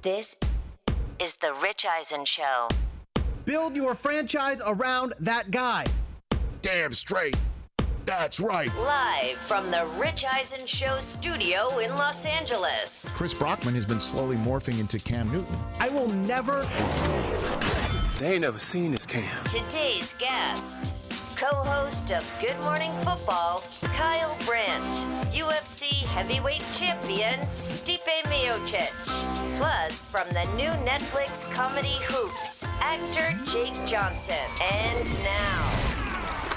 This is the Rich Eisen Show. Build your franchise around that guy. Damn straight. That's right. Live from the Rich Eisen Show studio in Los Angeles. Chris Brockman has been slowly morphing into Cam Newton. I will never... They ain't never seen this Cam. Today's guests. Co-host of Good Morning Football, Kyle Brandt. UFC heavyweight champion, Stipe Miocic. Plus, from the new Netflix comedy Hoops, actor Jake Johnson. And now,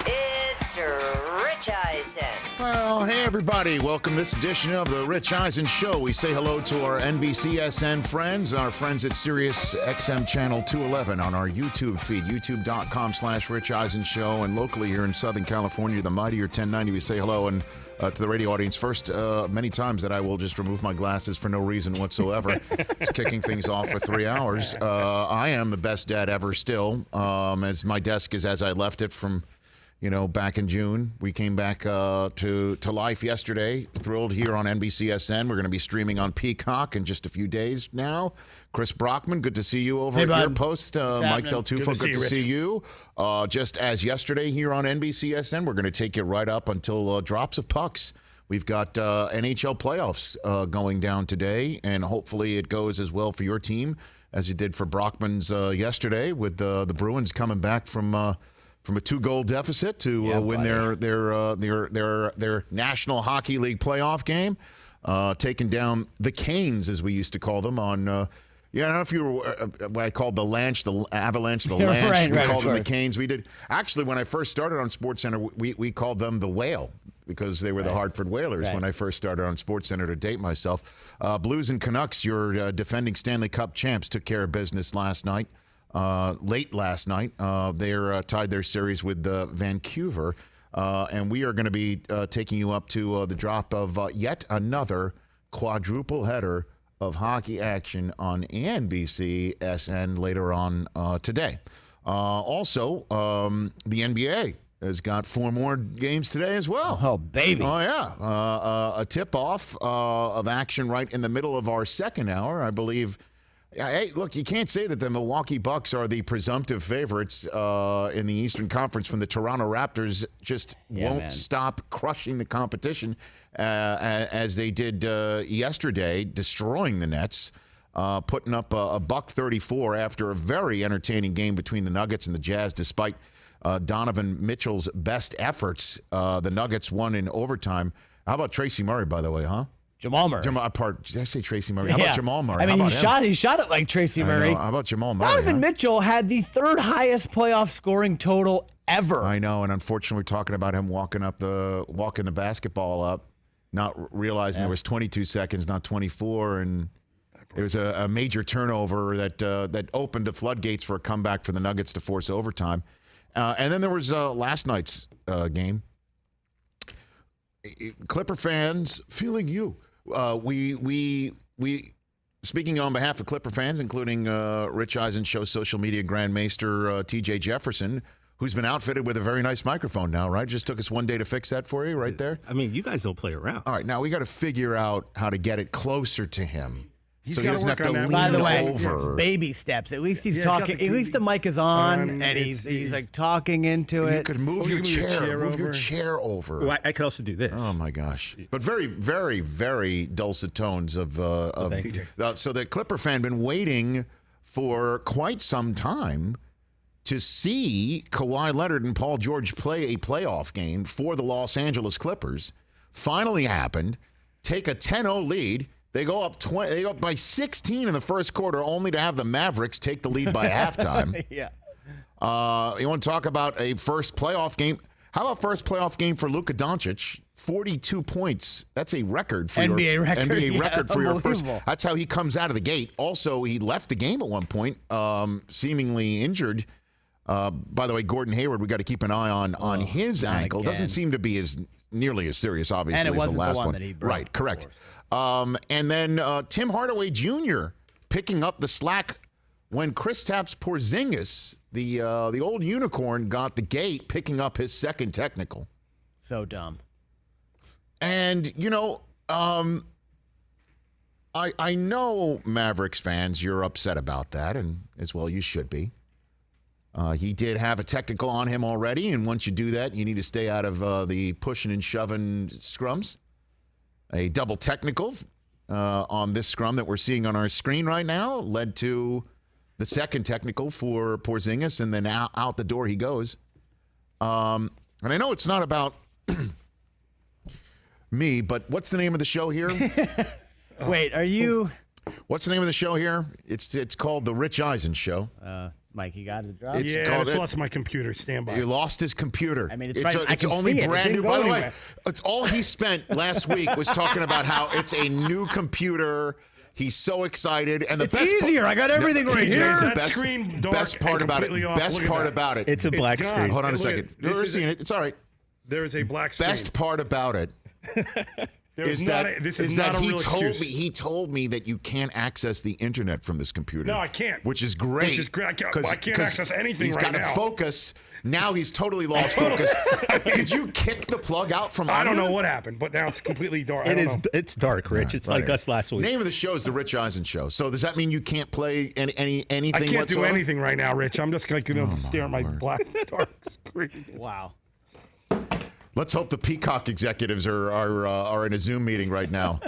it's Rich Eisen. Well, hey everybody. Welcome to this edition of the Rich Eisen Show. We say hello to our NBCSN friends, our friends at Sirius XM Channel 211 on our YouTube feed, youtube.com/Rich Eisen Show. And locally here in Southern California, the Mightier 1090, we say hello and to the radio audience. First, many times that I will just remove my glasses for no reason whatsoever. Just kicking things off for 3 hours. I am the best dad ever still, as my desk is as I left it from... back in June. We came back to life yesterday. Thrilled here on NBCSN. We're going to be streaming on Peacock in just a few days now. Chris Brockman, good to see you over at your post. Mike Del Tufo, good to see you. Just as yesterday here on NBCSN, we're going to take you right up until drops of pucks. We've got NHL playoffs going down today, and hopefully it goes as well for your team as it did for Brockman's yesterday, with the Bruins coming back from a 2-goal deficit to win their National Hockey League playoff game, taking down the Canes, as we used to call them on. I don't know if you were what I called the Avalanche, the Lanch. Right, we right, called them the Canes. We did actually when I first started on SportsCenter, we called them the Whale because they were the Hartford Whalers when I first started on SportsCenter, to date myself. Blues and Canucks, your defending Stanley Cup champs, took care of business last night. Late last night, they tied their series with Vancouver, and we are going to be taking you up to the drop of yet another quadruple header of hockey action on NBCSN later on today. Also, the NBA has got 4 more games today as well. Oh, baby. Oh, yeah. A tip-off of action right in the middle of our second hour, I believe. Hey, look, you can't say that the Milwaukee Bucks are the presumptive favorites in the Eastern Conference when the Toronto Raptors just won't stop crushing the competition as they did yesterday, destroying the Nets, putting up a $134 after a very entertaining game between the Nuggets and the Jazz. Despite Donovan Mitchell's best efforts, the Nuggets won in overtime. How about Tracy Murray, by the way, huh? Jamal Murray. Did I say Tracy Murray? How about Jamal Murray? I mean, he shot it like Tracy Murray. How about Jamal Murray? Donovan Mitchell had the 3rd highest playoff scoring total ever. I know, and unfortunately, we're talking about him walking the basketball up, not realizing there was 22 seconds, not 24, and it was a major turnover that opened the floodgates for a comeback for the Nuggets to force overtime. And then there was last night's game. Clipper fans, feeling you. We speaking on behalf of Clipper fans, including Rich Eisen Show social media grandmaster TJ Jefferson, who's been outfitted with a very nice microphone now, right? Just took us one day to fix that for you right there. I mean, you guys don't play around. All right, now we got to figure out how to get it closer to him. He's so he doesn't have to lean By the way, over. baby steps. At least he's talking. At least the mic is on, and he's like talking into it. You could move your chair. Move your chair over. Well, I could also do this. Oh my gosh! But very, very, very dulcet tones of. Thank you. So the Clipper fan been waiting for quite some time to see Kawhi Leonard and Paul George play a playoff game for the Los Angeles Clippers. Finally happened. Take a 10-0 lead. They go up 20. They go up by 16 in the first quarter, only to have the Mavericks take the lead by halftime. Yeah. You want to talk about a first playoff game? How about first playoff game for Luka Doncic? 42 points. That's a record for NBA record. NBA record for your first. Unbelievable. That's how he comes out of the gate. Also, he left the game at one point, seemingly injured. By the way, Gordon Hayward, we got to keep an eye on his ankle. again. Doesn't seem to be nearly as serious, obviously, And it as wasn't the the last one one. that he broke, Right, correct. of course. And then Tim Hardaway Jr. picking up the slack when Kristaps Porzingis, the old unicorn, got the gate, picking up his second technical. So dumb. And, I know Mavericks fans, you're upset about that, and as well you should be. He did have a technical on him already, and once you do that, you need to stay out of the pushing and shoving scrums. A double technical on this scrum that we're seeing on our screen right now led to the second technical for Porzingis, and then out the door he goes. And I know it's not about me, but what's the name of the show here? Wait, are you? What's the name of the show here? It's called The Rich Eisen Show. Mike, you got it drop? It's I called just lost my computer. Stand by. He lost his computer. I mean, it's right. I it's can only see it. brand It new. didn't By go the way, anywhere. it's all he spent last week was talking about how it's a new computer. He's so excited, and the It's best easier. I got everything right TJ, here. is that Best- screen dark best part and about it. completely off? Best Look at part that. about it. It's a black gone. screen. Hold on a Look at second. it. You're This is seeing it. It's all right. There is a black screen. Best part about it There's is not that a, this is not a he real told excuse. me he told me that you can't access the internet from this computer. No, I can't. Which is great. Which is great. I can't access anything he's right got to now. focus. Now he's totally lost focus. Did you kick the plug out from I don't under? know what happened, but now it's completely dark. I It don't is. know. It's dark, Rich. It's like us last week. Name of the show is The Rich Eisen Show. So does that mean you can't play anything I can't do whatsoever? anything right now, Rich. I'm just going to stare at my black dark screen. Wow. Let's hope the Peacock executives are in a Zoom meeting right now.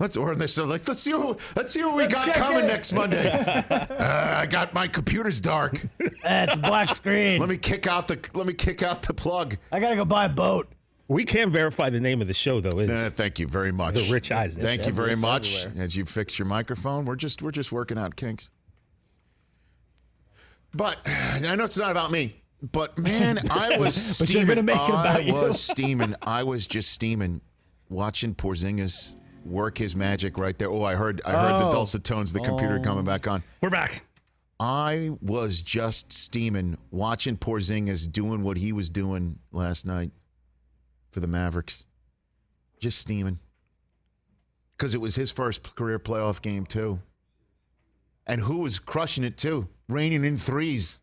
Let's see what we got check coming it. next Monday. I got my computer's dark. That's black screen. Let me kick out the plug. I gotta go buy a boat. We can verify the name of the show, though. Is Thank you very much. The Rich Eisen. Thank you very it's much. everywhere. As you fix your microphone, we're just working out kinks. But I know it's not about me. But man, I was But steaming. you're gonna make it about you. I was steaming. I was just steaming, watching Porzingis work his magic right there. Oh, I heard the dulcet tones of the computer coming back on. We're back. I was just steaming, watching Porzingis doing what he was doing last night for the Mavericks. Just steaming. Because it was his first career playoff game, too. And who was crushing it, too? Raining in threes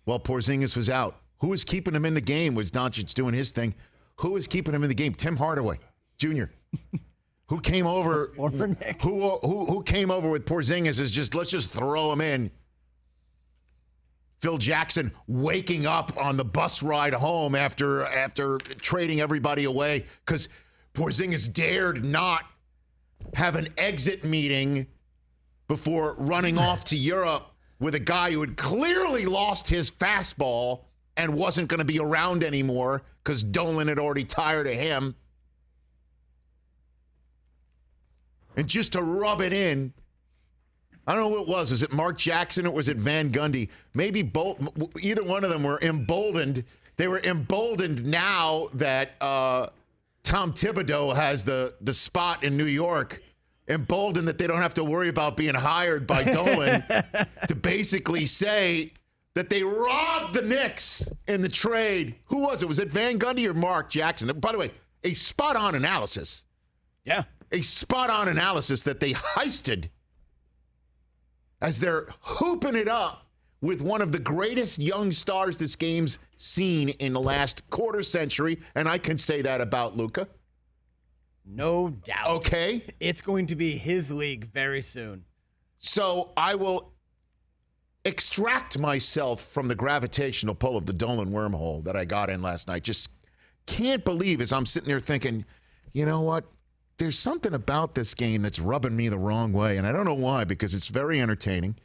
while Porzingis was out. Who was keeping him in the game? Was Doncic doing his thing? Who was keeping him in the game? Tim Hardaway Jr. Who came over? Who came over with Porzingis is just, let's just throw him in. Phil Jackson waking up on the bus ride home after trading everybody away because Porzingis dared not have an exit meeting before running off to Europe with a guy who had clearly lost his fastball and wasn't going to be around anymore because Dolan had already tired of him. And just to rub it in, I don't know who it was. Was it Mark Jackson or was it Van Gundy? Maybe both. Either one of them were emboldened. They were emboldened now that Tom Thibodeau has the spot in New York. Emboldened that they don't have to worry about being hired by Dolan to basically say that they robbed the Knicks in the trade. Who was it? Was it Van Gundy or Mark Jackson? By the way, a spot-on analysis. Yeah. A spot-on analysis that they heisted as they're hooping it up with one of the greatest young stars this game's seen in the last quarter century, and I can say that about Luka. No doubt. Okay? It's going to be his league very soon. So I will extract myself from the gravitational pull of the Dolan wormhole that I got in last night. Just can't believe as I'm sitting there thinking, you know what? There's something about this game that's rubbing me the wrong way, and I don't know why, because it's very entertaining,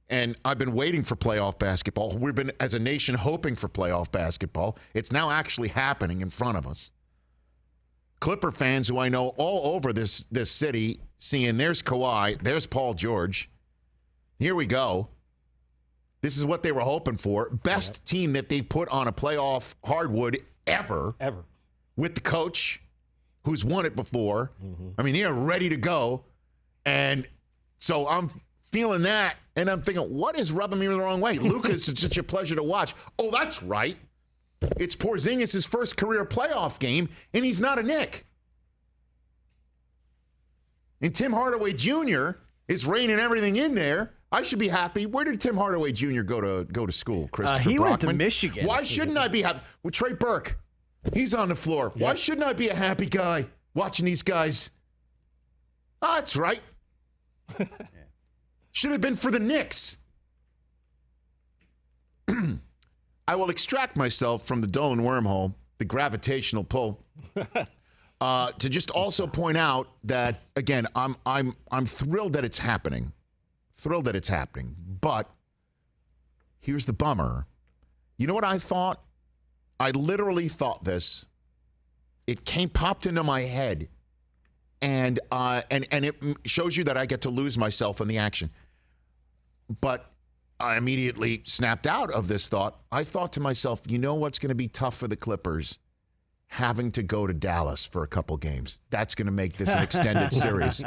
and I've been waiting for playoff basketball. We've been, as a nation, hoping for playoff basketball. It's now actually happening in front of us. Clipper fans who I know all over this city seeing there's Kawhi, there's Paul George. Here we go. This is what they were hoping for. Best team that they've put on a playoff hardwood ever. With the coach who's won it before. I mean, they're ready to go. And so I'm feeling that, and I'm thinking, what is rubbing me the wrong way? Luka is such a pleasure to watch. Oh, that's right. It's Porzingis' first career playoff game, and he's not a Knick. And Tim Hardaway Jr. is reining everything in there. I should be happy. Where did Tim Hardaway Jr. go to school, Christopher He went to Brockman? Michigan. Why shouldn't I be happy? Well, Trey Burke, he's on the floor. Why shouldn't I be a happy guy watching these guys? Oh, that's right. Should have been for the Knicks. I will extract myself from the Dolan wormhole, the gravitational pull, to just also point out that, again, I'm thrilled that it's happening. Thrilled that it's happening. But here's the bummer. You know what I thought? I literally thought this. It popped into my head. And it shows you that I get to lose myself in the action. But I immediately snapped out of this thought. I thought to myself, you know what's going to be tough for the Clippers? Having to go to Dallas for a couple games. That's going to make this an extended series.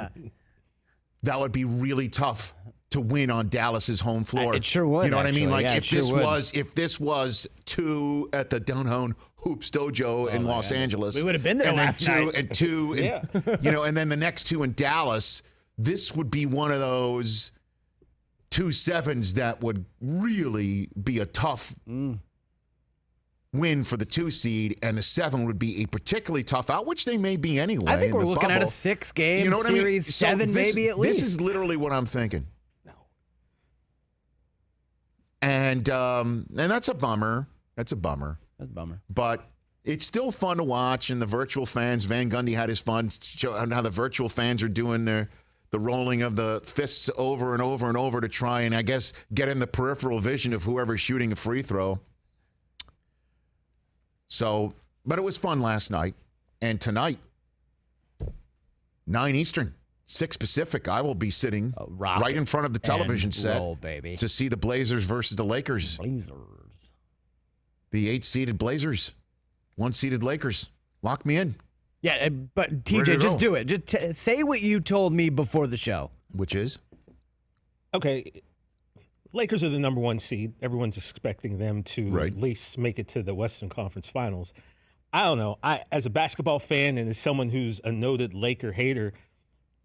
That would be really tough to win on Dallas's home floor. It sure would. You know what I mean? Like, yeah, if this was 2 at the Down Hoops Dojo in Los Angeles, we would have been there last night. And 2, and then the next 2 in Dallas, this would be one of those 2-7s that would really be a tough win for the 2 seed, and the 7 would be a particularly tough out, which they may be anyway. I think we're looking bubble. at a 6-game series, So 7 maybe at least. This is literally what I'm thinking. And that's a bummer. That's a bummer. But it's still fun to watch, and the virtual fans, Van Gundy had his fun, showing how the virtual fans are doing the rolling of the fists over and over and over to try and, I guess, get in the peripheral vision of whoever's shooting a free throw. So, but it was fun last night. And tonight, 9 Eastern, 6 Pacific, I will be sitting right in front of the television set to see the Blazers versus the Lakers. The 8-seeded Blazers, 1-seeded Lakers. Lock me in. Yeah, but TJ, just do it. Just say what you told me before the show. Which is? Okay, Lakers are the number 1 seed. Everyone's expecting them to at least make it to the Western Conference Finals. I don't know. As a basketball fan and as someone who's a noted Laker hater,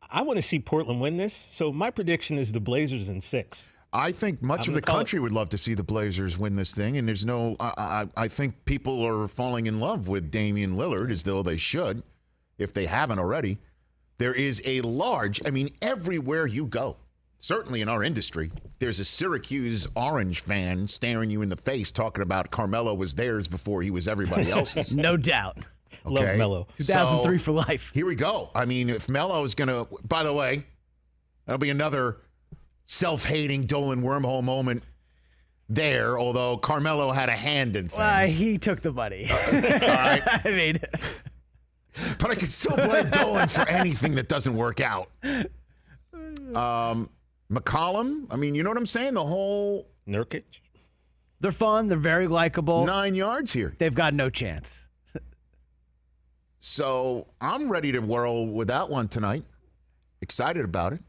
I want to see Portland win this. So my prediction is the Blazers in 6. I think much of the country would love to see the Blazers win this thing, and there's no. I think people are falling in love with Damian Lillard, as though they should, if they haven't already. There is a large. I mean, everywhere you go, certainly in our industry, there's a Syracuse Orange fan staring you in the face, talking about Carmelo was theirs before he was everybody else's. No doubt. Okay. Love Melo. 2003 for life. Here we go. I mean, if Melo is going to, by the way, that'll be another self-hating Dolan wormhole moment there, although Carmelo had a hand in things. He took the money. All right. I mean, but I can still blame Dolan for anything that doesn't work out. McCollum, I mean, you know what I'm saying? The whole Nurkic. They're fun. They're very likable. 9 yards here. They've got no chance. So I'm ready to whirl with that one tonight. Excited about it.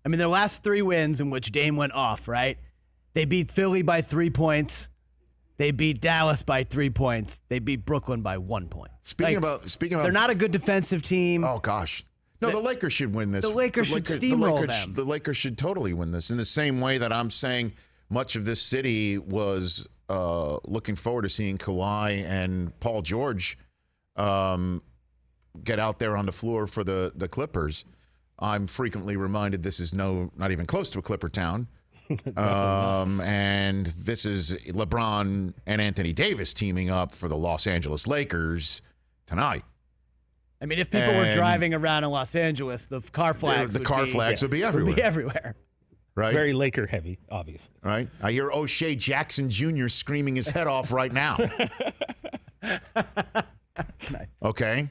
I mean, their last 3 wins in which Dame went off, right? They beat Philly by 3 points. They beat Dallas by 3 points. They beat Brooklyn by 1 point. Speaking about, they're not a good defensive team. Oh gosh, no, the Lakers should win this. The Lakers should steamroll them. The Lakers should totally win this. In the same way that I'm saying much of this city was looking forward to seeing Kawhi and Paul George get out there on the floor for the Clippers. I'm frequently reminded this is not even close to a Clipper town. And this is LeBron and Anthony Davis teaming up for the Los Angeles Lakers tonight. I mean, if people were driving around in Los Angeles, the car flags would be everywhere. Would be everywhere. Right? Very Laker heavy, obviously. Right? I hear O'Shea Jackson Jr. screaming his head off right now. Nice. Okay.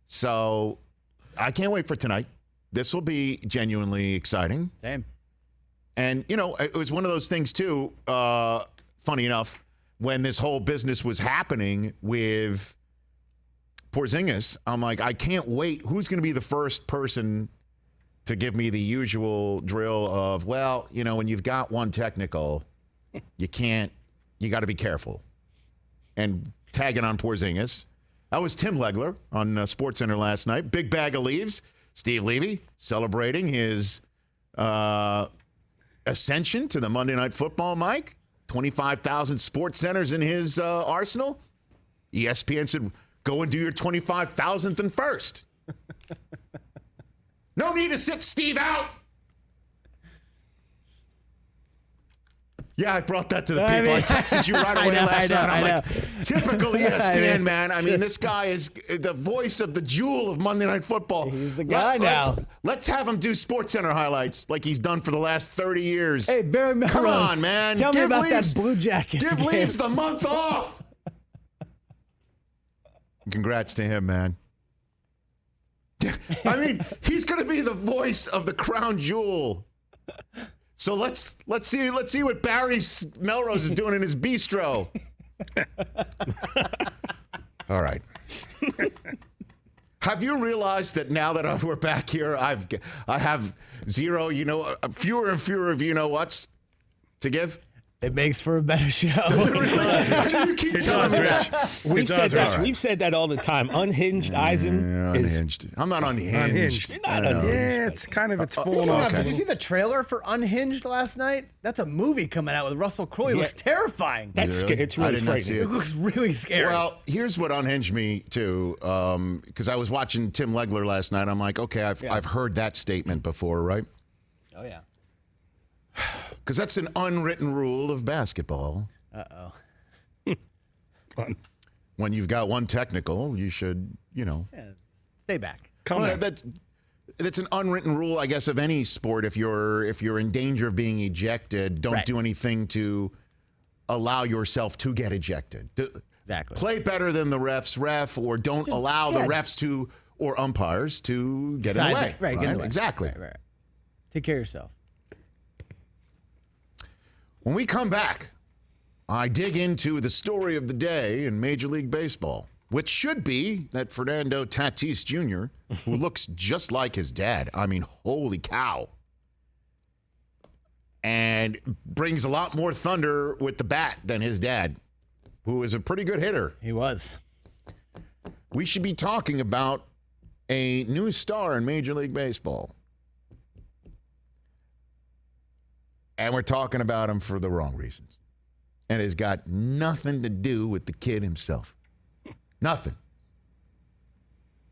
So I can't wait for tonight. This will be genuinely exciting. Same. And, you know, it was one of those things, too, funny enough, when this whole business was happening with Porzingis, I'm like, I can't wait. Who's going to be the first person to give me the usual drill of, well, you know, when you've got one technical, you got to be careful. And tagging on Porzingis. That was Tim Legler on SportsCenter last night. Big bag of leaves. Steve Levy celebrating his ascension to the Monday Night Football mic. 25,000 sports centers in his arsenal. ESPN said, go and do your 25,000th and first. No need to sit Steve out. Yeah, I brought that to the people. I texted you right away last night. I'm like, typical ESPN, man. I mean, this guy is the voice of the jewel of Monday Night Football. He's the guy now. Let's have him do SportsCenter highlights like he's done for the last 30 years. Hey, Barry Melrose. Come on, man. Tell me about that Blue Jackets Give game. Leaves the month off. Congrats to him, man. I mean, he's going to be the voice of the crown jewel. So let's see what Barry Melrose is doing in his bistro. All right. Have you realized that now that we're back here, I have zero, fewer and fewer of what's to give? It makes for a better show. Does it really? You keep telling me that. We've said that all the time. Unhinged Eisen is unhinged. I'm not unhinged. You're not unhinged. Yeah, it's kind of falling Hold off. on, did you see the trailer for Unhinged last night? That's a movie coming out with Russell Crowe. He looks terrifying. It's I really did not see frightening. It looks really scary. Well, here's what unhinged me too, because I was watching Tim Legler last night. I'm like, okay, I've heard that statement before, right? Oh yeah. Because that's an unwritten rule of basketball. When you've got one technical, you should, Yeah, stay back. That's an unwritten rule, I guess, of any sport. If you're in danger of being ejected, don't do anything to allow yourself to get ejected. Exactly. Play better than the ref, or don't allow the refs or umpires to get in the way. Right, get in the way. Exactly. Right. Take care of yourself. When we come back, I dig into the story of the day in Major League Baseball, which should be that Fernando Tatis Jr., who looks just like his dad. I mean, holy cow. And brings a lot more thunder with the bat than his dad, who is a pretty good hitter. He was. We should be talking about a new star in Major League Baseball. And we're talking about him for the wrong reasons. And it's got nothing to do with the kid himself. Nothing.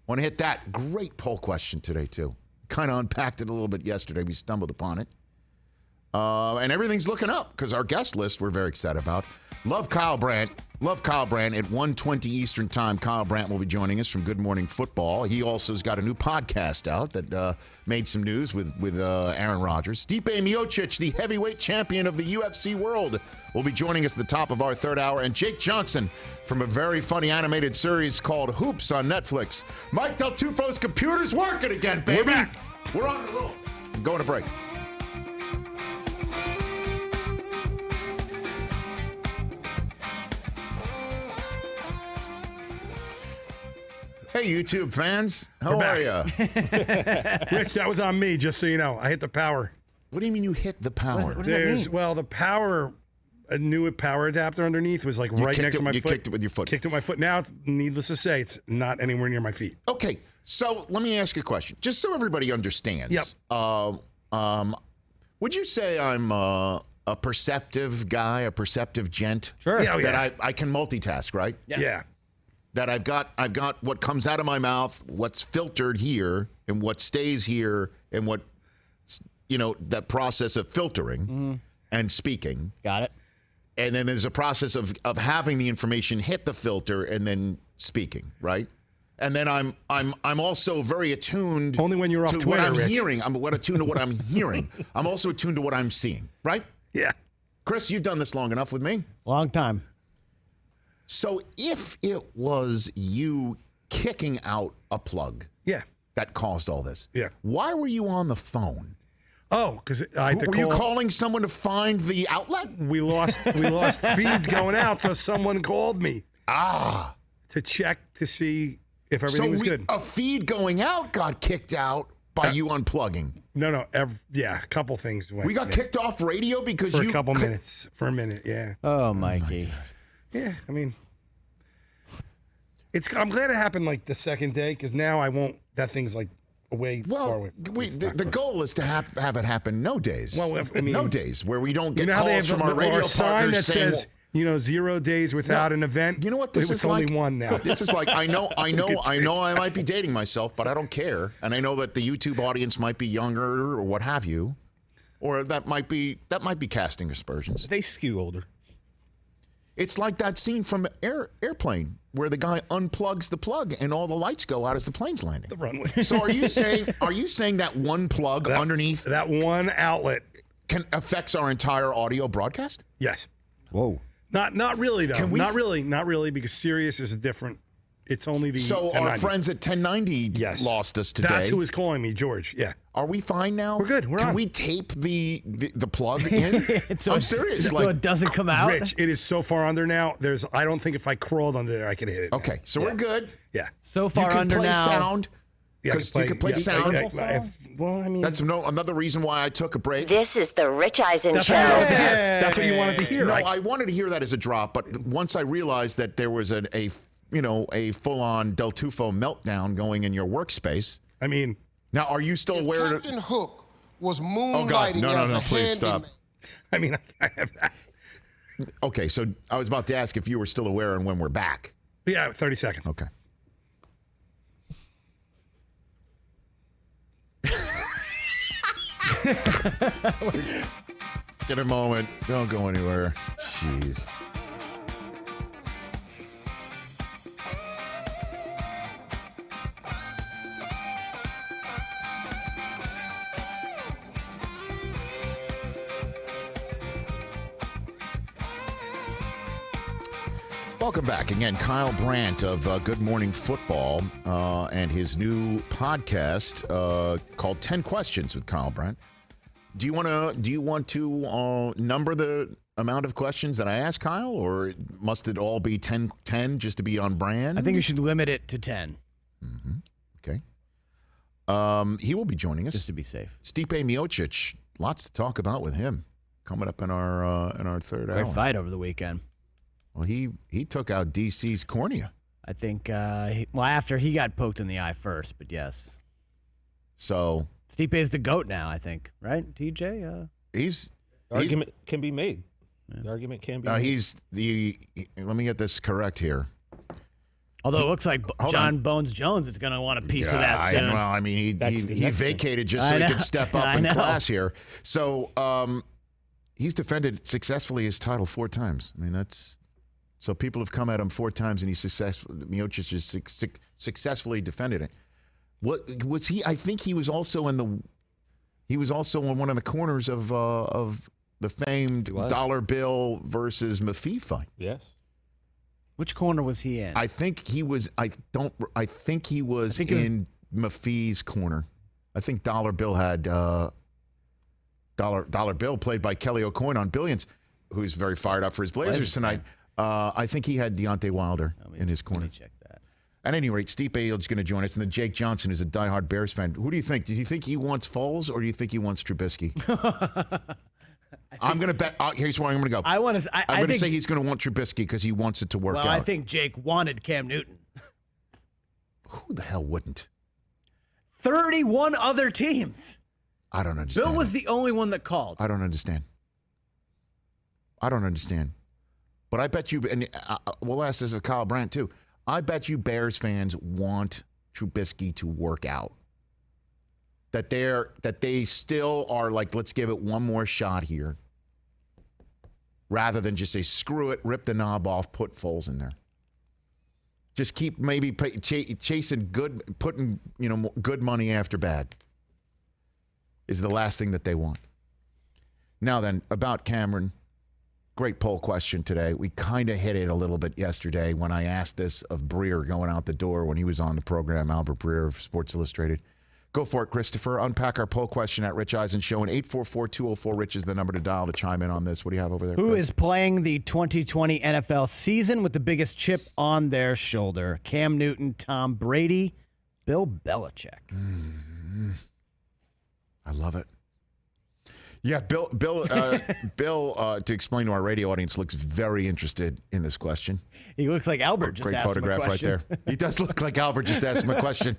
Want to hit that? Great poll question today, too. Kind of unpacked it a little bit yesterday. We stumbled upon it. And everything's looking up because our guest list we're very excited about. Love Kyle Brandt at 1:20 Eastern Time. Kyle Brandt will be joining us from Good Morning Football. He also has got a new podcast out that made some news with Aaron Rodgers. Stipe Miocic, the heavyweight champion of the UFC world, will be joining us at the top of our third hour. And Jake Johnson from a very funny animated series called Hoops on Netflix. Mike Del Tufo's computer's working again, baby. We're back. We're on the roll. Going to break. Hey, YouTube fans. How are you? Rich, that was on me, just so you know. I hit the power. What do you mean you hit the power? What does that mean? Well, the power, a new power adapter underneath was like right next to my foot. You kicked it with your foot. Kicked it with my foot. Now, needless to say, it's not anywhere near my feet. Okay, so let me ask you a question, just so everybody understands. Yep. Would you say I'm a perceptive guy, a perceptive gent? Sure. Yeah, That I can multitask, right? Yes. Yeah. That I've got what comes out of my mouth, what's filtered here, and what stays here, and what, that process of filtering and speaking. Got it. And then there's a process of having the information hit the filter and then speaking, right? And then I'm also very attuned Only when you're off to Twitter, what I'm Rich. hearing. I'm attuned to what I'm hearing. I'm also attuned to what I'm seeing, right? Yeah. Chris, you've done this long enough with me. Long time. So if it was you kicking out a plug Yeah. that caused all this, Yeah. why were you on the phone? Oh, because I had to Were you calling someone to find the outlet? We lost feeds going out, so someone called me to check to see if everything was good. A feed going out got kicked out by you unplugging. No. A couple things went. We got kicked off radio because for you a couple minutes. For a minute, yeah. Oh, Mikey. Yeah, I mean, I'm glad it happened like the second day because now I won't. That thing's like way far away. The goal is to have it happen no days. Well, I mean, no days where we don't get how they calls have from our radio sign partners that saying, says 0 days without an event. you know what this it's is like? only one now. This is like I know I might be dating myself, but I don't care, and I know that the YouTube audience might be younger or what have you, Or that might be casting aspersions. They skew older. It's like that scene from Airplane where the guy unplugs the plug and all the lights go out as the plane's landing. The runway. So are you saying that one plug underneath that one outlet affects our entire audio broadcast? Yes. Whoa. Not really though. Not really because Sirius is a different. It's only the. So 1090. our friends at 1090 lost us today. That's who was calling me, George. Yeah. Are we fine now? We're good. Can we tape the plug in? I'm serious. So it doesn't come out? Rich, it is so far under now. I don't think if I crawled under there, I could hit it. Okay, so we're good. Yeah. So far under now. You can play sound. Yeah, you can play sound. Well, I mean. That's another reason why I took a break. This is the Rich Eisen Show. That's what you wanted to hear. No, I wanted to hear that as a drop, but once I realized that there was a full-on Del Tufo meltdown going in your workspace. I mean. Now, are you still aware? Captain Hook was moonlighting Oh God! No! Please stop. I mean, I have that. Okay, so I was about to ask if you were still aware and when we're back. Yeah, 30 seconds. Okay. Get a moment. Don't go anywhere. Jeez. Welcome back again, Kyle Brandt of Good Morning Football and his new podcast called 10 Questions with Kyle Brandt. Do you want to number the amount of questions that I ask Kyle, or must it all be 10 just to be on brand? I think you should limit it to 10. Okay. He will be joining us Just to be safe. Stipe Miocic, lots to talk about with him coming up in our third hour. Great fight over the weekend. Well, he took out D.C.'s cornea. I think, after he got poked in the eye first, but yes. So Stipe is the GOAT now, I think, right, TJ? The argument can be made. The argument can be made. Let me get this correct here. Although it looks like Jon Bones Jones is going to want a piece of that soon. Well, I mean, he vacated just so he could step up in class here. So he's defended successfully his title 4 times. I mean, so people have come at him 4 times, and Miocic has successfully defended it. What was he? I think he was also in one of the corners of the famed dollar bill versus Maffei fight. Yes. Which corner was he in? I think he was. I think he was in Maffei's corner. I think Dollar Bill had Dollar Bill, played by Kelly O'Coin on Billions, who's very fired up for his Blazers tonight. I think he had Deontay Wilder in his corner. Let me check that. At any rate, Stipe is going to join us, and then Jake Johnson is a diehard Bears fan. Who do you think? Does he think he wants Foles, or do you think he wants Trubisky? I'm going to bet. Here's where I'm going to go. I'm going to say he's going to want Trubisky because he wants it to work out. Well, I think Jake wanted Cam Newton. Who the hell wouldn't? 31 other teams. I don't understand. Bill was the only one that called. I don't understand. But I bet you, and we'll ask this of Kyle Brandt too, I bet you Bears fans want Trubisky to work out. That they still are like, let's give it one more shot here, rather than just say, screw it, rip the knob off, put Foles in there. Just keep chasing putting good money after bad is the last thing that they want. Now then, about Cameron, great poll question today. We kind of hit it a little bit yesterday when I asked this of Breer going out the door when he was on the program, Albert Breer of Sports Illustrated. Go for it, Christopher. Unpack our poll question at Rich Eisen Show, and 844-204-RICH is the number to dial to chime in on this. What do you have over there, Who Chris? is playing the 2020 NFL season with the biggest chip on their shoulder? Cam Newton, Tom Brady, Bill Belichick. I love it. Yeah, Bill, to explain to our radio audience, looks very interested in this question. He looks like Albert just Great asked him a photograph right question. there. He does look like Albert just asked him a question.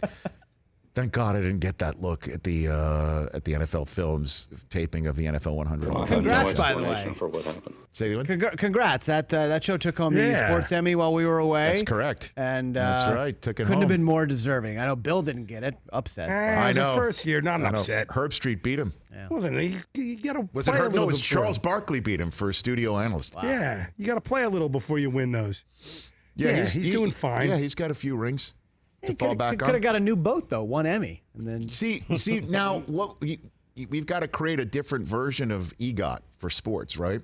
Thank God I didn't get that look at the NFL Films taping of the NFL 100. Well, Congrats, no by the way. For what happened. Say it again? Congrats. That show took home the Sports Emmy while we were away. That's correct. And that's right. Took it couldn't home. have been more deserving. I know Bill didn't get it. Upset. I know. The first year, not an upset. Herb Street beat him. Yeah. Wasn't it? You got to Was it Herb? No, it was Charles Barkley beat him for studio analyst. Wow. Yeah, you got to play a little before you win those. Yeah, he's doing fine. Yeah, he's got a few rings to fall back on. Could have got a new boat though, one Emmy, and then see now what we've got to create a different version of EGOT for sports, right?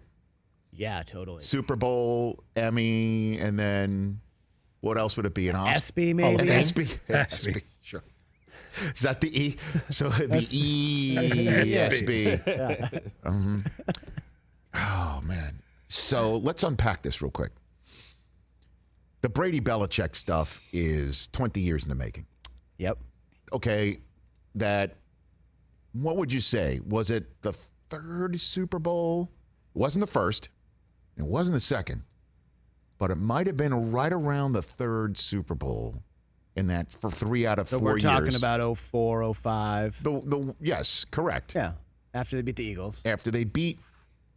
yeah, totally. Super Bowl, Emmy, and then what else would it be? An ESPY maybe. An ESPY. ESPY. Sure. Is that the E? So it'd be ESPY. Oh man. So let's unpack this real quick. The Brady Belichick stuff is 20 years in the making. Yep. Okay, what would you say? Was it the third Super Bowl? It wasn't the first. It wasn't the second. But it might have been right around the third Super Bowl in that for 3 out of 4 years. We're talking about 04, 05. Yes, correct. Yeah, after they beat the Eagles. After they beat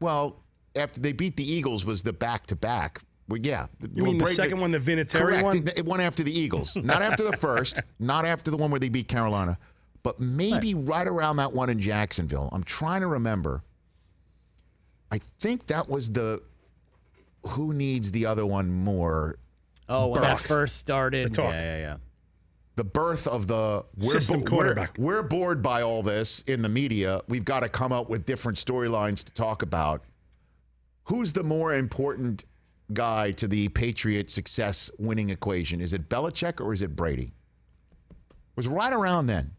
the Eagles was the back-to-back. Well, yeah. You mean the second one, the Vinatieri one? It went after the Eagles. Not after the first. Not after the one where they beat Carolina. But maybe right around that one in Jacksonville. I'm trying to remember. I think that was the who needs the other one more. Oh, when that first started. talk. Yeah. The birth of the System quarterback. We're bored by all this in the media. We've got to come up with different storylines to talk about. Who's the more important guy to the Patriot success winning equation? Is it Belichick or is it Brady? It was right around then.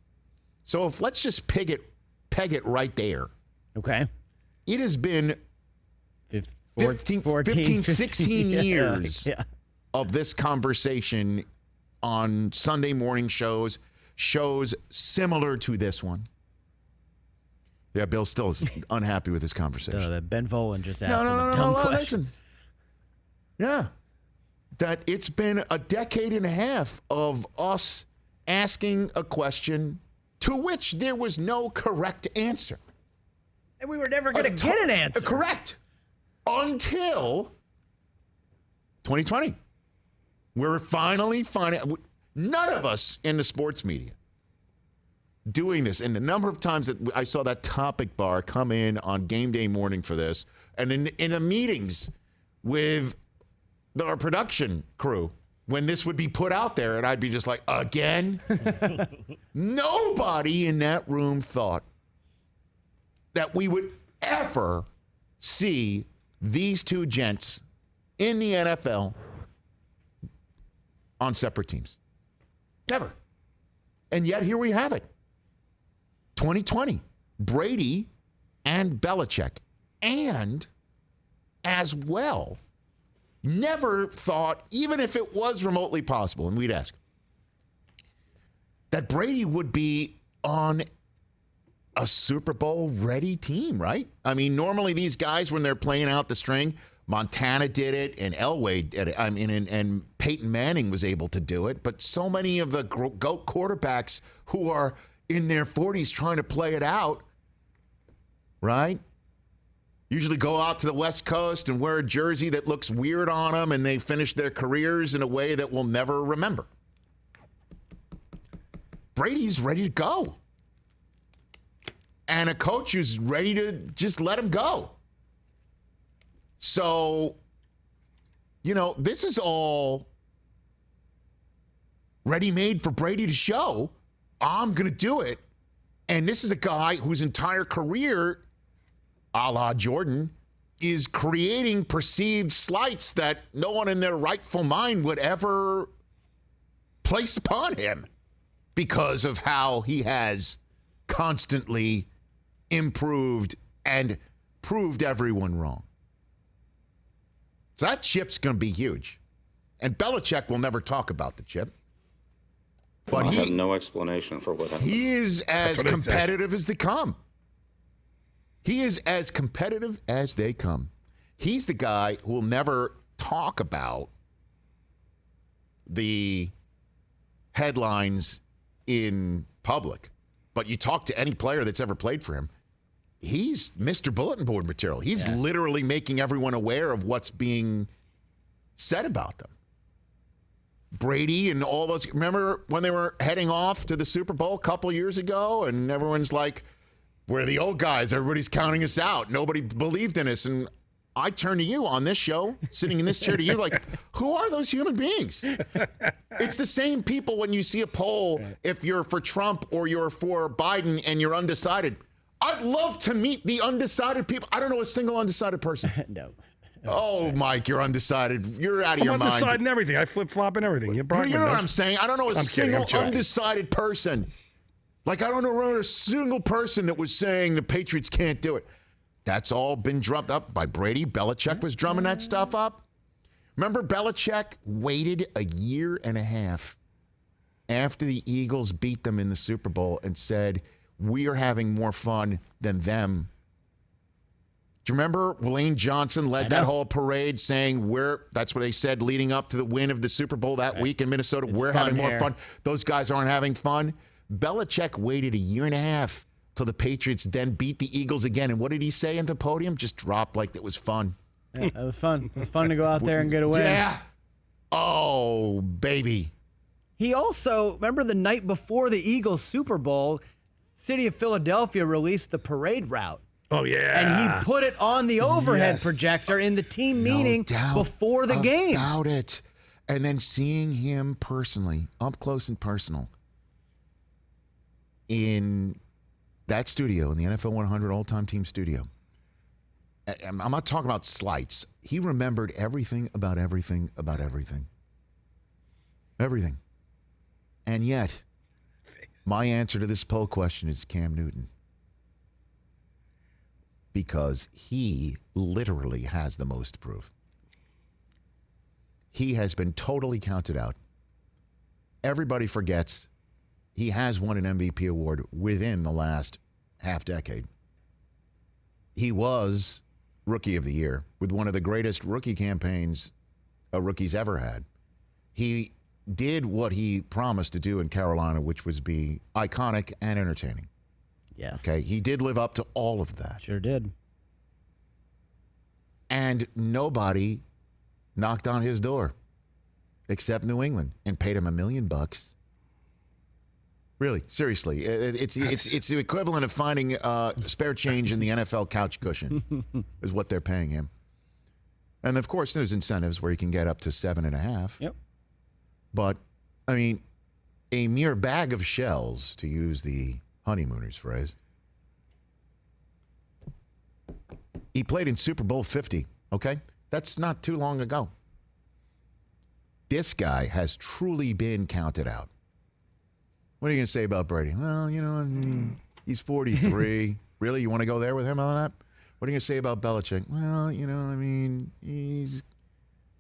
So if let's just peg it right there. Okay. It has been 15, 14, 16 years Yeah. of this conversation on Sunday morning shows similar to this one. Yeah, Bill's still unhappy with this conversation. Ben Volen just asked him a dumb question. Listen. Yeah. That it's been a decade and a half of us asking a question to which there was no correct answer. And we were never going to get an answer. Correct. Until 2020. We're finally finding, none of us in the sports media doing this. And the number of times that I saw that topic bar come in on game day morning for this, and in the meetings with our production crew, when this would be put out there, and I'd be just like, again? Nobody in that room thought that we would ever see these two gents in the NFL on separate teams. Never. And yet here we have it. 2020. Brady and Belichick. And as well, never thought, even if it was remotely possible, and we'd ask, that Brady would be on a Super Bowl ready team, right? I mean, normally these guys, when they're playing out the string, Montana did it, and Elway did it. I mean, and Peyton Manning was able to do it. But so many of the GOAT quarterbacks who are in their 40s trying to play it out, right? Usually go out to the West Coast and wear a jersey that looks weird on them, and they finish their careers in a way that we'll never remember. Brady's ready to go. And a coach who's ready to just let him go. So, this is all ready-made for Brady to show, I'm going to do it. And this is a guy whose entire career, a la Jordan, is creating perceived slights that no one in their rightful mind would ever place upon him because of how he has constantly improved and proved everyone wrong. So that chip's going to be huge. And Belichick will never talk about the chip. But I have no explanation for what happened. He is as competitive as they come. He is as competitive as they come. He's the guy who will never talk about the headlines in public, but you talk to any player that's ever played for him, he's Mr. Bulletin Board material. He's literally making everyone aware of what's being said about them. Brady and all those. Remember when they were heading off to the Super Bowl a couple years ago, and everyone's like, we're the old guys. Everybody's counting us out. Nobody believed in us. And I turn to you on this show, sitting in this chair to you, like, who are those human beings? It's the same people when you see a poll, if you're for Trump or you're for Biden and you're undecided. I'd love to meet the undecided people. I don't know a single undecided person. No. Oh, Mike, you're undecided. You're out of your mind. I'm undecided in everything. I flip-flop in everything. You know what I'm saying? I don't know a single undecided person. Like, I don't know a single person that was saying the Patriots can't do it. That's all been drummed up by Brady. Belichick was drumming that stuff up. Remember, Belichick waited a year and a half after the Eagles beat them in the Super Bowl and said, we are having more fun than them. Do you remember Lane Johnson led that whole parade saying that's what they said leading up to the win of the Super Bowl that week in Minnesota. We're having more fun. Those guys aren't having fun. Belichick waited a year and a half till the Patriots then beat the Eagles again. And what did he say at the podium? Just dropped like it was fun. Yeah, that was fun. It was fun to go out there and get away. Yeah. Oh, baby. He also, remember the night before the Eagles Super Bowl, City of Philadelphia released the parade route. Oh, yeah. And he put it on the overhead projector in the team meeting before the game. About it. And then seeing him personally, up close and personal, in that studio, in the NFL 100 all-time team studio. I'm not talking about slights. He remembered everything about everything about everything. Everything. And yet, my answer to this poll question is Cam Newton. Because he literally has the most to prove. He has been totally counted out. Everybody forgets he has won an MVP award within the last half decade. He was Rookie of the Year with one of the greatest rookie campaigns a rookie's ever had. He did what he promised to do in Carolina, which was be iconic and entertaining. Yes. Okay, he did live up to all of that. Sure did. And nobody knocked on his door except New England and paid him $1 million. Really, seriously, it's the equivalent of finding spare change in the NFL couch cushion is what they're paying him. And of course, there's incentives where you can get up to 7.5. Yep. But I mean, a mere bag of shells, to use the honeymooners phrase. He played in Super Bowl 50, okay? That's not too long ago. This guy has truly been counted out. What are you going to say about Brady? Well, you know, he's 43. Really? You want to go there with him on that? What are you going to say about Belichick? Well, you know, I mean, he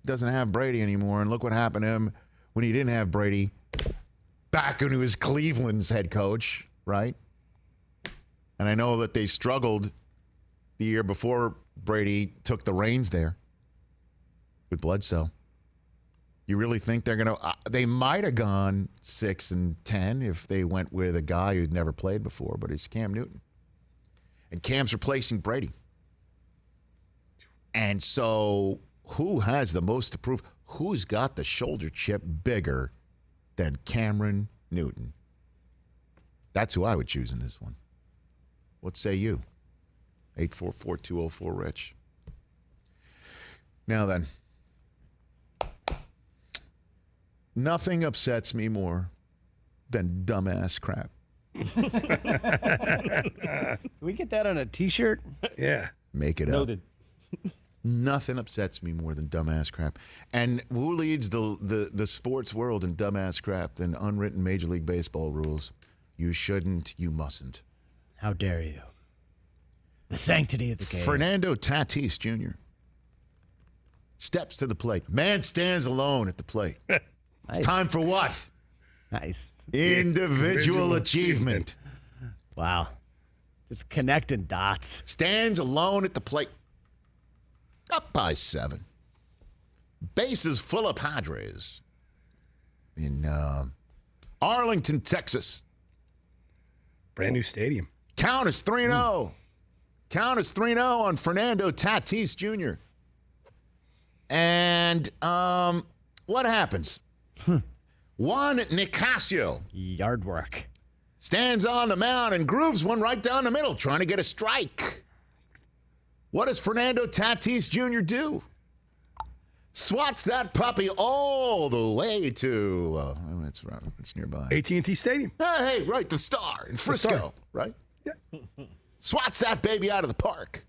doesn't have Brady anymore, and look what happened to him when he didn't have Brady back when he was Cleveland's head coach, right? And I know that they struggled the year before Brady took the reins there with Bledsoe. You really think they're going to they might have gone 6-10 if they went with a guy who'd never played before, but it's Cam Newton. And Cam's replacing Brady. And so who has the most to prove? Who's got the shoulder chip bigger than Cameron Newton? That's who I would choose in this one. What say you? 844-204-RICH. Now then, nothing upsets me more than dumbass crap. Can we get that on a T-shirt? Yeah. Make it Noted. up. Nothing upsets me more than dumbass crap. And who leads the sports world in dumbass crap than unwritten Major League Baseball rules? You shouldn't, you mustn't. How dare you? The sanctity of the game. Fernando Tatis Jr. steps to the plate. Man stands alone at the plate. Nice. It's time for what? Nice. Individual achievement. Wow. Just connecting dots. Stands alone at the plate. Up by 7. Bases full of Padres in Arlington, Texas. Brand new stadium. Count is 3-0. Count is 3-0 on Fernando Tatis Jr. And what happens? Juan Nicasio. Yard work. Stands on the mound and grooves one right down the middle, trying to get a strike. What does Fernando Tatis Jr. do? Swats that puppy all the way to, it's nearby. AT&T Stadium. Hey, right, the Star in Frisco, right? Yeah. Swats that baby out of the park.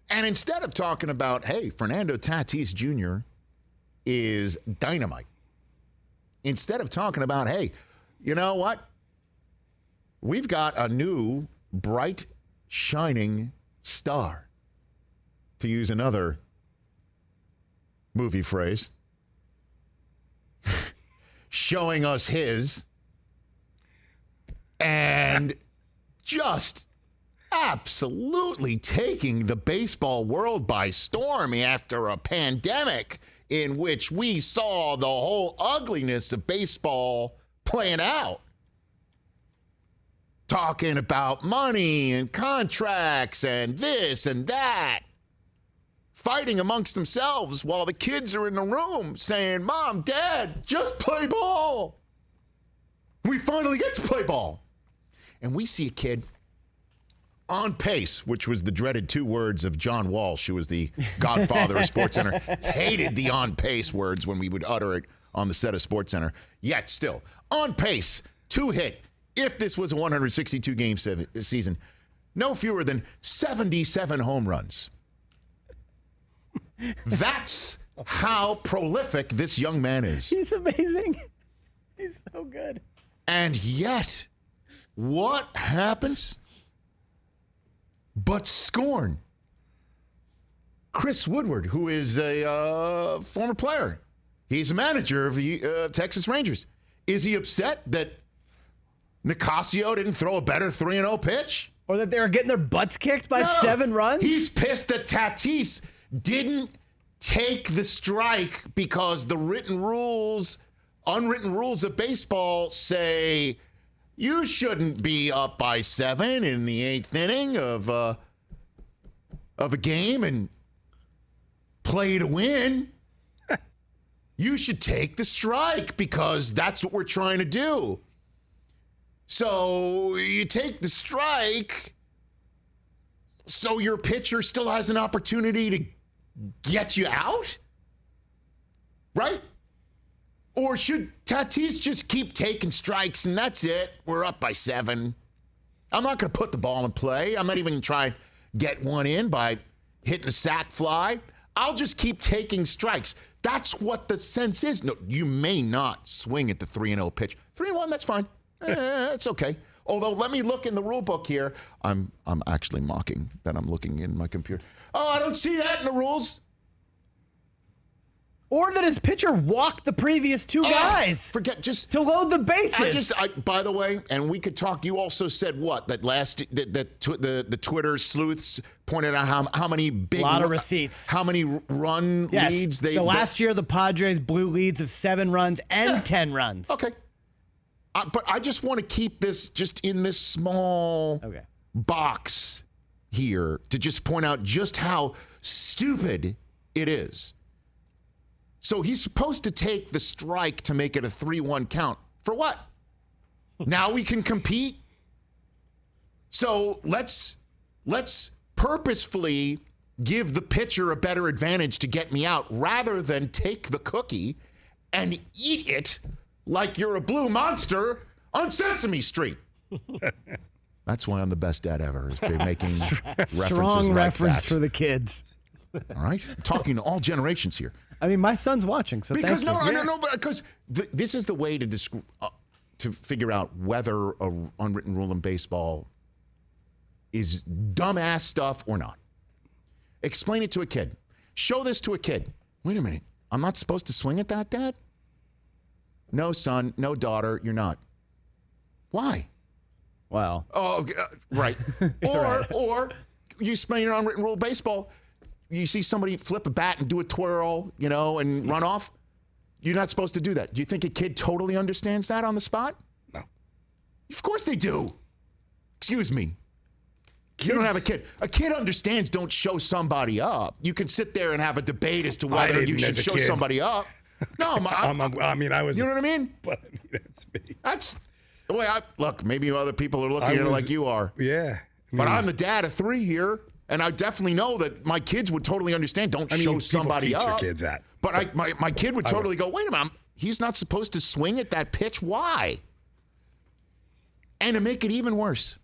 And instead of talking about, hey, Fernando Tatis Jr. is dynamite, instead of talking about, hey, you know what? We've got a new, bright, shining star, to use another movie phrase, showing us his, and just absolutely taking the baseball world by storm after a pandemic in which we saw the whole ugliness of baseball playing out. Talking about money and contracts and this and that. Fighting amongst themselves while the kids are in the room saying, Mom, Dad, just play ball. We finally get to play ball. And we see a kid on pace, which was the dreaded 2 words of John Walsh, who was the godfather of SportsCenter. Hated the on pace words when we would utter it on the set of SportsCenter. Yet still, on pace, 2 hit. If this was a 162-game season, no fewer than 77 home runs. That's how prolific this young man is. He's amazing. He's so good. And yet, what happens but scorn? Chris Woodward, who is a former player. He's a manager of the Texas Rangers. Is he upset that Nicasio didn't throw a better 3-0 pitch? Or that they were getting their butts kicked by 7 runs? He's pissed that Tatis didn't take the strike because the unwritten rules of baseball say you shouldn't be up by 7 in the 8th inning of a game and play to win. You should take the strike because that's what we're trying to do. So you take the strike so your pitcher still has an opportunity to get you out? Right? Or should Tatis just keep taking strikes and that's it? We're up by 7. I'm not going to put the ball in play. I'm not even going to try and get one in by hitting a sac fly. I'll just keep taking strikes. That's what the sense is. No, you may not swing at the 3-0 pitch. 3-1, that's fine. It's okay. Although, let me look in the rule book here. I'm actually mocking that I'm looking in my computer. Oh, I don't see that in the rules. Or that his pitcher walked the previous 2 guys. Forget, just to load the bases. By the way, and we could talk. You also said what the Twitter sleuths pointed out how many big lot of receipts, how many run leads they. Last year the Padres blew leads of 7 runs and 10 runs. Okay, but I just want to keep this just in this small box here to just point out just how stupid it is. So he's supposed to take the strike to make it a 3-1 count. For what? Now we can compete? So let's purposefully give the pitcher a better advantage to get me out rather than take the cookie and eat it like you're a blue monster on Sesame Street. That's why I'm the best dad ever, is making strong reference that. For the kids. All right? I'm talking to all generations here. I mean, my son's watching, so because thank you. No, because this is the way to figure out whether a unwritten rule in baseball is dumbass stuff or not. Explain it to a kid. Show this to a kid. Wait a minute. I'm not supposed to swing at that, Dad? No, son. No, daughter. You're not. Why? Well. Oh, right. Or you explain your unwritten rule of baseball. You see somebody flip a bat and do a twirl, and run off. You're not supposed to do that. Do you think a kid totally understands that on the spot? No. Of course they do. Excuse me. You don't have a kid. A kid understands don't show somebody up. You can sit there and have a debate as to whether you should show somebody up. No, I was. You know what I mean? But I mean, that's me. That's the way I look. Maybe other people are looking at it like you are. Yeah. But I'm the dad of 3 here, and I definitely know that my kids would totally understand. Don't show somebody teach up. Your kids that. But my kid would totally go, wait a minute, he's not supposed to swing at that pitch. Why? And to make it even worse,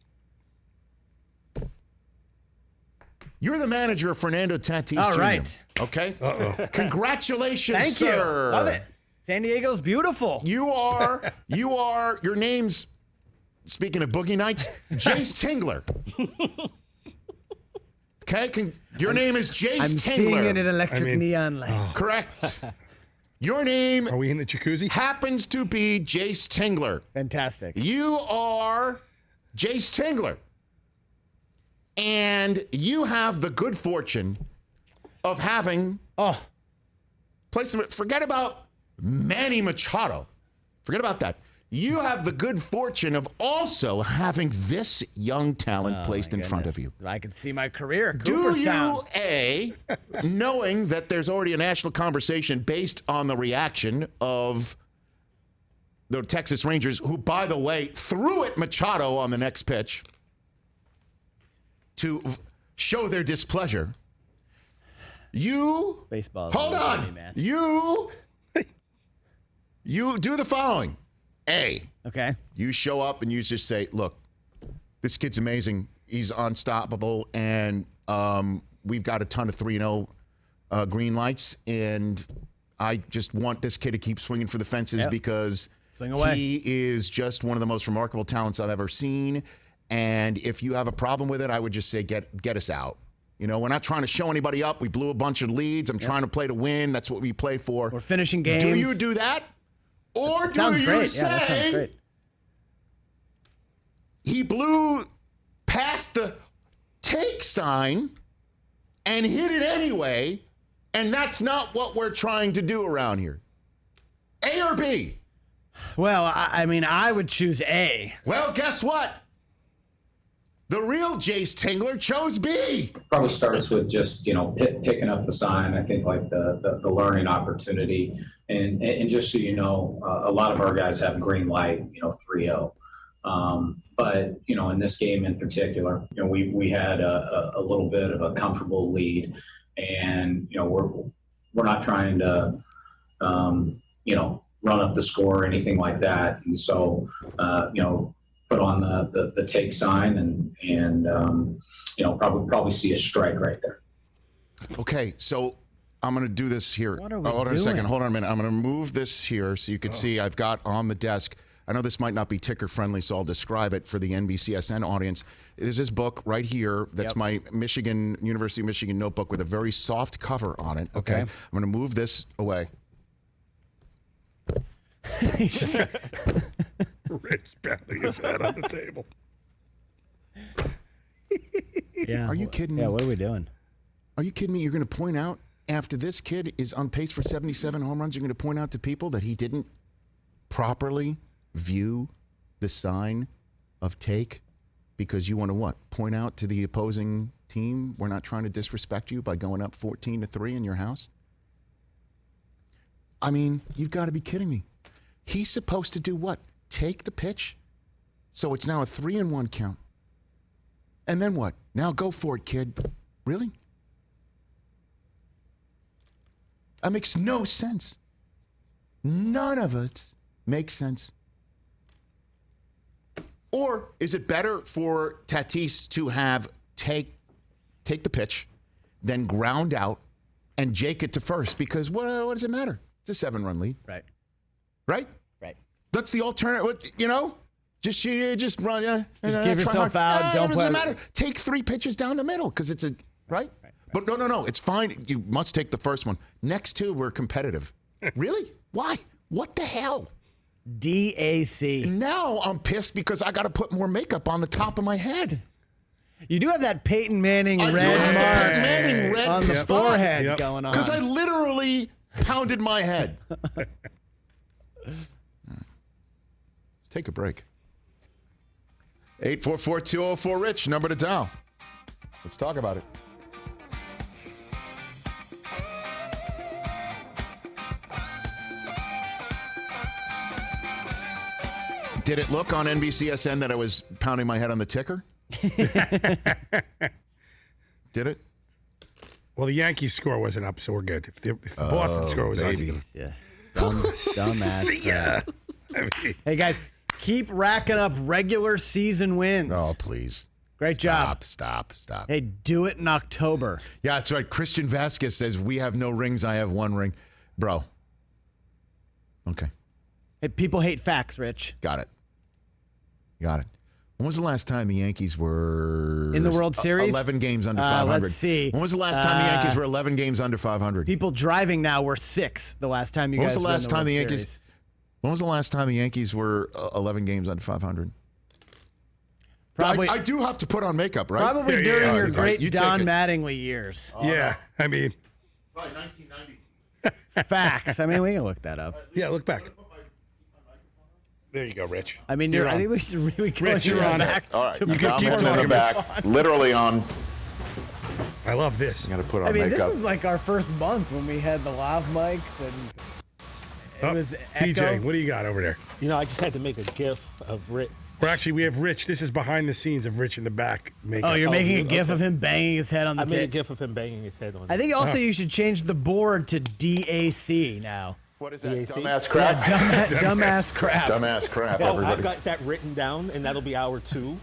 you're the manager of Fernando Tatis Jr. All right. Okay? Uh-oh. Congratulations, Thank sir. you. Love it. San Diego's beautiful. Your name's, speaking of boogie nights, Jace Tingler. Okay? Your name is Jace Tingler. I'm seeing it in electric neon lights. Correct. Your name Are we in the jacuzzi? happens to be Jace Tingler. Fantastic. You are Jace Tingler. And you have the good fortune of having forget about Manny Machado. Forget about that. You have the good fortune of also having this young talent placed in front of you. I can see my career. Do Cooperstown. you, knowing that there's already a national conversation based on the reaction of the Texas Rangers, who, by the way, threw at Machado on the next pitch to show their displeasure. Baseball. Hold on. Funny, man. You do the following. Okay. You show up and you just say, look, this kid's amazing. He's unstoppable. And we've got a ton of 3-0 green lights. And I just want this kid to keep swinging for the fences because he is just one of the most remarkable talents I've ever seen. And if you have a problem with it, I would just say, get us out. You know, we're not trying to show anybody up. We blew a bunch of leads. I'm trying to play to win. That's what we play for. We're finishing games. Do you do that? Or do sounds you great. say that sounds great. He blew past the take sign and hit it anyway, and that's not what we're trying to do around here? A or B? Well, I mean, I would choose A. Well, guess what? The real Jace Tingler chose B. Probably starts with just, picking up the sign. I think like the learning opportunity. And just so you know, a lot of our guys have green light, 3-0. But, in this game in particular, we had a little bit of a comfortable lead. And, we're not trying to, run up the score or anything like that. And so, put on the take sign and probably see a strike right there. Okay, so I'm going to do this here. What are we Hold on a doing? second. Hold on a minute. I'm going to move this here so you can see I've got on the desk. I know this might not be ticker friendly, so I'll describe it for the NBCSN audience. There's this book right here. That's my University of Michigan notebook with a very soft cover on it. Okay. I'm going to move this away. Rich banging his head on the table. Yeah. Are you kidding me? Yeah, what are we doing? Are you kidding me? You're going to point out after this kid is on pace for 77 home runs, you're going to point out to people that he didn't properly view the sign of take because you want to what? Point out to the opposing team we're not trying to disrespect you by going up 14-3 in your house? I mean, you've got to be kidding me. He's supposed to do what? Take the pitch? So it's now a 3-1 count. And then what? Now go for it, kid. Really? That makes no sense. None of it makes sense. Or is it better for Tatis to have take the pitch, then ground out, and jake it to first? Because what does it matter? It's a 7-run lead. Right. Right? Right. That's the alternative. Just run. Just give yourself out. Don't doesn't matter. Take 3 pitches down the middle because it's a right. But no. It's fine. You must take the first one. Next 2, we're competitive. Really? Why? What the hell? D.A.C. Now I'm pissed because I got to put more makeup on the top of my head. You do have that Peyton Manning I do red have mark that Peyton Manning red on the spot. forehead going on. Because I literally pounded my head. Let's take a break. 844-204-RICH, number to dial. Let's talk about it. Did it look on NBCSN that I was pounding my head on the ticker? Did it? Well, the Yankees score wasn't up, so we're good. If the Boston score was up, Yeah. Dumbass. See ya. Hey, guys, keep racking up regular season wins. Oh, please. Great job. Stop. Hey, do it in October. Yeah, that's right. Christian Vasquez says, we have no rings. I have one ring. Bro. Okay. Hey, people hate facts, Rich. Got it. When was the last time the Yankees were in the World Series? 11 games under 500. Let's see. When was the last time the Yankees were 11 games under 500? People driving now were 6 the last time you When guys was the were last in the time World the Yankees? Series. When was the last time the Yankees were 11 games under 500? Probably. I do have to put on makeup, right? Probably during your great You Don take it. Mattingly years. Yeah, I mean, Probably 1990. Facts. I mean, we can look that up. yeah, look back. There you go, Rich. I mean, I think we should really go Rich, you're on back. All right. to You can keep I'm in talking. the back, literally on. I love this. Got to put on I mean, makeup. this is like our first month when we had the lav mics and it was TJ, echo. what do you got over there? You know, I just had to make a GIF of Rick. Well, actually, we have Rich. This is behind the scenes of Rich in the back. Oh, you're making a gif okay. of him banging his head on the I made a table. GIF of him banging his head on. I think also you should change the board to D.A.C. now. What is that? D.A.C.? Dumbass crap? Dumbass crap. Dumbass crap, Oh, everybody. I've got that written down, and that'll be hour 2.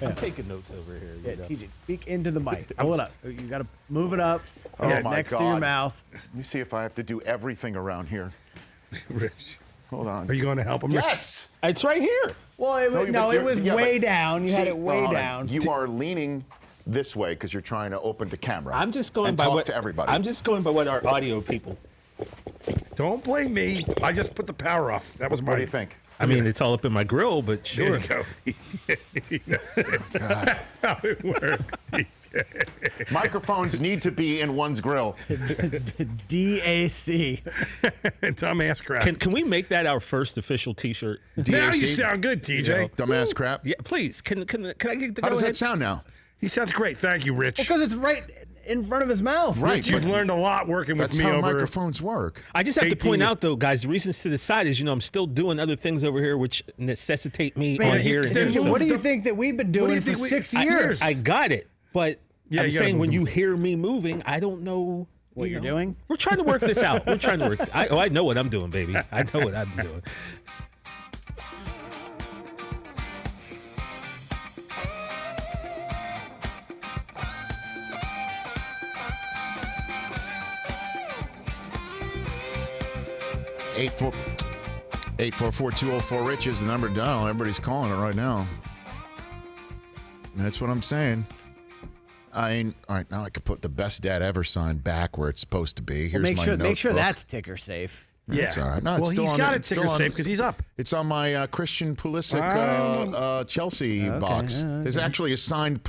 I'm taking notes over here. Yeah, you know. TJ, speak into the mic. Pull it up. You got to move it up. So Oh, it's my next to your God. mouth. Let me see if I have to do everything around here. Rich. Hold on. Are you going to help him? Rich? Yes. It's right here. Well, it was, No, but it was yeah, way but- down. You See, had it way hold on. down. You are leaning this way because you're trying to open the camera. I'm just going and by talk what to everybody. I'm just going by what our audio people. Don't blame me. I just put the power off. That was my. What do you think? I mean, it's all up in my grill, but There sure. you go. That's how it works. Microphones need to be in one's grill. D.A.C. Dumbass crap. Can we make that our first official T-shirt? Now you D.A.C. sound good, TJ. Dumbass crap. Yeah, please. Can I get the How go does ahead? that sound now? He sounds great. Thank you, Rich. Because it's right in front of his mouth. Right. Rich, you've learned a lot working with That's me how over. microphones work. I just have to 18 point years. out, though, guys, the reasons to the side is, I'm still doing other things over here which necessitate me Man, on here. and there's here. What do So you think that we've been do you doing for think we- 6 I- years? I got it, but Yeah, I'm you gotta saying when move you them. hear me moving, I don't know What you're doing? We're trying to work this out. We're trying to work. I know what I'm doing, baby. I know what I'm doing. Eight four 844-204-RICH is the number to dial. Everybody's calling it right now. That's what I'm saying. All right, now I can put the best dad ever sign back where it's supposed to be. Here's Well, my make sure notebook. that's ticker safe. Yeah. That's all right. No, it's well, still he's on got the- it it's still ticker on- safe because he's up. It's on my Christian Pulisic Chelsea box. There's actually a signed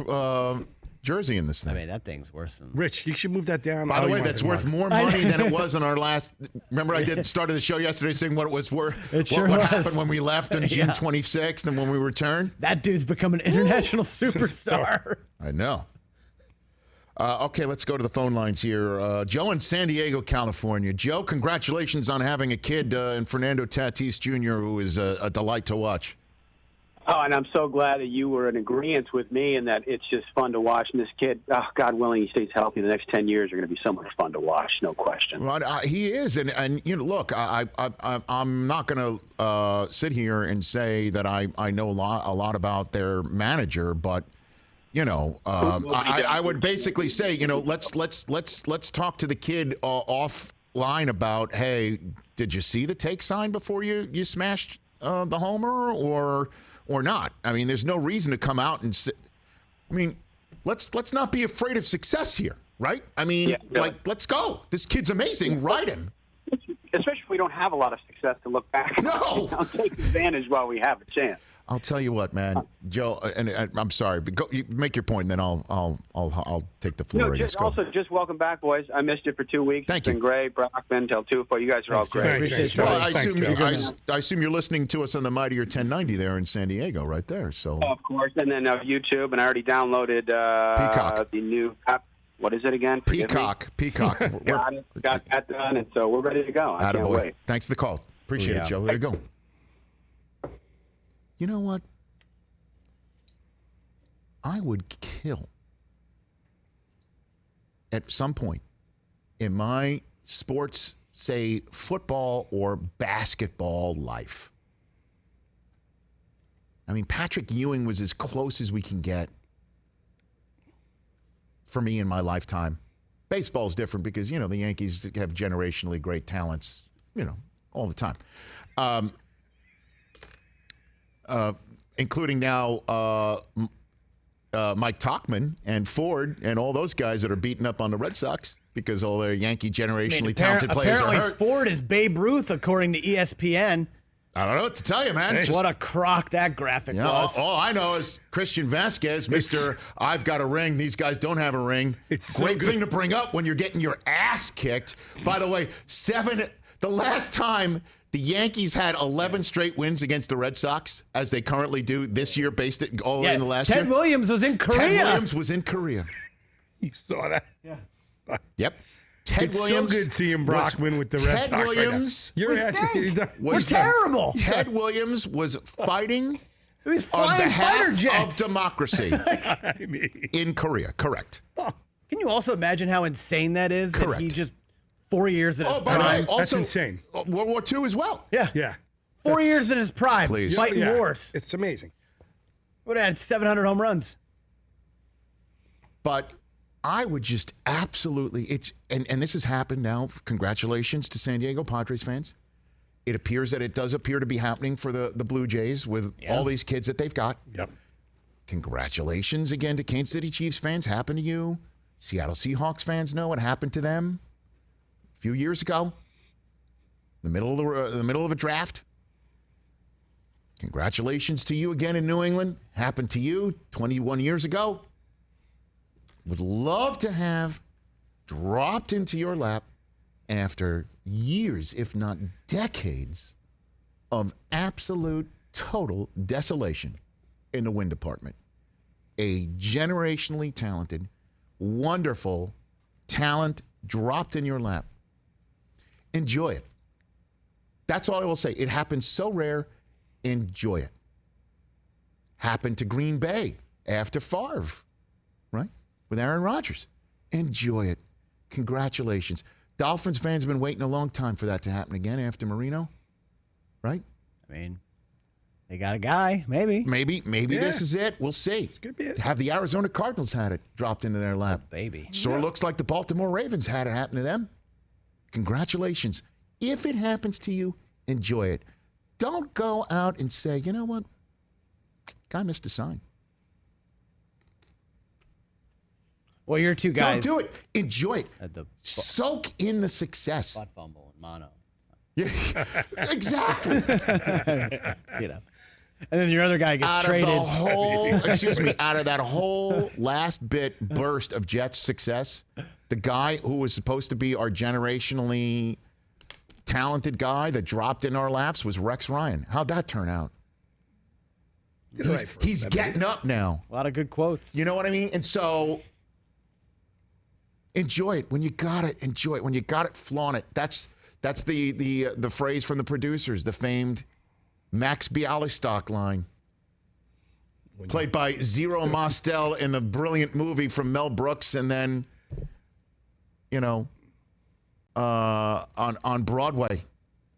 jersey in this thing. I mean, that thing's worse than. Rich, you should move that down. By the Oh, way, you that's want worth the more money than it was on our last. Remember, I started the show yesterday saying what it was worth. It sure what was. happened when we left on June Yeah. 26th and when we returned. That dude's become an international superstar. I know. Okay, let's go to the phone lines here. Joe in San Diego, California. Joe, congratulations on having a kid in Fernando Tatis Jr., who is a delight to watch. Oh, and I'm so glad that you were in agreement with me and that it's just fun to watch. And this kid, God willing, he stays healthy. The next 10 years are going to be so much fun to watch, no question. Well, he is, and look, I'm not going to sit here and say that I know a lot about their manager, but I would basically say, let's talk to the kid offline about, hey, did you see the take sign before you smashed the homer or not? I mean, there's no reason to come out and sit. I mean, let's not be afraid of success here, right? I mean, let's go. This kid's amazing. Ride him. Especially if we don't have a lot of success to look back. No. Take advantage while we have a chance. I'll tell you what, man, Joe. And I'm sorry, but go, you make your point, and then I'll take the floor. No, just welcome back, boys. I missed you for 2 weeks. Thank it's you. been great. Brockman, Del Tufo, you guys are all great. Thanks, Well, I Thanks, assume you're listening to us on the Mightier 1090 there in San Diego, right there. So Of course, and then YouTube, and I already downloaded Peacock. The new app. What is it again? Forgive me. Peacock. Got that done, and so we're ready to go. I can't wait. Thanks for the call. Appreciate it, Joe. There you go. You know what? I would kill at some point in my sports, say football or basketball life. I mean, Patrick Ewing was as close as we can get for me in my lifetime. Baseball's different because, the Yankees have generationally great talents, all the time. Including now Mike Tauchman and Ford and all those guys that are beating up on the Red Sox because all their Yankee generationally talented players are hurt. Apparently Ford is Babe Ruth, according to ESPN. I don't know what to tell you, man. What a crock that graphic was. All I know is Christian Vasquez, Mr. I've got a ring. These guys don't have a ring. It's great so thing to bring up when you're getting your ass kicked. By the way, the last time the Yankees had 11 straight wins against the Red Sox, as they currently do this year, based it all in the last year. Ted Williams was in Korea. Ted Williams was in Korea. You saw that? Yeah. Yep. Ted It's Williams. so good seeing Brockman with the Red Sox. Ted Williams. We're terrible. Ted Williams was fighting He was on flying behalf fighter jets. of democracy in Korea. Correct. Can you also imagine how insane that is? Correct. That he just 4 years at his by the way, prime. also, That's insane. World War II as well. Yeah. Yeah. 4 years at his prime. Please. Fighting Yeah. wars. It's amazing. Would have had 700 home runs. But I would just absolutely, and this has happened now. Congratulations to San Diego Padres fans. It appears that it does appear to be happening for the Blue Jays with all these kids that they've got. Yep. Congratulations again to Kansas City Chiefs fans. Happened to you. Seattle Seahawks fans know what happened to them a few years ago. The middle of a draft. Congratulations to you again in New England. Happened to you 21 years ago. Would love to have dropped into your lap after years, if not decades, of absolute total desolation in the wind department. A generationally talented, wonderful talent dropped in your lap. Enjoy it. That's all I will say. It happens so rare. Enjoy it. Happened to Green Bay after Favre, right? With Aaron Rodgers. Enjoy it. Congratulations. Dolphins fans have been waiting a long time for that to happen again after Marino, right? I mean, they got a guy, maybe. Maybe this is it. We'll see. This could be it. Have the Arizona Cardinals had it dropped into their lap? Baby. Sure looks like the Baltimore Ravens had it happen to them. Congratulations. If it happens to you, enjoy it. Don't go out and say, you know what? Guy missed a sign. Well, you're two guys. Don't do it. Enjoy it. At the Soak in the success. butt fumble and mono. Yeah, exactly. You know. And then your other guy gets traded. Out of that whole last bit burst of Jets success, the guy who was supposed to be our generationally talented guy that dropped in our laps was Rex Ryan. How'd that turn out? He's getting up now. A lot of good quotes. You know what I mean? And so enjoy it. When you got it, enjoy it. When you got it, flaunt it. That's the phrase from the producers, the famed Max Bialystock line. Played by Zero Mostel in the brilliant movie from Mel Brooks, and then, on Broadway.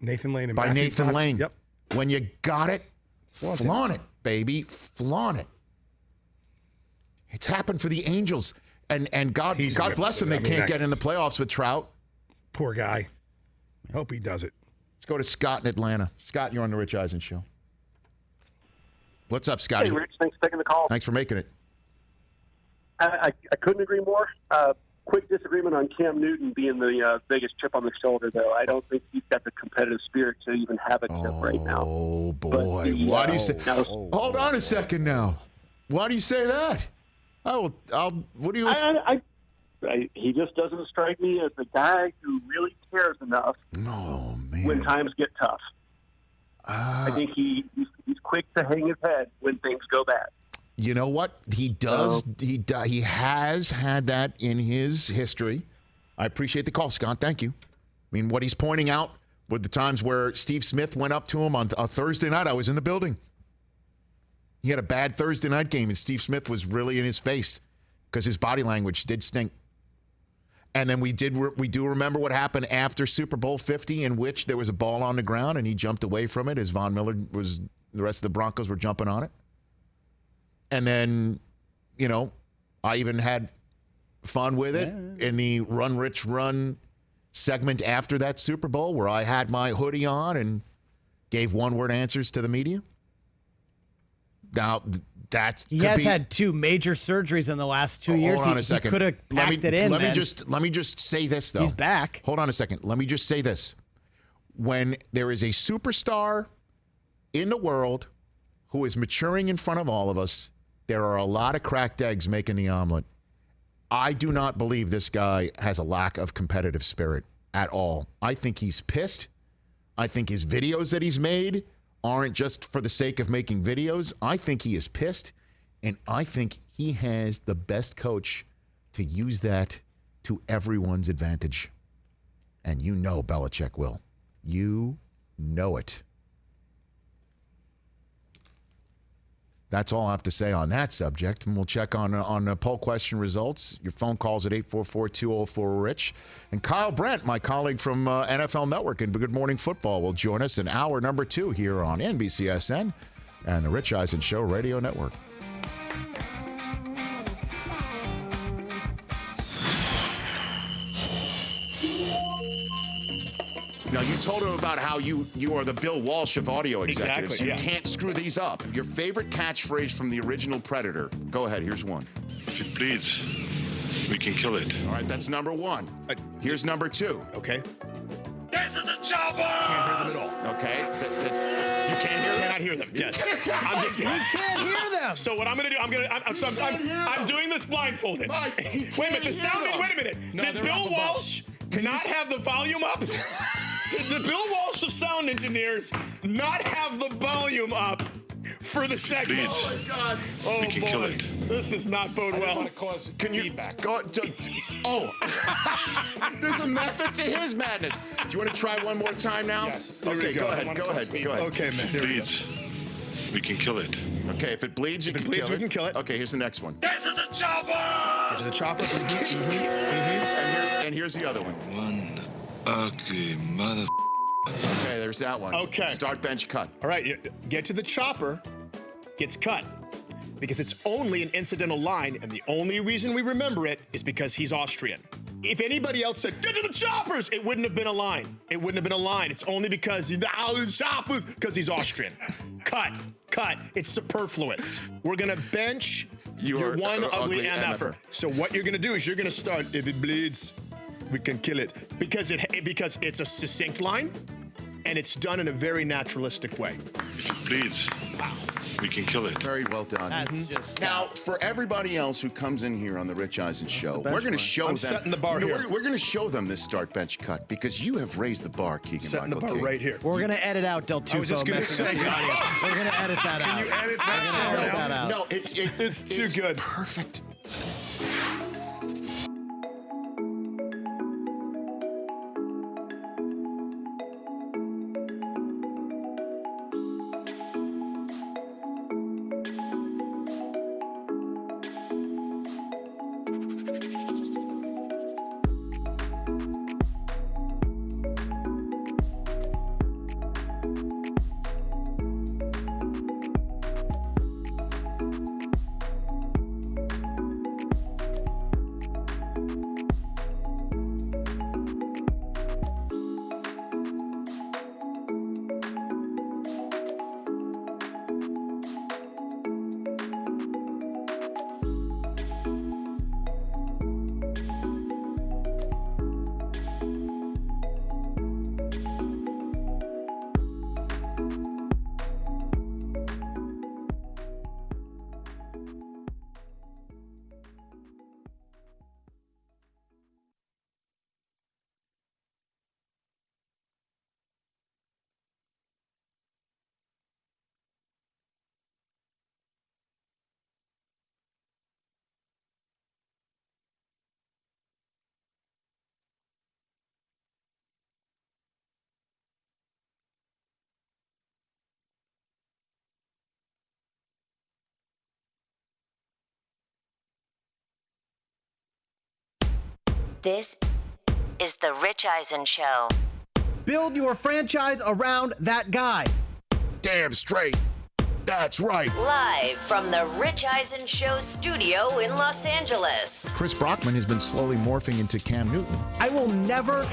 Nathan Lane and by Matthew Nathan Fox. Lane. Yep. When you got it, flaunt it, baby. Flaunt it. It's happened for the Angels. And God bless them, they can't get in the playoffs with Trout. Poor guy. Hope he does it. Let's go to Scott in Atlanta. Scott, you're on the Rich Eisen Show. What's up, Scotty? Hey, Rich. Thanks for taking the call. Thanks for making it. I couldn't agree more. quick disagreement on Cam Newton being the biggest chip on the shoulder, though. I don't think he's got the competitive spirit to even have a chip right now. Oh, boy. Why do you say hold on a second now. Why do you say that? What do you he just doesn't strike me as the guy who really cares enough when times get tough. I think he's quick to hang his head when things go bad. You know what? He does. He has had that in his history. I appreciate the call, Scott. Thank you. I mean, what he's pointing out with the times where Steve Smith went up to him on a Thursday night, I was in the building. He had a bad Thursday night game, and Steve Smith was really in his face because his body language did stink. And then we do remember what happened after Super Bowl 50, in which there was a ball on the ground and he jumped away from it as Von Miller the rest of the Broncos were jumping on it. And then, I even had fun with it in the Run Rich Run segment after that Super Bowl, where I had my hoodie on and gave one-word answers to the media. Now, he has had 2 major surgeries in the last 2 years. Hold on a second. He could have packed it in. Let me just say this, though. He's back. Hold on a second. Let me just say this. When there is a superstar in the world who is maturing in front of all of us, there are a lot of cracked eggs making the omelet. I do not believe this guy has a lack of competitive spirit at all. I think he's pissed. I think his videos that he's made aren't just for the sake of making videos. I think he is pissed, and I think he has the best coach to use that to everyone's advantage. And you know Belichick will. You know it. That's all I have to say on that subject, and we'll check on the poll question results. Your phone calls at 844-204-RICH. And Kyle Brandt, my colleague from NFL Network and Good Morning Football, will join us in hour number 2 here on NBCSN and the Rich Eisen Show Radio Network. Now, you told him about how you are the Bill Walsh of audio executives. Exactly, you can't screw these up. Your favorite catchphrase from the original Predator. Go ahead. Here's one. If it bleeds, we can kill it. All right, that's number 1. Here's number 2. Okay. Get to the chopper! Can't hear them at all. Okay. You can't hear them? Cannot hear them. Yes. I'm just kidding. You can't hear them. So what I'm going to do, I'm doing this blindfolded. Wait a minute. The sound. Wait a minute. Did Bill Walsh not have the volume up? Did the Bill Walsh of sound engineers not have the volume up for the segment? Oh, my God. Oh, We can boy. kill it. This does not bode well. Can you feedback? Oh, there's a method to his madness. Do you want to try one more time now? Yes. Okay, go ahead. Okay, man. If it bleeds, we can kill it. Okay, if it bleeds, we can kill it. Okay, here's the next one. Get to the chopper! Get to the chopper. And here's the other one. One ugly mother. Okay, there's that one. Okay. Start, bench, cut. All right, get to the chopper, gets cut. Because it's only an incidental line, and the only reason we remember it is because he's Austrian. If anybody else said, get to the choppers, it wouldn't have been a line. It wouldn't have been a line. It's only because he's Austrian. Cut. It's superfluous. We're going to bench your one ugly MFer. So what you're going to do is you're going to start, if it bleeds, we can kill it. Because it's a succinct line, and it's done in a very naturalistic way. If it bleeds, we can kill it. Very well done. That's just now for everybody else who comes in here on the Rich Eisen show. We're going to show them. I'm setting the bar here. We're going to show them this start, bench, cut because you have raised the bar, Keegan. Setting the bar King. right here. We're going to edit out Del Tufo messing up the audio. We're going to edit that out. Can you edit that out? No, it's too good. Perfect. This is the Rich Eisen Show. Build your franchise around that guy. Damn straight. That's right. Live from the Rich Eisen Show studio in Los Angeles. Chris Brockman has been slowly morphing into Cam Newton. I will never.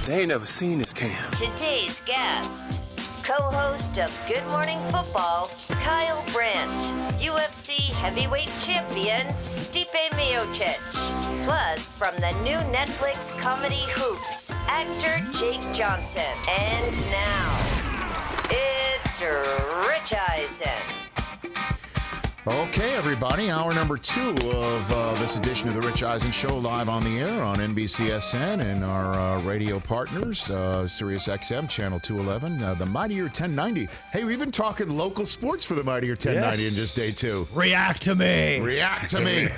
They ain't never seen this Cam. Today's guests. Co-host of Good Morning Football, Kyle Brandt. UFC heavyweight champion, Stipe Miocic. Plus, from the new Netflix comedy Hoops, actor Jake Johnson. And now, it's Rich Eisen. Okay, everybody. Hour number 2 of this edition of the Rich Eisen Show, live on the air on NBCSN and our radio partners, Sirius XM, Channel 211, the Mightier 1090. Hey, we've been talking local sports for the Mightier 1090 in just day 2. React to me. React to me.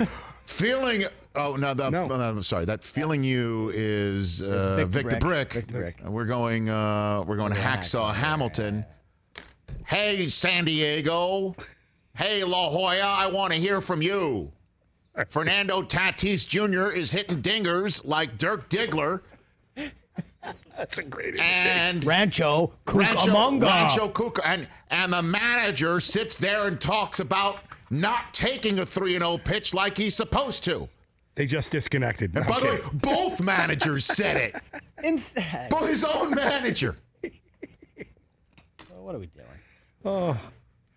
Feeling... Oh, no, I'm sorry. That feeling you is Vic the Brick. Vic the Brick. We're going Hacksaw Hamilton. Hey, San Diego. Hey, La Jolla, I want to hear from you. Fernando Tatis Jr. is hitting dingers like Dirk Diggler. That's a great And Rancho Cucamonga. Rancho Cuca. And the manager sits there and talks about not taking a 3-0 pitch like he's supposed to. They just disconnected. And by the way, both managers said it. Insane. But his own manager. What are we doing? Oh.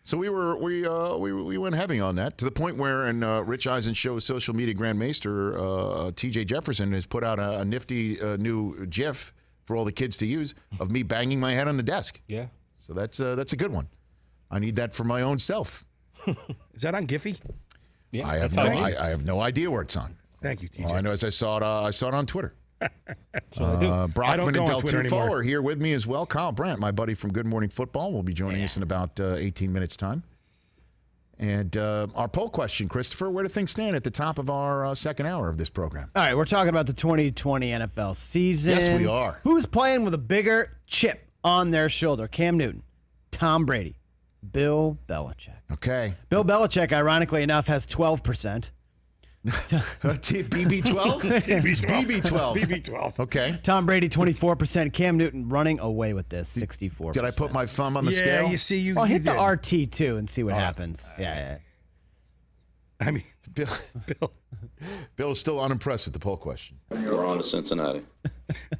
So we went heavy on that to the point where in Rich Eisen Show's social media grandmaster, T.J. Jefferson has put out a nifty new GIF for all the kids to use of me banging my head on the desk. Yeah. So that's a good one. I need that for my own self. Is that on Giphy? Yeah. I have no idea where it's on. Thank you, TJ. All I know is I saw it on Twitter. I Brockman and Del Twitter Tufo anymore. are here with me as well. Kyle Brandt, my buddy from Good Morning Football, will be joining us in about 18 minutes' time. And our poll question, Christopher, where do things stand at the top of our second hour of this program? All right, we're talking about the 2020 NFL season. Yes, we are. Who's playing with a bigger chip on their shoulder? Cam Newton, Tom Brady, Bill Belichick. Okay. Bill Belichick, ironically enough, has 12%. BB12? BB12. BB12. Okay. Tom Brady, 24%. Cam Newton running away with this, 64%. Did I put my thumb on the scale? Yeah, you see, you Well, hit did. the RT, too, and see what happens. Yeah. I mean, Bill's still unimpressed with the poll question. We're on to Cincinnati.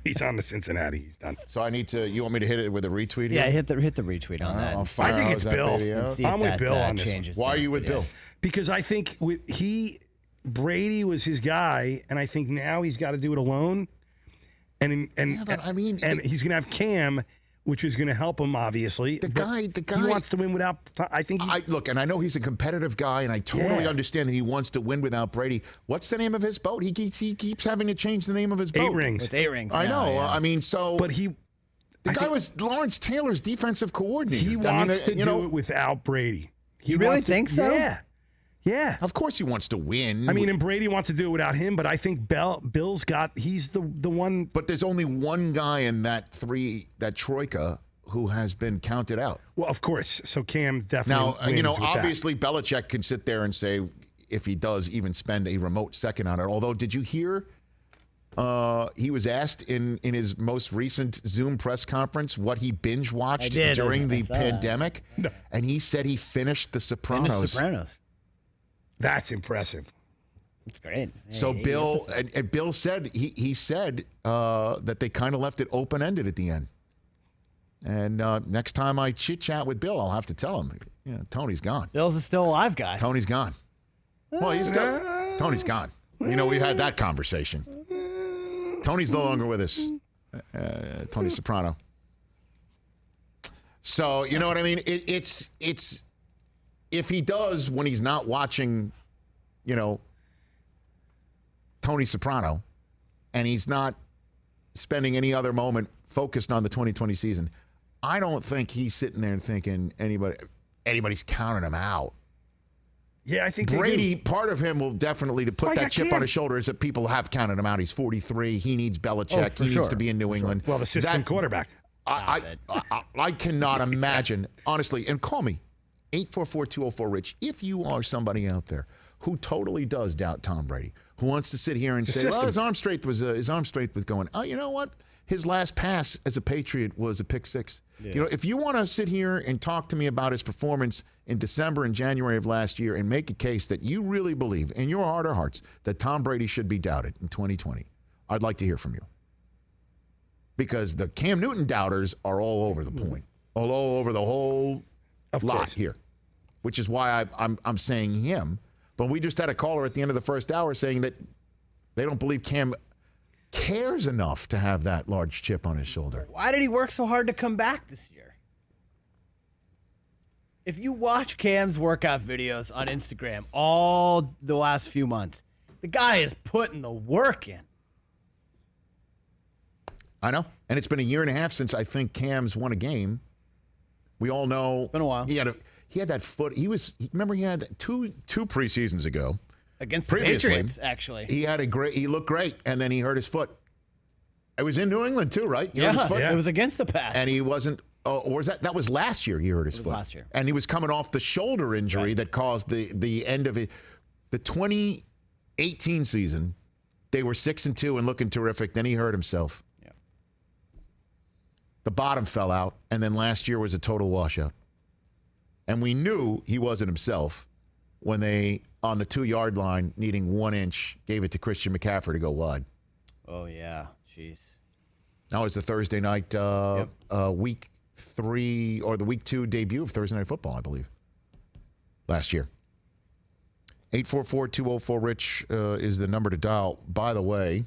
He's on to Cincinnati. He's done. So you want me to hit it with a retweet? Yeah, here? hit the retweet on that. I'll I fire think out it's that Bill. video. And see I'm if with that Bill on this changes Why are things, you with but yeah. Bill? Because I think Brady was his guy, and I think now he's got to do it alone. And he's going to have Cam, which is going to help him, obviously. The guy. He wants to win without. I think. Look, and I know he's a competitive guy, and I totally understand that he wants to win without Brady. What's the name of his boat? He keeps having to change the name of his boat. 8 rings. It's 8 rings. I now, know. yeah. I mean, so. But the guy was Lawrence Taylor's defensive coordinator. he wants to do it without Brady. You really think so? Yeah. Of course he wants to win. I mean, and Brady wants to do it without him, but I think he's the one. But there's only one guy in that troika who has been counted out. Well, of course. So Cam definitely Now, wins with obviously Belichick can sit there and say, if he does even spend a remote second on it. Although, did you hear he was asked in his most recent Zoom press conference what he binge watched during the pandemic? No. And he said he finished The Sopranos. That's impressive. It's great. So Bill said he said that they kind of left it open-ended at the end. And next time I chit-chat with Bill, I'll have to tell him, Tony's gone. Bill's a still alive guy. Tony's gone. Well, Tony's gone. We had that conversation. Tony's no longer with us. Tony Soprano. So, you know what I mean? It's if he does when he's not watching, Tony Soprano, and he's not spending any other moment focused on the 2020 season, I don't think he's sitting there thinking anybody's counting him out. Yeah, I think Brady, part of him will definitely to put that chip on his shoulder is that people have counted him out. He's 43. He needs Belichick. He needs to be in New England. Well, the system quarterback. I cannot imagine, honestly, and call me, 844-204-RICH, if you are somebody out there who totally does doubt Tom Brady, who wants to sit here and say, well, his arm strength was going, oh, you know what? His last pass as a Patriot was a pick six. Yeah. You know, if you want to sit here and talk to me about his performance in December and January of last year and make a case that you really believe in your heart of hearts that Tom Brady should be doubted in 2020, I'd like to hear from you. Because the Cam Newton doubters are all over the point, all over the whole lot here, which is why I'm saying him. But we just had a caller at the end of the first hour saying that they don't believe Cam cares enough to have that large chip on his shoulder. Why did he work so hard to come back this year? If you watch Cam's workout videos on Instagram all the last few months, the guy is putting the work in. I know. And it's been a year and a half since I think Cam's won a game. We all know. It's been a while. He had that foot. Remember he had two preseasons ago. Against the Patriots, actually. He looked great, and then he hurt his foot. It was in New England too, right? He hurt his foot? It was against the Pats. And he wasn't, or was that was last year he hurt his foot? Last year. And he was coming off the shoulder injury that caused the end of it. The 2018 season, they were 6-2 and looking terrific. Then he hurt himself. Yeah. The bottom fell out, and then last year was a total washout. And we knew he wasn't himself when they, on the 2-yard line, needing 1 inch, gave it to Christian McCaffrey to go wide. Oh, yeah. Jeez. That was the Thursday night, week 3, or the week 2 debut of Thursday Night Football, I believe, last year. 844-204-RICH is the number to dial. By the way,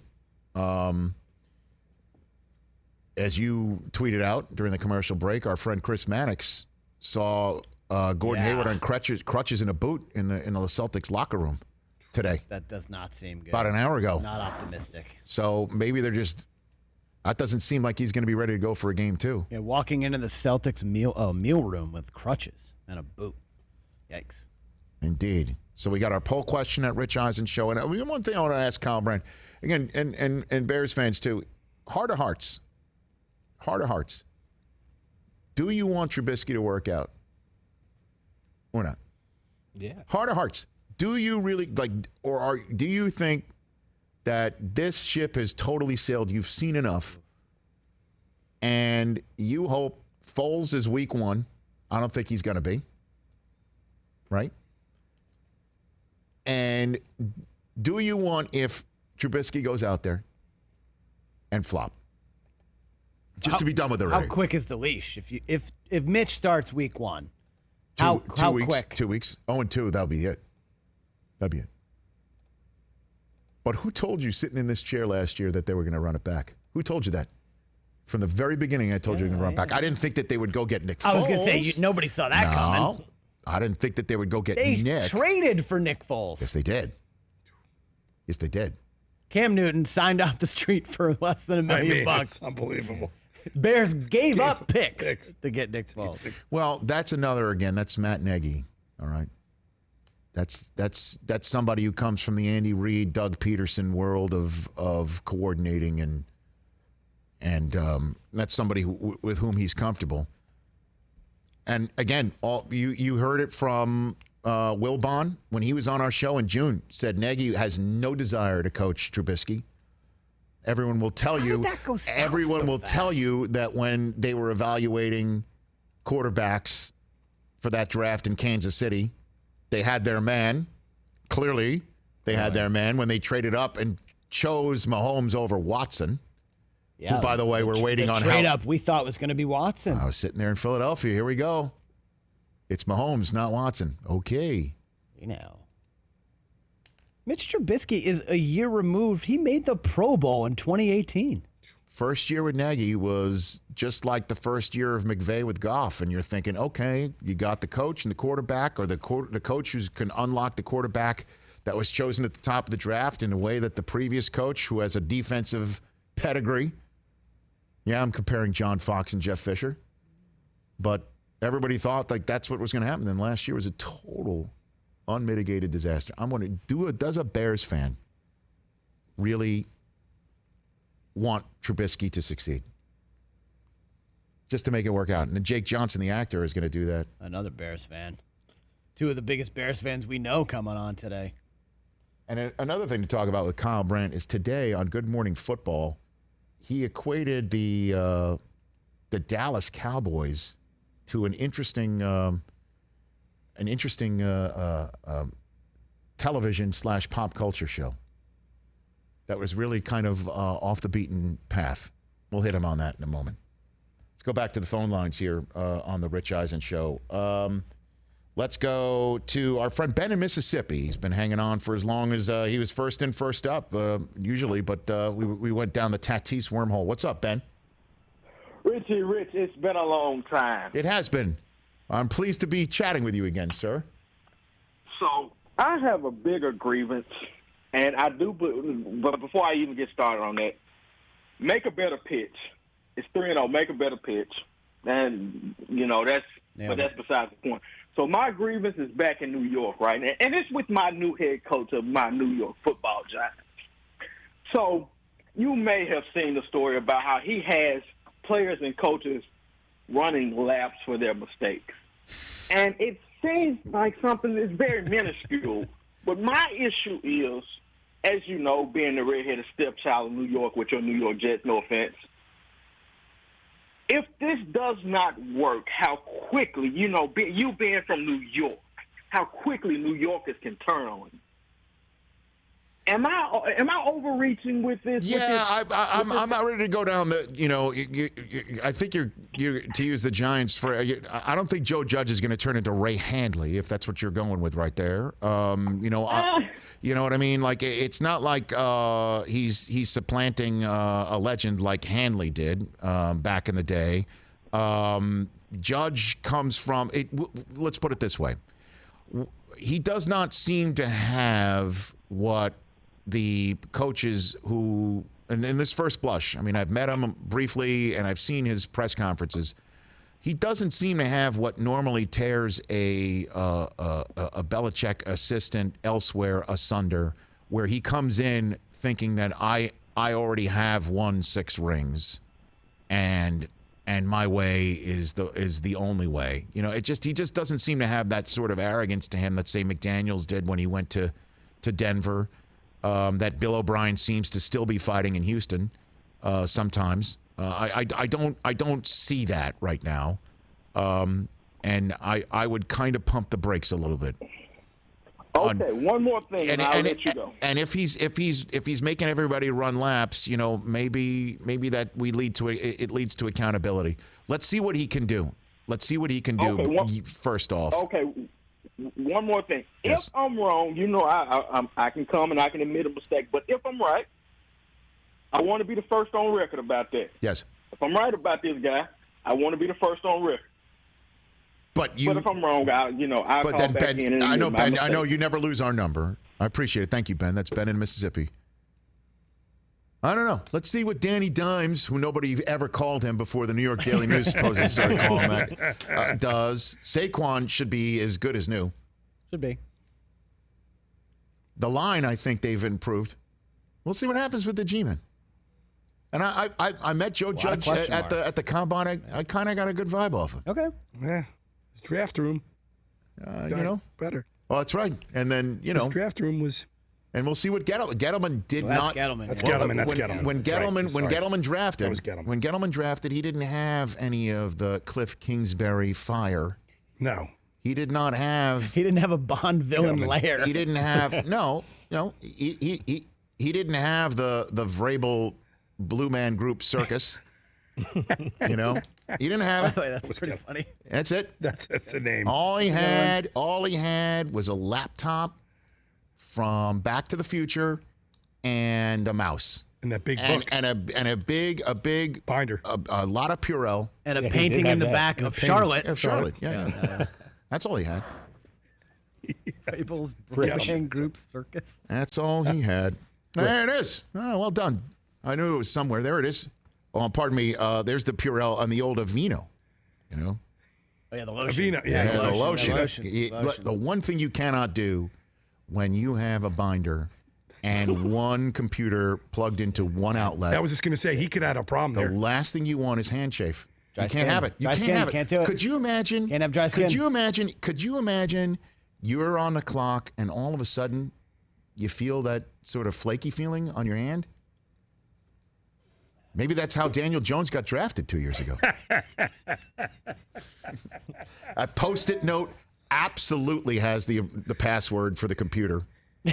as you tweeted out during the commercial break, our friend Chris Mannix saw Gordon Hayward on crutches in a boot in the Celtics locker room today. That does not seem good. About an hour ago. Not optimistic. So maybe they're just. That doesn't seem like he's going to be ready to go for a game too. Yeah, walking into the Celtics meal room with crutches and a boot. Yikes. Indeed. So we got our poll question at Rich Eisen Show, and one thing I want to ask Kyle Brandt again, and Bears fans too. Heart of hearts. Do you want Trubisky to work out? Or not? Yeah. Heart of hearts. Do you really do you think that this ship has totally sailed? You've seen enough. And you hope Foles is week 1. I don't think he's going to be. Right? And do you want, if Trubisky goes out there and flop? Just to be done with it already. How quick is the leash? If Mitch starts week 1, how weeks, quick? 2 weeks. 0-2, that'll be it. But who told you sitting in this chair last year that they were going to run it back? Who told you that? From the very beginning, I told you they were going to run it back. I didn't think that they would go get Nick Foles. I was going to say, nobody saw that coming. I didn't think that they would go get Nick. They traded for Nick Foles. Yes, they did. Cam Newton signed off the street for less than $1 million. It's unbelievable. Bears gave up picks to get Nick Foles. Well, that's Matt Nagy, all right? That's somebody who comes from the Andy Reid, Doug Peterson world of coordinating, and that's somebody with whom he's comfortable. And again, you heard it from Wilbon when he was on our show in June. Said Nagy has no desire to coach Trubisky. Everyone will tell you. Everyone will tell you that when they were evaluating quarterbacks for that draft in Kansas City, they had their man. Clearly, they had their man when they traded up and chose Mahomes over Watson. Yeah, who, by the way, we're waiting on trade up. We thought was going to be Watson. I was sitting there in Philadelphia. Here we go. It's Mahomes, not Watson. Okay. Mitch Trubisky is a year removed. He made the Pro Bowl in 2018. First year with Nagy was just like the first year of McVay with Goff, and you're thinking, okay, you got the coach and the quarterback, or the coach who can unlock the quarterback that was chosen at the top of the draft in a way that the previous coach, who has a defensive pedigree. Yeah, I'm comparing John Fox and Jeff Fisher, but everybody thought like that's what was going to happen. Then last year was a total unmitigated disaster. I'm wondering, does a Bears fan really want Trubisky to succeed? Just to make it work out. And then Jake Johnson, the actor, is going to do that. Another Bears fan. Two of the biggest Bears fans we know coming on today. And another thing to talk about with Kyle Brandt is today on Good Morning Football, he equated the Dallas Cowboys to an interesting television/pop culture show that was really kind of off the beaten path. We'll hit him on that in a moment. Let's go back to the phone lines here on the Rich Eisen Show. Let's go to our friend Ben in Mississippi. He's been hanging on for as long as he was first in, first up, usually, but we went down the Tatis wormhole. What's up, Ben? Rich, it's been a long time. It has been. I'm pleased to be chatting with you again, sir. So I have a bigger grievance, and I do, but before I even get started on that, make a better pitch. It's 3-0. Make a better pitch. And, but that's besides the point. So my grievance is back in New York right now, and it's with my new head coach of my New York Football Giants. So you may have seen the story about how he has players and coaches running laps for their mistakes. And it seems like something that's very minuscule. But my issue is, as you know, being the redheaded stepchild of New York with your New York Jets, no offense, if this does not work, how quickly, you being from New York, how quickly New Yorkers can turn on you. Am I overreaching with this? Yeah, I'm not ready to go down the. I think you're to use the Giants for. I don't think Joe Judge is going to turn into Ray Handley if that's what you're going with right there. You know what I mean? Like it's not like he's supplanting a legend like Handley did back in the day. Judge comes from. Let's put it this way: he does not seem to have what the coaches who, and in this first blush, I mean, I've met him briefly and I've seen his press conferences. He doesn't seem to have what normally tears a Belichick assistant elsewhere asunder, where he comes in thinking that I already have won 6 rings, and my way is the only way. He just doesn't seem to have that sort of arrogance to him that, say, McDaniels did when he went to Denver. That Bill O'Brien seems to still be fighting in Houston sometimes. I don't see that right now, and I would kind of pump the brakes a little bit. Okay, one more thing, and I'll let you go. And if he's making everybody run laps, maybe that it leads to accountability. Let's see what he can do. First off. Okay. One more thing. Yes. If I'm wrong, I can come and I can admit a mistake. But if I'm right, I want to be the first on record about that. Yes. If I'm right about this guy, I want to be the first on record. But if I'm wrong, I'll call then, back Ben, in. And I know, Ben. mistake. I know you never lose our number. I appreciate it. Thank you, Ben. That's Ben in Mississippi. I don't know. Let's see what Danny Dimes, who nobody ever called him before the New York Daily News supposedly started calling that, does. Saquon should be as good as new. Should be. The line, I think they've improved. We'll see what happens with the G-Men. And I met Joe Judge at the combine. I kind of got a good vibe off of. Okay. Yeah. His draft room. Better. Well, that's right. And then, His draft room was. And we'll see what Gettleman did not. Gettleman. That's Gettleman. When Gettleman drafted, That was Gettleman. When Gettleman drafted, he didn't have any of the Cliff Kingsbury fire. No. He did not have. He didn't have a Bond villain lair. He didn't have. No. He didn't have the Vrabel Blue Man Group circus. He didn't have it. That's pretty funny. That's it. That's the name. All he had was a laptop from Back to the Future and a mouse. And that big book. And a big binder. A lot of Purell. And a painting in the back of Charlotte. Of Charlotte. Yeah. That's all he had. Fable's British Group Circus. That's all he had. There it is. Oh, well done. I knew it was somewhere. There it is. Oh, pardon me. There's the Purell on the old Aveeno. Oh, yeah, the lotion. Aveeno. Yeah, the lotion. Lotion. The one thing you cannot do when you have a binder and one computer plugged into one outlet. I was just going to say, he could have a problem there. The last thing you want is handshake. You can't have it. You Dry can't skin. have it. Can't do it. Could you imagine? Can't have dry skin. Could you imagine you're on the clock and all of a sudden you feel that sort of flaky feeling on your hand? Maybe that's how Daniel Jones got drafted 2 years ago. A Post-it note absolutely has the password for the computer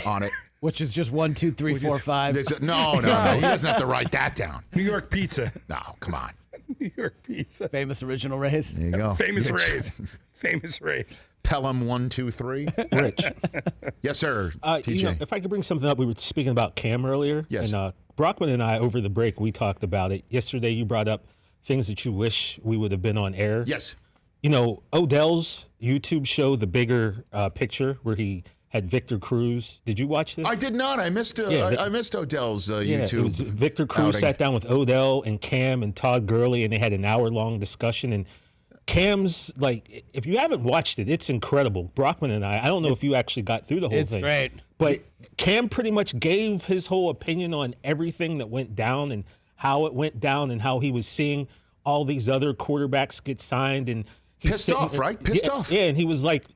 on it. Which is just 1, 2, 3, 4, 5. No. He doesn't have to write that down. New York pizza. No, come on. New York pizza. Famous original Rays. There you go. Famous Rays. Famous Rays. Pelham 1, 2, 3. Rich. Yes, sir. TJ. If I could bring something up, we were speaking about Cam earlier. Yes. And Brockman and I, over the break, we talked about it. Yesterday, you brought up things that you wish we would have been on air. Yes. Odell's YouTube show, The Bigger Picture, where he had Victor Cruz. Did you watch this? I did not. I missed Odell's YouTube. It was Victor Cruz outing. sat down with Odell and Cam and Todd Gurley, and they had an hour-long discussion. And Cam's, if you haven't watched it, it's incredible. Brockman and I don't know if you actually got through the whole It's thing. great. But Cam pretty much gave his whole opinion on everything that went down and how it went down and how he was seeing all these other quarterbacks get signed. And Pissed off, right? Pissed off. Yeah, and he was like,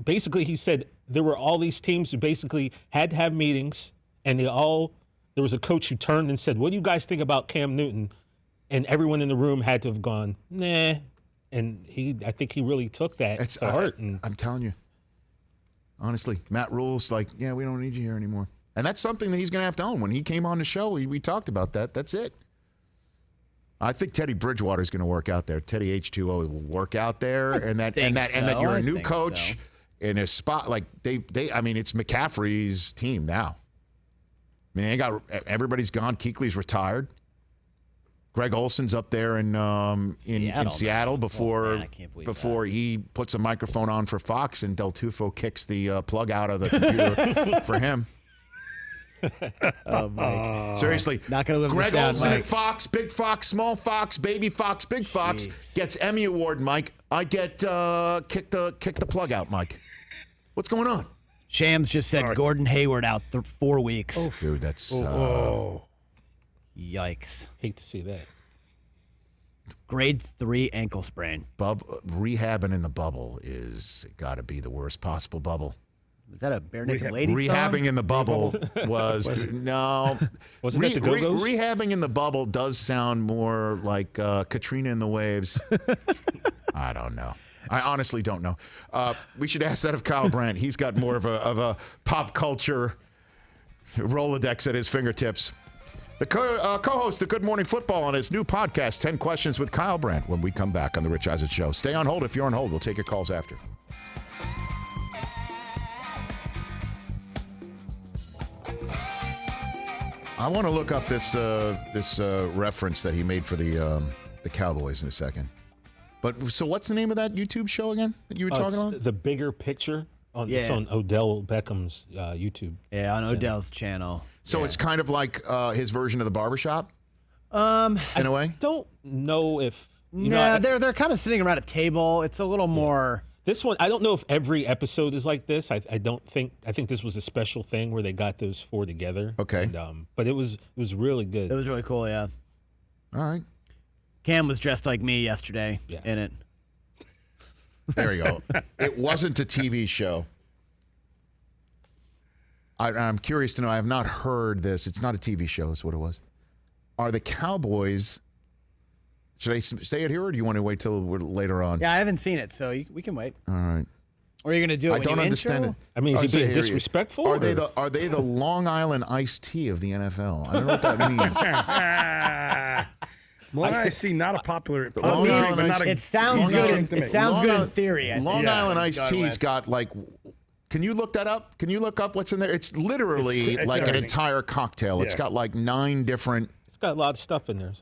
basically he said there were all these teams who basically had to have meetings, and there was a coach who turned and said, "What do you guys think about Cam Newton?" And everyone in the room had to have gone, "Nah." And I think he really took that to heart. And I'm telling you, honestly, Matt Rule's like, yeah, we don't need you here anymore. And that's something that he's going to have to own. When he came on the show, we talked about that. That's it. I think Teddy Bridgewater is going to work out there. Teddy H2O will work out there, and that you're a new coach in a spot like it's McCaffrey's team now. I mean, everybody's gone. Kuechly's retired. Greg Olson's up there in Seattle before he puts a microphone on for Fox, and Del Tufo kicks the plug out of the computer for him. Oh, Mike. Seriously, not gonna live Greg this down, Olson Mike. at Fox, Big Fox, Small Fox, Baby Fox, Big Fox gets Emmy Award. Mike, I get kick the plug out. Mike, what's going on? Shams just said Gordon Hayward out 4 weeks. Oh, dude, that's yikes. hate to see that. Grade 3 ankle sprain. Rehabbing in the bubble is got to be the worst possible bubble. Was that a bare naked lady Rehabbing song? in the bubble was no. Wasn't that the Go-Go's? Rehabbing in the bubble does sound more like Katrina and the Waves. I don't know. I honestly don't know. We should ask that of Kyle Brandt. He's got more of a pop culture Rolodex at his fingertips. The co-host of Good Morning Football on his new podcast, 10 Questions with Kyle Brandt, when we come back on The Rich Eisen Show. Stay on hold. If you're on hold, we'll take your calls after. I want to look up this reference that he made for the Cowboys in a second. But so what's the name of that YouTube show again that you were talking about? The Bigger Picture. It's on Odell Beckham's YouTube. Yeah, on Odell's channel. So it's kind of like his version of the barbershop? In a way? Don't know if... they're kind of sitting around a table. It's a little more... This one, I don't know if every episode is like this. I think this was a special thing where they got those 4 together. Okay. And, but it was really good. It was really cool, yeah. All right. Cam was dressed like me yesterday in it. There you go. It wasn't a TV show. I'm curious to know. I have not heard this. It's not a TV show. That's what it was. Are the Cowboys... Should I say it here, or do you want to wait till later on? Yeah, I haven't seen it, so we can wait. All right. Or are you going to do it I when don't you understand intro? it. I mean, is he being disrespectful? Are they the Long Island iced tea of the NFL? I don't know what that means. Long Island iced tea, not a popular. Long Island iced tea. It sounds good. It sounds good in theory. I think. Long Island iced tea's got like. Can you look that up? Can you look up what's in there? It's literally it's like everything. An entire cocktail. Yeah. It's got like 9 different. It's got a lot of stuff in there.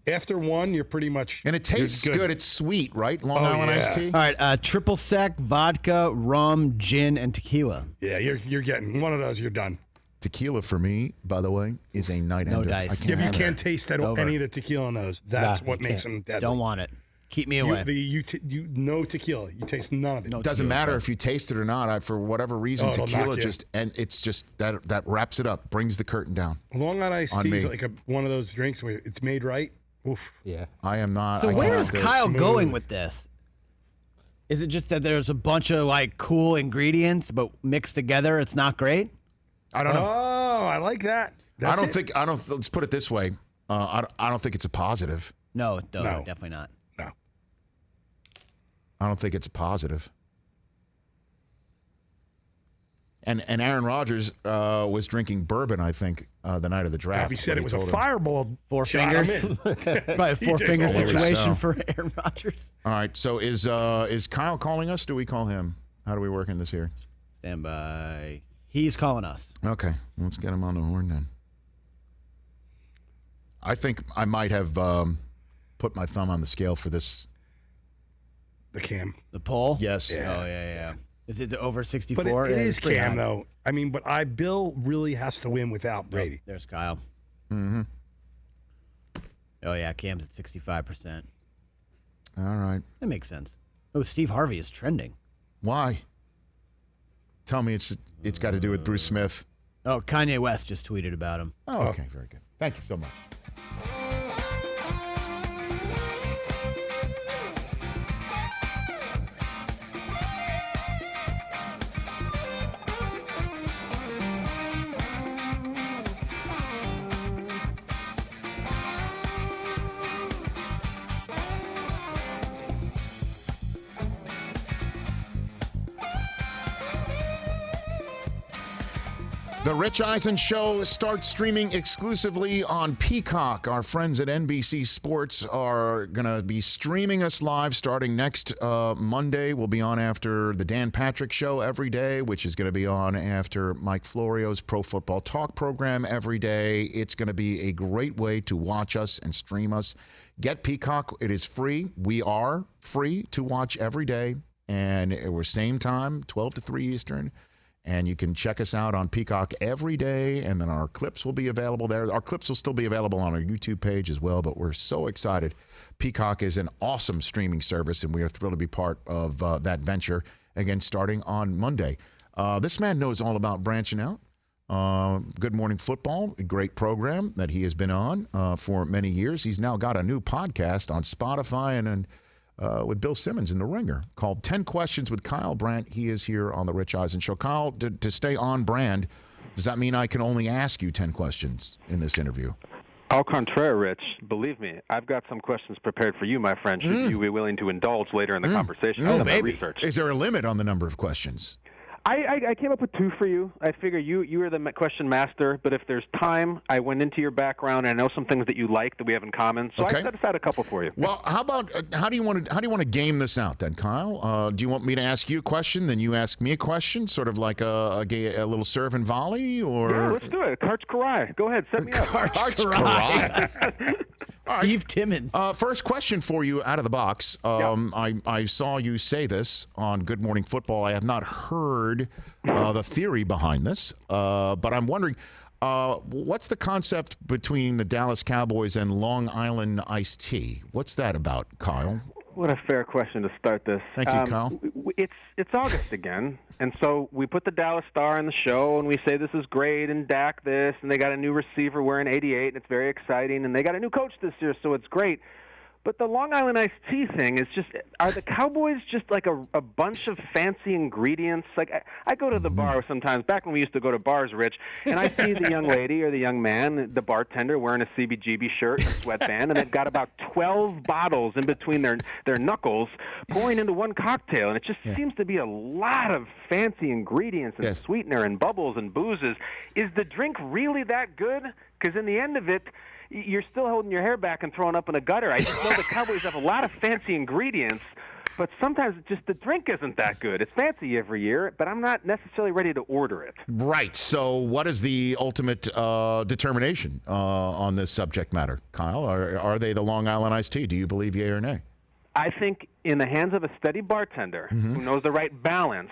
After one, you're pretty much. And it tastes good. It's sweet, right? Long Island iced tea. All right, triple sec, vodka, rum, gin, and tequila. Yeah, you're getting one of those. You're done. Tequila for me, by the way, is a night ender. No dice. You can't taste any of the tequila in those. That's what makes them deadly. Don't want it. Keep me away. No tequila. You taste none of it. It doesn't matter if you taste it or not. For whatever reason, tequila it's just that wraps it up, brings the curtain down. Long Island iced tea is like one of those drinks where it's made right. Oof. Yeah. I am not. So where is Kyle going with this? Is it just that there's a bunch of like cool ingredients, but mixed together, it's not great? I don't know. Oh, I like that. Let's put it this way. I don't think it's a positive. No, definitely not. No. I don't think it's a positive. And Aaron Rodgers was drinking bourbon, I think, the night of the draft. If he said it was a fireball, four fingers. Probably a four-finger situation for Aaron Rodgers. All right. So is Kyle calling us? Do we call him? How do we work in this here? Stand by. He's calling us. Okay. Let's get him on the horn then. I think I might have put my thumb on the scale for this. The Cam. The poll? Yes. Yeah. Oh, yeah. Is it over 64? But it is Cam, though. I mean, but Bill really has to win without Brady. Oh, there's Kyle. Mm-hmm. Oh, yeah. Cam's at 65%. All right. That makes sense. Oh, Steve Harvey is trending. Why? Tell me it's got to do with Bruce Smith. Oh, Kanye West just tweeted about him. Oh, okay. Very good. Thank you so much. The Rich Eisen Show starts streaming exclusively on Peacock. Our friends at NBC Sports are going to be streaming us live starting next Monday. We'll be on after the Dan Patrick Show every day, which is going to be on after Mike Florio's Pro Football Talk program every day. It's going to be a great way to watch us and stream us. Get Peacock. It is free. We are free to watch every day. And we're same time, 12 to 3 Eastern. And you can check us out on Peacock every day, and then our clips will be available there. Our clips will still be available on our YouTube page as well, but we're so excited. Peacock is an awesome streaming service, and we are thrilled to be part of that venture, again, starting on Monday. This man knows all about branching out. Good Morning Football, a great program that he has been on for many years. He's now got a new podcast on Spotify and with Bill Simmons in The Ringer called 10 Questions with Kyle Brandt. He is here on the Rich Eisen Show. Kyle, to stay on brand, does that mean I can only ask you 10 questions in this interview? Au contraire, Rich. Believe me, I've got some questions prepared for you, my friend, should you be willing to indulge later in the conversation. Oh, baby. Is there a limit on the number of questions? I came up with 2 for you. I figure you are the question master, but if there's time, I went into your background and I know some things that you like that we have in common, so I set aside a couple for you. Well, how about how do you want to game this out then, Kyle? Do you want me to ask you a question, then you ask me a question, sort of like a little serve and volley, or? Yeah, let's do it. Karch Karai. Go ahead, set me up. Karch Karai. Steve Timmons. First question for you out of the box. I saw you say this on Good Morning Football. I have not heard the theory behind this, but I'm wondering, what's the concept between the Dallas Cowboys and Long Island iced tea? What's that about, Kyle? What a fair question to start this. Thank you, Kyle. It's August again, and so we put the Dallas Star in the show, and we say this is great, and Dak this, and they got a new receiver wearing 88, and it's very exciting, and they got a new coach this year, so it's great. But the Long Island iced tea thing is just, are the Cowboys just like a bunch of fancy ingredients? Like, I go to the bar sometimes, back when we used to go to bars, Rich, and I see the young lady or the young man, the bartender, wearing a CBGB shirt and sweatband, and they've got about 12 bottles in between their knuckles pouring into one cocktail, and it just seems to be a lot of fancy ingredients and sweetener and bubbles and boozes. Is the drink really that good? Because in the end of it, you're still holding your hair back and throwing up in a gutter. I just know the Cowboys have a lot of fancy ingredients, but sometimes just the drink isn't that good. It's fancy every year, but I'm not necessarily ready to order it. Right. So what is the ultimate determination on this subject matter, Kyle? Are they the Long Island iced tea? Do you believe yay or nay? I think in the hands of a steady bartender who knows the right balance,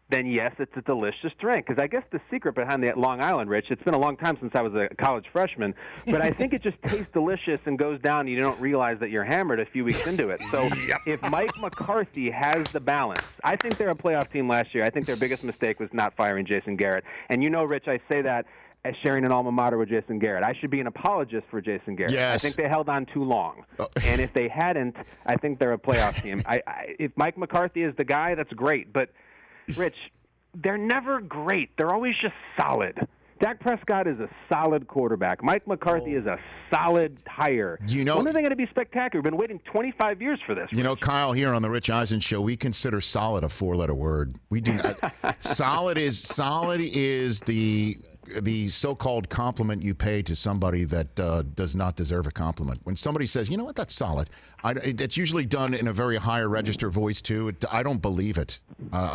then yes, it's a delicious drink. Because I guess the secret behind the Long Island, Rich, it's been a long time since I was a college freshman, but I think it just tastes delicious and goes down and you don't realize that you're hammered a few weeks into it. So if Mike McCarthy has the balance, I think they're a playoff team last year. I think their biggest mistake was not firing Jason Garrett. And you know, Rich, I say that as sharing an alma mater with Jason Garrett. I should be an apologist for Jason Garrett. Yes. I think they held on too long. And if they hadn't, I think they're a playoff team. If Mike McCarthy is the guy, that's great. But, Rich, they're never great. They're always just solid. Dak Prescott is a solid quarterback. Mike McCarthy is a solid hire. When are they going to be spectacular? We've been waiting 25 years for this. You know, Kyle, here on the Rich Eisen Show, we consider solid a 4-letter word. We do not. solid is the so-called compliment you pay to somebody that does not deserve a compliment. When somebody says, you know what, that's solid, it's usually done in a very higher register voice, too. I don't believe it.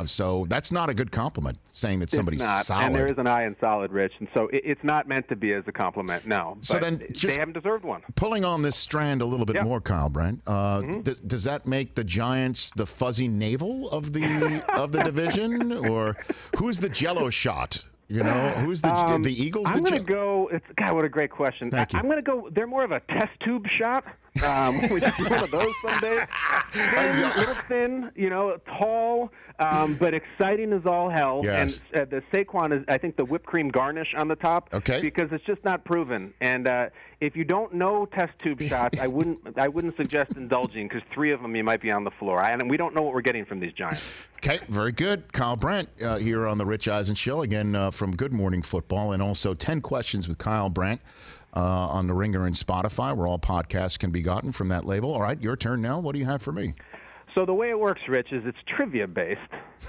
So that's not a good compliment, saying that somebody's solid. And there is an I in solid, Rich, and so it's not meant to be as a compliment, no. So but then they haven't deserved one. Pulling on this strand a little bit more, Kyle Brandt, does that make the Giants the fuzzy navel of the division? Or who's the Jello shot? You know, who's the Eagles? I'm going to go. God, what a great question. Thank you. I'm going to go. They're more of a test tube shot. We just one of those someday. Little thin, tall, but exciting as all hell. Yes. And the Saquon is, I think, the whipped cream garnish on the top. Okay. Because it's just not proven. And if you don't know test tube shots, I wouldn't suggest indulging, because 3 of them you might be on the floor. And we don't know what we're getting from these Giants. Okay, very good. Kyle Brandt here on the Rich Eisen Show, again from Good Morning Football, and also 10 Questions with Kyle Brandt on the Ringer and Spotify, where all podcasts can be gotten from that label. All right, your turn now. What do you have for me? So the way it works, Rich, is it's trivia-based.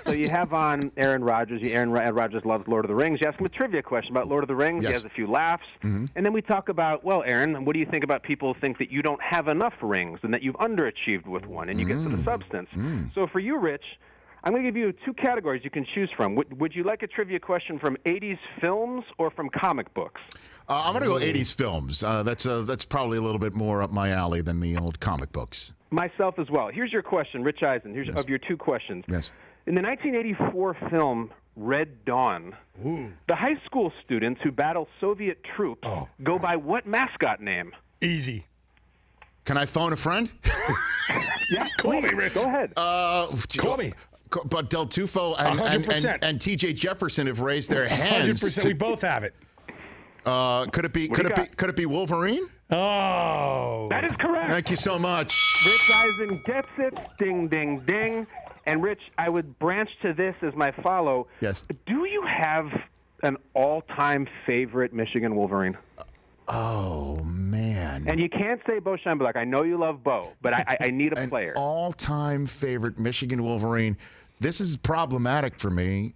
So you have on Aaron Rodgers. Aaron Rodgers loves Lord of the Rings. You ask him a trivia question about Lord of the Rings. Yes. He has a few laughs. And then we talk about, well, Aaron, what do you think about people who think that you don't have enough rings and that you've underachieved with one? And you get to the substance. So for you, Rich, I'm going to give you 2 categories you can choose from. Would you like a trivia question from 80s films or from comic books? I'm going to go 80s films. That's probably a little bit more up my alley than the old comic books. Myself as well. Here's your question, Rich Eisen. Here's of your 2 questions. Yes. In the 1984 film Red Dawn, the high school students who battle Soviet troops go by what mascot name? Easy. Can I phone a friend? Yeah, call me, Rich. Go ahead. Call me. But Del Tufo and T.J. Jefferson have raised their hands. 100%. We both have it. Could it be Wolverine? Oh, that is correct. Thank you so much. Rich Eisen gets it. Ding, ding, ding. And Rich, I would branch to this as my follow. Yes. Do you have an all-time favorite Michigan Wolverine? Oh, man. And you can't say Bo Schembechler. I know you love Bo, but I need a player. All-time favorite Michigan Wolverine. This is problematic for me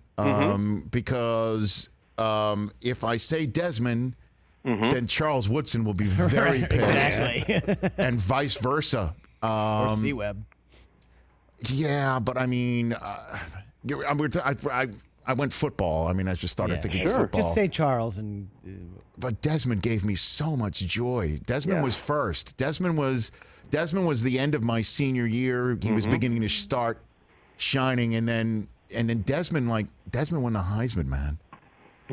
because if I say Desmond, then Charles Woodson will be very pissed. Exactly. And vice versa. Or C-Web. Yeah, but I mean, I went football. I mean, I just started thinking football. Just say Charles. But Desmond gave me so much joy. Desmond was first. Desmond was the end of my senior year. He was beginning to start shining, and then Desmond won the Heisman, man.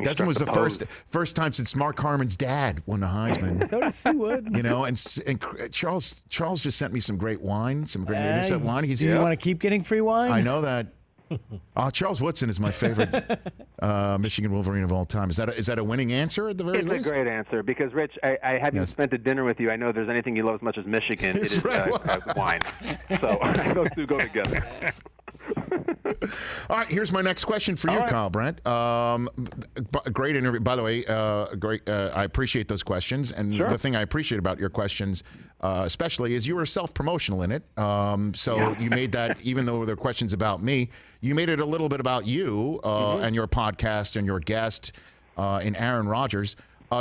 Desmond was the first time since Mark Harmon's dad won the Heisman. So does Seawood. You know, and Charles just sent me some great wine, some great wine. You want to keep getting free wine? I know that. Charles Woodson is my favorite Michigan Wolverine of all time. Is that a winning answer at the very least? It's a great answer because, Rich, I haven't spent a dinner with you. I know there's anything you love as much as Michigan. It is wine. So those 2 go together. All right, here's my next question for you, Kyle Brandt. Great interview. By the way, great. I appreciate those questions. And the thing I appreciate about your questions especially is you were self-promotional in it. You made that, even though they're questions about me, you made it a little bit about you and your podcast and your guest in Aaron Rodgers.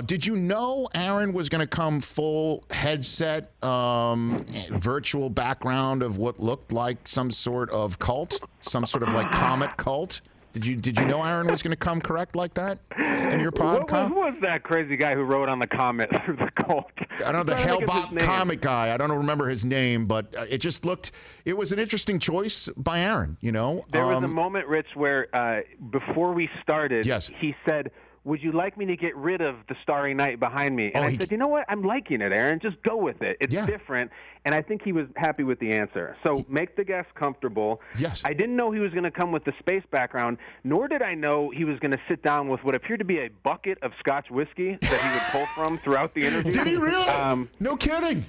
Did you know Aaron was going to come full headset, virtual background of what looked like some sort of cult, some sort of like comet cult? Did you know Aaron was going to come correct like that in your podcast? Who was that crazy guy who wrote on the comet through the cult? I don't know, the Hellbop comic guy. I don't remember his name, but it was an interesting choice by Aaron, you know? There was a moment, Rich, where before we started, he said, would you like me to get rid of the Starry Night behind me? And I said, you know what? I'm liking it, Aaron. Just go with it. It's different. And I think he was happy with the answer. So make the guest comfortable. Yes. I didn't know he was going to come with the space background, nor did I know he was going to sit down with what appeared to be a bucket of Scotch whiskey that he would pull from throughout the interview. Did he really? No kidding.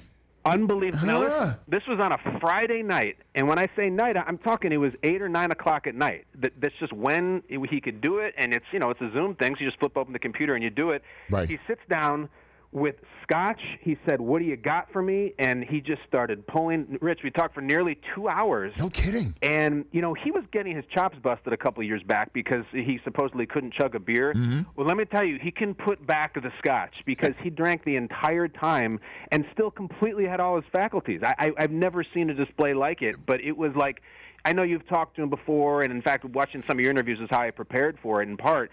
Unbelievable. Now, this was on a Friday night, and when I say night, I'm talking it was 8 or 9 o'clock at night. That's just when he could do it, and it's a Zoom thing, so you just flip open the computer and you do it. Right. He sits down with scotch. He said, "What do you got for me?" And he just started pulling. Rich, we talked for nearly 2 hours. No kidding. And, he was getting his chops busted a couple of years back because he supposedly couldn't chug a beer. Mm-hmm. Well, let me tell you, he can put back the scotch because he drank the entire time and still completely had all his faculties. I've never seen a display like it, but it was like, I know you've talked to him before, and in fact, watching some of your interviews is how I prepared for it in part.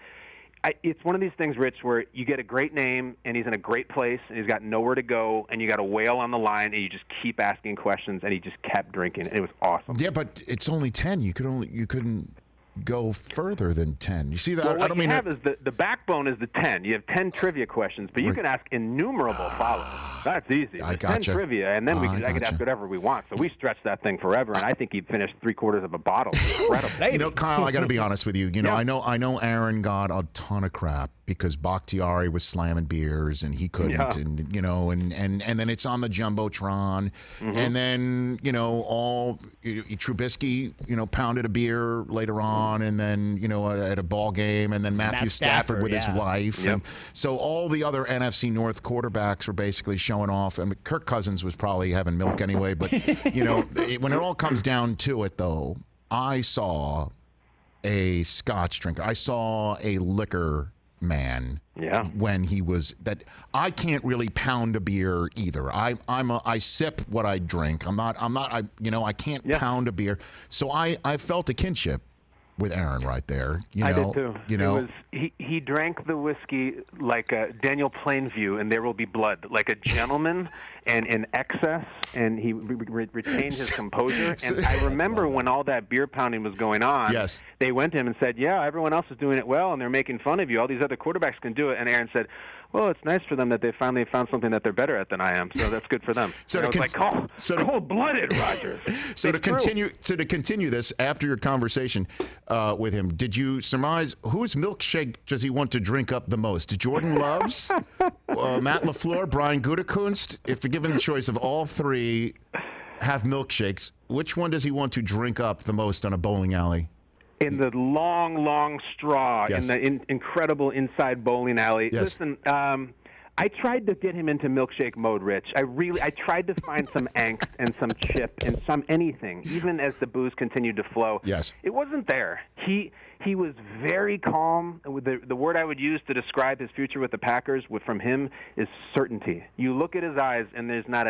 It's one of these things, Rich, where you get a great name, and he's in a great place, and he's got nowhere to go, and you got a whale on the line, and you just keep asking questions, and he just kept drinking, and it was awesome. Yeah, but it's only 10. You couldn't go further than 10. You see that? Well, I don't mean have is the backbone is the 10. You have 10 trivia questions, but you can ask innumerable follow-ups. That's easy. I There's gotcha. 10 trivia, and then I could ask whatever we want. So we stretched that thing forever, and I think he'd finished 3/4 of a bottle. Incredible. Kyle, I got to be honest with you. Yeah. I know Aaron got a ton of crap because Bakhtiari was slamming beers and he couldn't, Yeah. and then it's on the jumbotron, and then Trubisky pounded a beer later on, and then at a ball game, and then Matthew Stafford with his wife, and so all the other NFC North quarterbacks were basically showing off. I mean, Kirk Cousins was probably having milk anyway, but when it all comes down to it, though, I saw a scotch drinker. I saw a liquor man. Yeah. When he was that, I can't really pound a beer either. I sip what I drink. I can't pound a beer. So I felt a kinship with Aaron right there. I did too. He drank the whiskey like Daniel Plainview, and There Will Be Blood, like a gentleman, and in excess, and he retained his composure. And I remember when all that beer pounding was going on, they went to him and said, "Yeah, everyone else is doing it well, and they're making fun of you. All these other quarterbacks can do it." And Aaron said, "Well, it's nice for them that they finally found something that they're better at than I am, so that's good for them." So it was cold-blooded, Rodgers. So to continue this, after your conversation with him, did you surmise whose milkshake does he want to drink up the most? Jordan Love's, Matt LaFleur, Brian Gutekunst? If you're given the choice of all three have milkshakes, which one does he want to drink up the most on a bowling alley? In the long straw, in the incredible inside bowling alley. Yes. Listen, I tried to get him into milkshake mode, Rich. I tried to find some angst and some chip and some anything, even as the booze continued to flow. Yes. It wasn't there. He was very calm. The word I would use to describe his future with the Packers from him is certainty. You look at his eyes, and there's not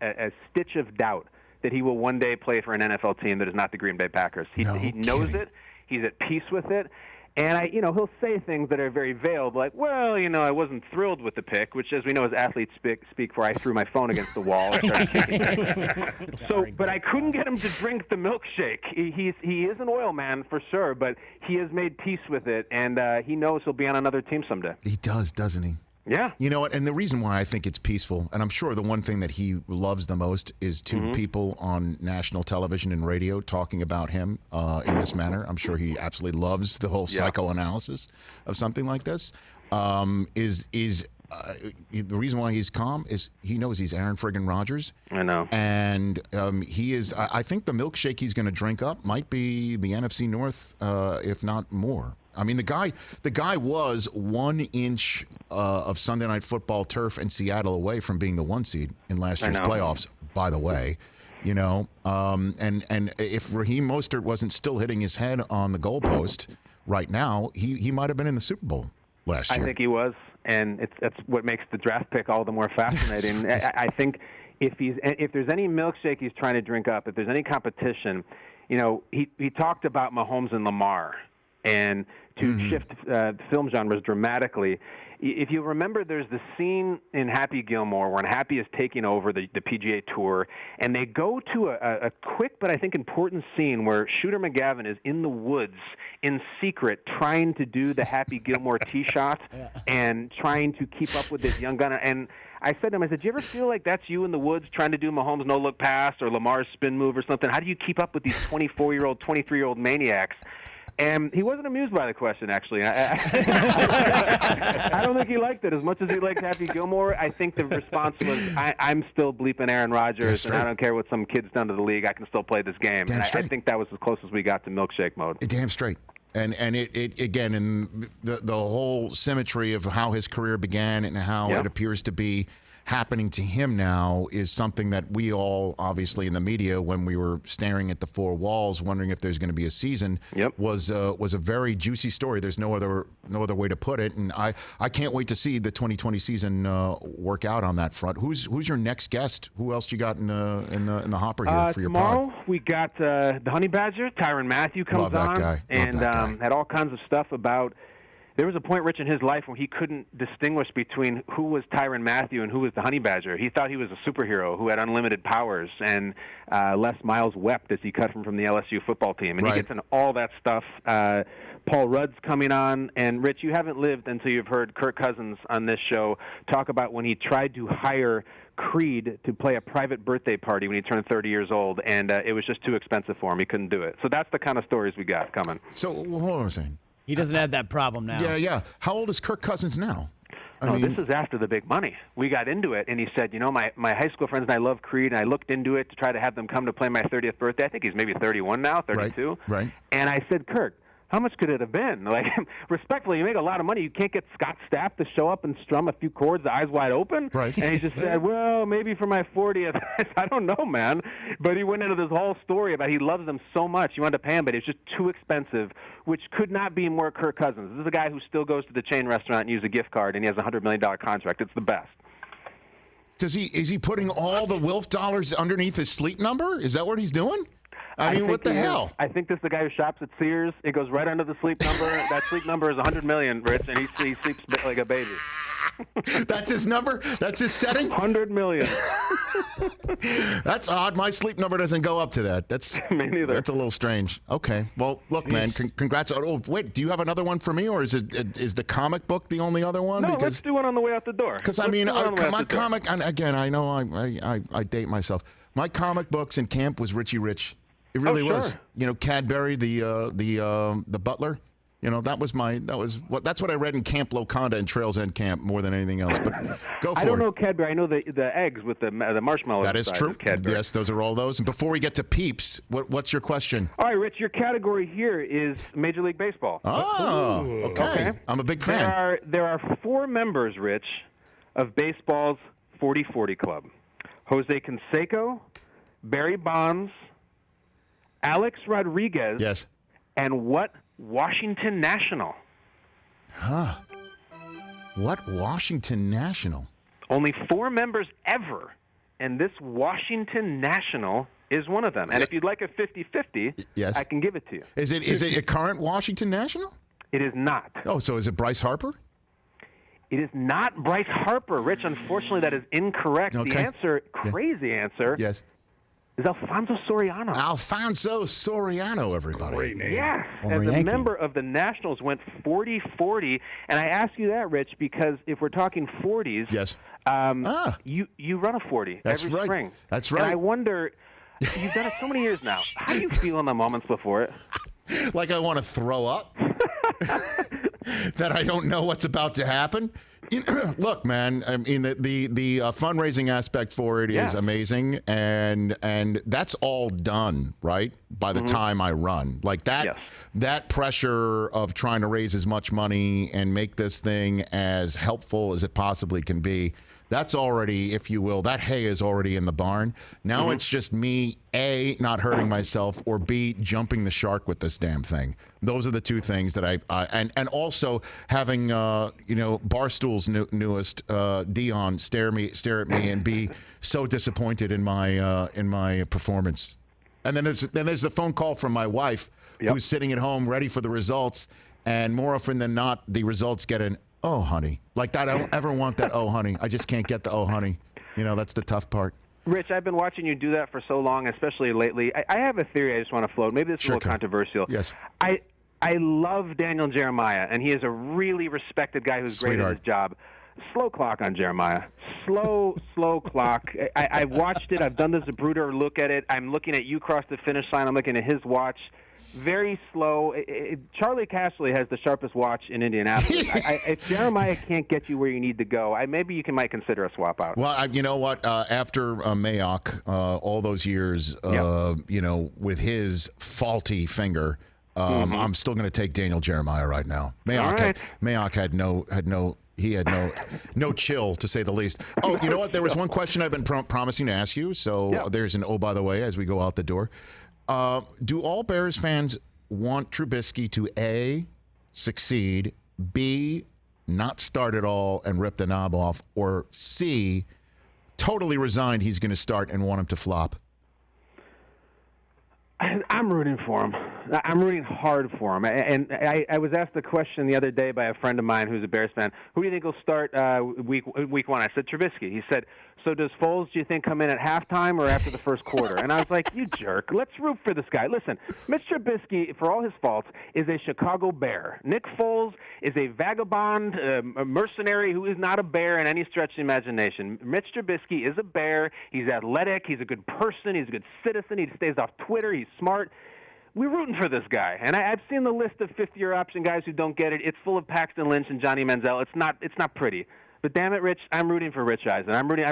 a stitch of doubt that he will one day play for an NFL team that is not the Green Bay Packers. He knows it. He's at peace with it. And he'll say things that are very veiled, like, "Well, I wasn't thrilled with the pick," which, as we know, as athletes speak for, I threw my phone against the wall and started kicking. But I couldn't get him to drink the milkshake. He is an oil man for sure, but he has made peace with it, and he knows he'll be on another team someday. He does, doesn't he? Yeah. You know what? And the reason why I think it's peaceful, and I'm sure the one thing that he loves the most is two people on national television and radio talking about him in this manner. I'm sure he absolutely loves the whole psychoanalysis of something like this. The reason why he's calm is he knows he's Aaron friggin' Rodgers. I know. And he is, I think the milkshake he's going to drink up might be the NFC North, if not more. I mean, the guy was 1 inch of Sunday Night Football turf in Seattle away from being the 1 seed in last year's playoffs, by the way. And if Raheem Mostert wasn't still hitting his head on the goalpost right now, he might have been in the Super Bowl last year. I think he was, and that's what makes the draft pick all the more fascinating. I think if there's any milkshake he's trying to drink up, if there's any competition, he talked about Mahomes and Lamar. And to shift film genres dramatically, if you remember, there's the scene in Happy Gilmore when Happy is taking over the PGA Tour, and they go to a quick but I think important scene where Shooter McGavin is in the woods in secret trying to do the Happy Gilmore tee shot and trying to keep up with this young gunner. And I said to him, do you ever feel like that's you in the woods trying to do Mahomes' no-look pass or Lamar's spin move or something? How do you keep up with these 24-year-old, 23-year-old maniacs? And he wasn't amused by the question, actually. I don't think he liked it as much as he liked Happy Gilmore. I think the response was, I'm still bleeping Aaron Rodgers, and I don't care what some kid's done to the league. I can still play this game. And I think that was as close as we got to milkshake mode. Damn straight. And it again, in the whole symmetry of how his career began and how it appears to be happening to him now is something that we all, obviously in the media, when we were staring at the four walls, wondering if there's going to be a season, was a very juicy story. There's no other way to put it, and I can't wait to see the 2020 season work out on that front. Who's your next guest? Who else you got in the hopper here for your tomorrow? pod? We got the Honey Badger, Tyrann Mathieu comes Love that on, guy. and had all kinds of stuff about. There was a point, Rich, in his life where he couldn't distinguish between who was Tyrann Mathieu and who was the Honey Badger. He thought he was a superhero who had unlimited powers, and Les Miles wept as he cut him from the LSU football team. And he gets into all that stuff. Paul Rudd's coming on. And, Rich, you haven't lived until you've heard Kirk Cousins on this show talk about when he tried to hire Creed to play a private birthday party when he turned 30 years old, and it was just too expensive for him. He couldn't do it. So that's the kind of stories we got coming. So, hold on a second. He doesn't have that problem now. Yeah. How old is Kirk Cousins now? This is after the big money. We got into it, and he said, my high school friends and I love Creed, and I looked into it to try to have them come to play my 30th birthday. I think he's maybe 31 now, 32. Right. And I said, Kirk, how much could it have been? Like, respectfully, you make a lot of money. You can't get Scott Stapp to show up and strum a few chords, the eyes wide open. Right. And he just said, well, maybe for my 40th. I don't know, man. But he went into this whole story about he loves them so much. He wanted to pay him, but it's just too expensive, which could not be more Kirk Cousins. This is a guy who still goes to the chain restaurant and uses a gift card, and he has a $100 million contract. It's the best. Is he putting all the Wilf dollars underneath his sleep number? Is that what he's doing? I mean, what the hell? I think this is the guy who shops at Sears. It goes right under the sleep number. That sleep number is $100 million, Rich, and he sleeps like a baby. That's his number? That's his setting? $100 million. That's odd. My sleep number doesn't go up to that. That's me neither. That's a little strange. Okay. Well, look, man. Congrats. Oh, wait. Do you have another one for me, or is the comic book the only other one? No, let's do one on the way out the door. Because I mean, my comic. And again, I know I date myself. My comic books in camp was Richie Rich. It really was. Cadbury, the butler. That's what I read in Camp Locanda and Trails End Camp more than anything else. But go for it. I don't know Cadbury. I know the eggs with the marshmallows. That is true. Yes, those are all those. And before we get to Peeps, what's your question? All right, Rich, your category here is Major League Baseball. Oh, okay. I'm a big fan. There are 4 members, Rich, of baseball's 40-40 club. Jose Canseco, Barry Bonds, Alex Rodriguez, yes, and what Washington National? Huh. What Washington National? Only 4 members ever, and this Washington National is one of them. And if you'd like a 50-50, yes, I can give it to you. Is it a current Washington National? It is not. Oh, so is it Bryce Harper? It is not Bryce Harper. Rich, unfortunately, that is incorrect. Okay. The answer, crazy answer, yes, is Alfonso Soriano. Alfonso Soriano, everybody. Great name. Yes, as a member of the Nationals, went 40-40. And I ask you that, Rich, because if we're talking 40s, yes, you run a 40 That's every right. spring. That's right. And I wonder, you've done it so many years now. How do you feel in the moments before it? Like I want to throw up? That I don't know what's about to happen? Look, man, I mean, the fundraising aspect for it is amazing, and that's all done, right, by the time I run. Like that pressure of trying to raise as much money and make this thing as helpful as it possibly can be, that's already, if you will, that hay is already in the barn. Now it's just me, A, not hurting myself, or B, jumping the shark with this damn thing. Those are the two things that and also having, Barstool's newest Dion stare at me and be so disappointed in my performance. And then there's the phone call from my wife, who's sitting at home ready for the results, and more often than not, the results get an "Oh, honey." Like that, I don't ever want that "Oh, honey." I just can't get the "Oh, honey." That's the tough part. Rich, I've been watching you do that for so long, especially lately. I have a theory I just want to float. Maybe this is a little controversial. Yes. I love Daniel Jeremiah, and he is a really respected guy who's great at his job. Slow clock on Jeremiah. Slow clock. I've watched it. I've done the Zapruder look at it. I'm looking at you cross the finish line. I'm looking at his watch. very slow. Charlie Cashley has the sharpest watch in Indianapolis. If Jeremiah can't get you where you need to go, maybe you might consider a swap out. Well, you know what? After Mayock, all those years, with his faulty finger, I'm still going to take Daniel Jeremiah right now. Mayock had no chill, to say the least. Oh, you know what? There was one question I've been promising to ask you. So there's an by the way, as we go out the door. Do all Bears fans want Trubisky to A, succeed, B, not start at all and rip the knob off, or C, totally resigned he's going to start and want him to flop? I'm rooting for him. I'm rooting hard for him. And I was asked the question the other day by a friend of mine who's a Bears fan. Who do you think will start week one? I said Trubisky. He said, so does Foles, do you think, come in at halftime or after the first quarter? And I was like, you jerk. Let's root for this guy. Listen, Mitch Trubisky, for all his faults, is a Chicago Bear. Nick Foles is a vagabond, a mercenary who is not a Bear in any stretch of the imagination. Mitch Trubisky is a Bear. He's athletic. He's a good person. He's a good citizen. He stays off Twitter. He's smart. We're rooting for this guy, and I've seen the list of fifth-year option guys who don't get it. It's full of Paxton Lynch and Johnny Manziel. It's not pretty. But damn it, Rich, I'm rooting for Rich Eisen. I'm rooting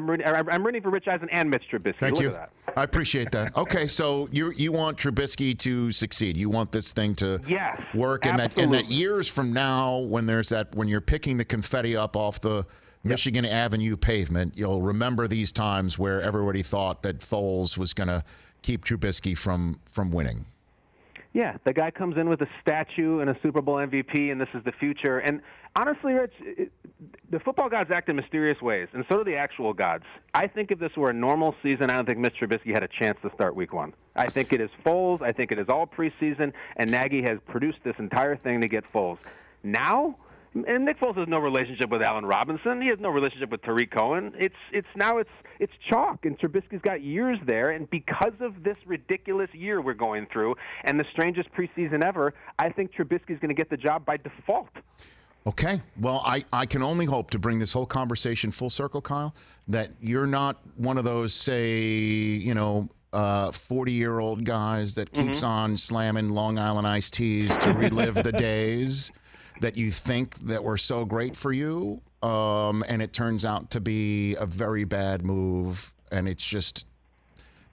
for Rich Eisen and Mitch Trubisky. Thank you. Look at that. I appreciate that. Okay, so you want Trubisky to succeed. You want this thing to work, and that years from now, when you're picking the confetti up off the Michigan Avenue pavement, you'll remember these times where everybody thought that Foles was going to keep Trubisky from winning. Yeah, the guy comes in with a statue and a Super Bowl MVP, and this is the future. And honestly, Rich, the football gods act in mysterious ways, and so do the actual gods. I think if this were a normal season, I don't think Mitch Trubisky had a chance to start week one. I think it is Foles. I think it is all preseason, and Nagy has produced this entire thing to get Foles. Now, and Nick Foles has no relationship with Allen Robinson. He has no relationship with Tariq Cohen. It's chalk, and Trubisky's got years there. And because of this ridiculous year we're going through and the strangest preseason ever, I think Trubisky's going to get the job by default. Okay. Well, I can only hope to bring this whole conversation full circle, Kyle, that you're not one of those, say, 40-year-old guys that keeps on slamming Long Island iced teas to relive the days that you think that were so great for you, and it turns out to be a very bad move, and it's just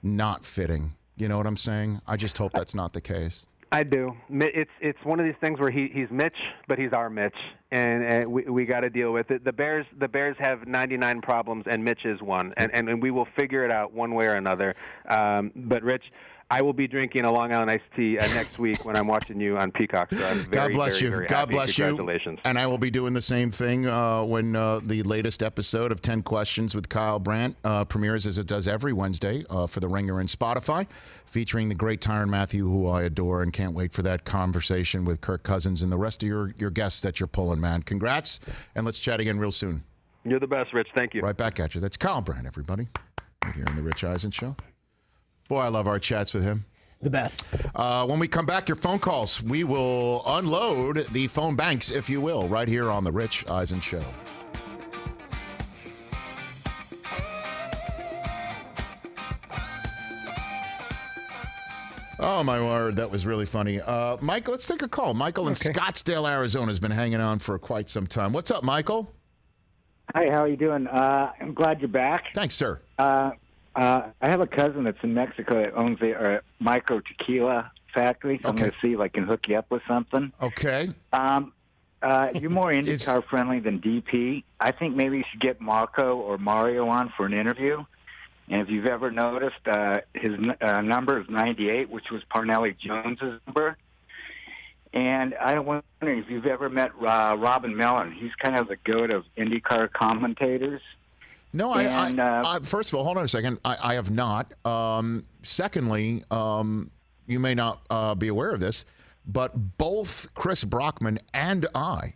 not fitting. You know what I'm saying? I just hope that's not the case. I do. It's one of these things where he's Mitch, but he's our Mitch, and we got to deal with it. The Bears have 99 problems, and Mitch is one, and we will figure it out one way or another. But Rich, I will be drinking a Long Island iced tea next week when I'm watching you on Peacock. So I'm God bless you. Very God happy. bless you. Congratulations. And I will be doing the same thing when the latest episode of 10 Questions with Kyle Brandt premieres, as it does every Wednesday for The Ringer and Spotify, featuring the great Tyrann Mathieu, who I adore, and can't wait for that conversation with Kirk Cousins and the rest of your guests that you're pulling, man. Congrats, and let's chat again real soon. You're the best, Rich. Thank you. Right back at you. That's Kyle Brandt, everybody, right here on The Rich Eisen Show. Boy, I love our chats with him. The best. When we come back, your phone calls. We will unload the phone banks, if you will, right here on The Rich Eisen Show. Oh, my word. That was really funny. Michael, let's take a call. Michael in Scottsdale, Arizona, has been hanging on for quite some time. What's up, Michael? Hi, how are you doing? I'm glad you're back. Thanks, sir. I have a cousin that's in Mexico that owns a micro tequila factory, so I'm going to see if I can hook you up with something. Okay. You're more IndyCar friendly than DP. I think maybe you should get Marco or Mario on for an interview. And if you've ever noticed, his number is 98, which was Parnelli Jones's number. And I'm wondering if you've ever met Robin Mellon. He's kind of the goat of IndyCar commentators. No, I first of all, hold on a second. I have not. Secondly, you may not be aware of this, but both Chris Brockman and I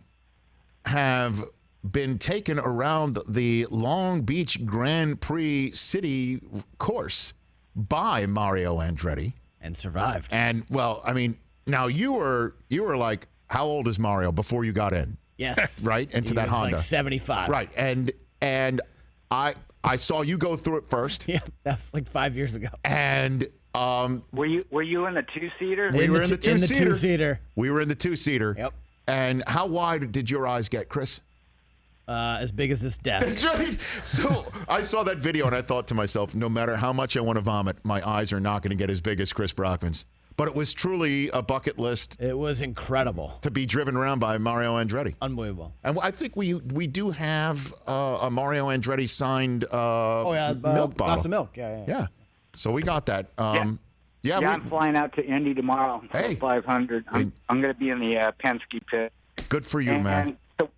have been taken around the Long Beach Grand Prix City course by Mario Andretti. And survived. And, well, I mean, now you were like, how old is Mario before you got in? Yes. Right? Into that Honda. Like 75. Right. And I saw you go through it first. Yeah, that was like 5 years ago. And Were you in the two-seater? We were in the two-seater. We were in the two-seater. Yep. And how wide did your eyes get, Chris? As big as this desk. That's right. So I saw that video and I thought to myself, no matter how much I want to vomit, my eyes are not going to get as big as Chris Brockman's. But it was truly a bucket list. It was incredible. To be driven around by Mario Andretti. Unbelievable. And I think we do have a Mario Andretti signed milk bottle. Glass of milk. Yeah. So we got that. Yeah, I'm flying out to Indy tomorrow. Hey. 500. I'm going to be in the Penske pit. Good for you, man. And to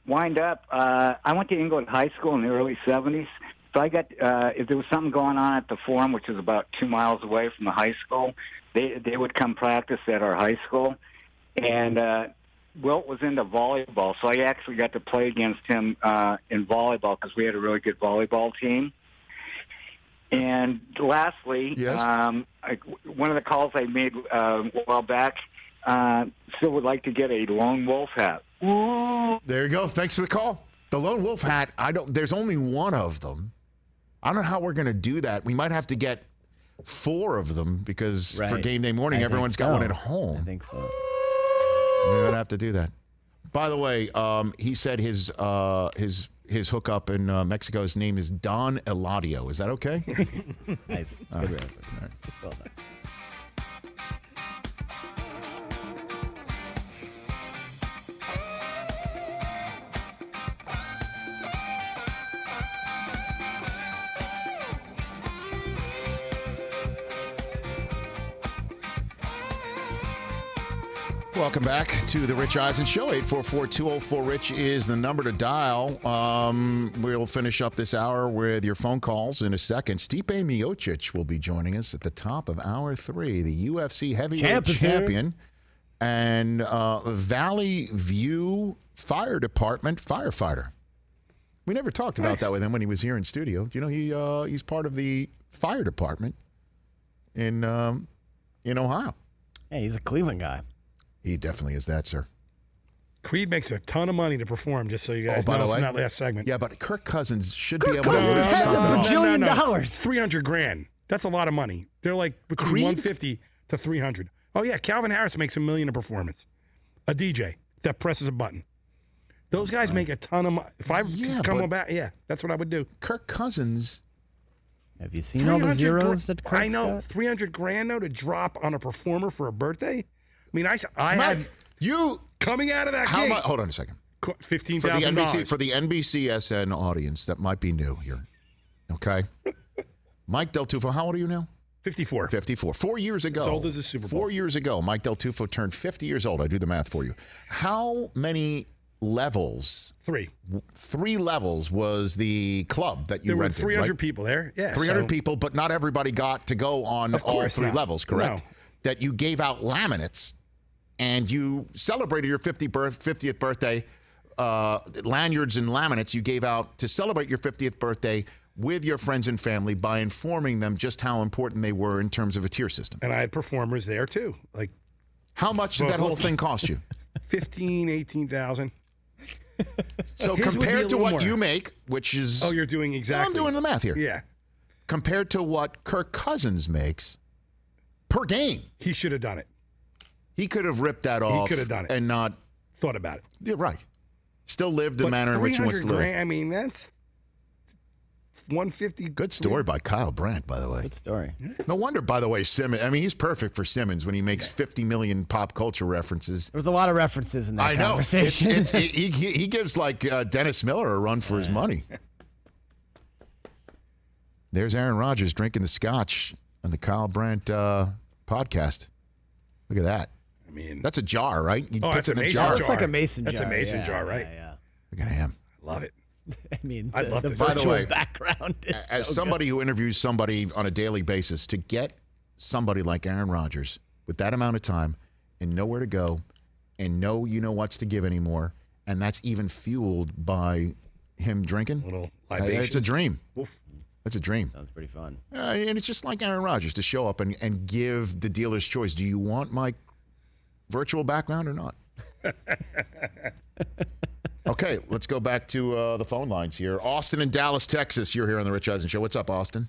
wind up, I went to England High School in the early 70s. So I got, if there was something going on at the Forum, which is about 2 miles away from the high school, they would come practice at our high school. And Wilt was into volleyball, so I actually got to play against him in volleyball because we had a really good volleyball team. And lastly, yes. One of the calls I made a while back, still would like to get a lone wolf hat. Ooh. There you go. Thanks for the call. The lone wolf hat, there's only one of them. I don't know how we're going to do that. We might have to get 4 of them because for game day morning, everyone's got one at home. I think so. We're going to have to do that. By the way, he said his hookup in Mexico, his name is Don Eladio. Is that okay? Nice. All right. Good answer. All right. Well done. Welcome back to the Rich Eisen Show. 844-204-RICH is the number to dial. We'll finish up this hour with your phone calls in a second. Stipe Miocic will be joining us at the top of hour 3, the UFC heavyweight champion and Valley View Fire Department firefighter. We never talked about that with him when he was here in studio. You know, he's part of the fire department in Ohio. Hey, he's a Cleveland guy. He definitely is that, sir. Creed makes a ton of money to perform, just so you guys know from that last segment. Yeah, but Kirk Cousins should be able to... Cousins has $1 bajillion. $300,000. That's a lot of money. They're like between 150 to 300. Oh, yeah, Calvin Harris makes $1 million a performance. A DJ that presses a button. Those guys make a ton of money. If I come back, that's what I would do. Kirk Cousins... Have you seen all the zeros that Kirk's I know. got? $300,000 though to drop on a performer for a birthday? I mean, I Mike, had you coming out of that gate. Hold on a second. $15,000 for the NBCSN audience that might be new here. Okay, Mike Del Tufo. How old are you now? 54. 54. 4 years ago. As old as the Super Bowl. 4 years ago, Mike Del Tufo turned 50 years old. I do the math for you. How many levels? 3. 3 levels was the club that you rented. There were 300 right? people there. Yeah, 300 people, but not everybody got to go on all 3 levels. Correct. No. That you gave out laminates. And you celebrated your 50th birthday, lanyards and laminates you gave out to celebrate your 50th birthday with your friends and family by informing them just how important they were in terms of a tier system. And I had performers there, too. Like, how much did that whole thing cost you? $18,000. So compared to what you make, which is... Oh, you're doing exactly... I'm doing the math here. Yeah. Compared to what Kirk Cousins makes per game. He should have done it. He could have ripped that off. He could have done it. And not... Thought about it. Yeah, right. Still lived the manner in which he wants to live. I mean, that's 150. Good story by Kyle Brandt, by the way. Good story. No wonder, by the way, Simmons. I mean, he's perfect for Simmons when he makes 50 million pop culture references. There was a lot of references in that conversation. He gives like Dennis Miller a run for his money. There's Aaron Rodgers drinking the scotch on the Kyle Brandt podcast. Look at that. I mean, that's a jar, right? That's a mason jar. It's like a mason jar. That's a mason jar, right? Yeah. Look at him. I love it. I mean, I'd love the to. By the way, background is as so somebody good. who interviews somebody on a daily basis, to get somebody like Aaron Rodgers with that amount of time and nowhere to go and what's to give anymore, and that's even fueled by him drinking. Little it's a dream. Oof. That's a dream. Sounds pretty fun. And it's just like Aaron Rodgers to show up and give the dealer's choice. Do you want my virtual background or not? Okay, let's go back to the phone lines here. Austin in Dallas, Texas. You're here on the Rich Eisen Show. What's up, Austin?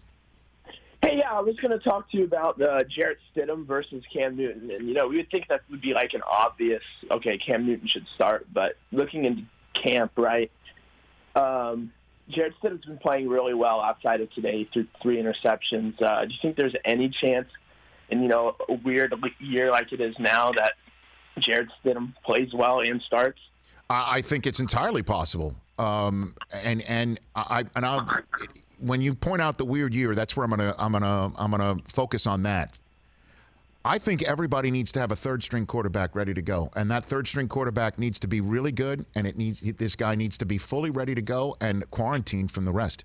Hey, I was going to talk to you about Jarrett Stidham versus Cam Newton. And, we would think that would be like an obvious, okay, Cam Newton should start. But looking into camp, right, Jarrett Stidham's been playing really well outside of today through 3 interceptions. Do you think there's any chance in, a weird year like it is now that Jarrett Stidham plays well and starts? I think it's entirely possible. When you point out the weird year, that's where I'm gonna focus on that. I think everybody needs to have a third-string quarterback ready to go, and that third-string quarterback needs to be really good, and this guy needs to be fully ready to go and quarantined from the rest.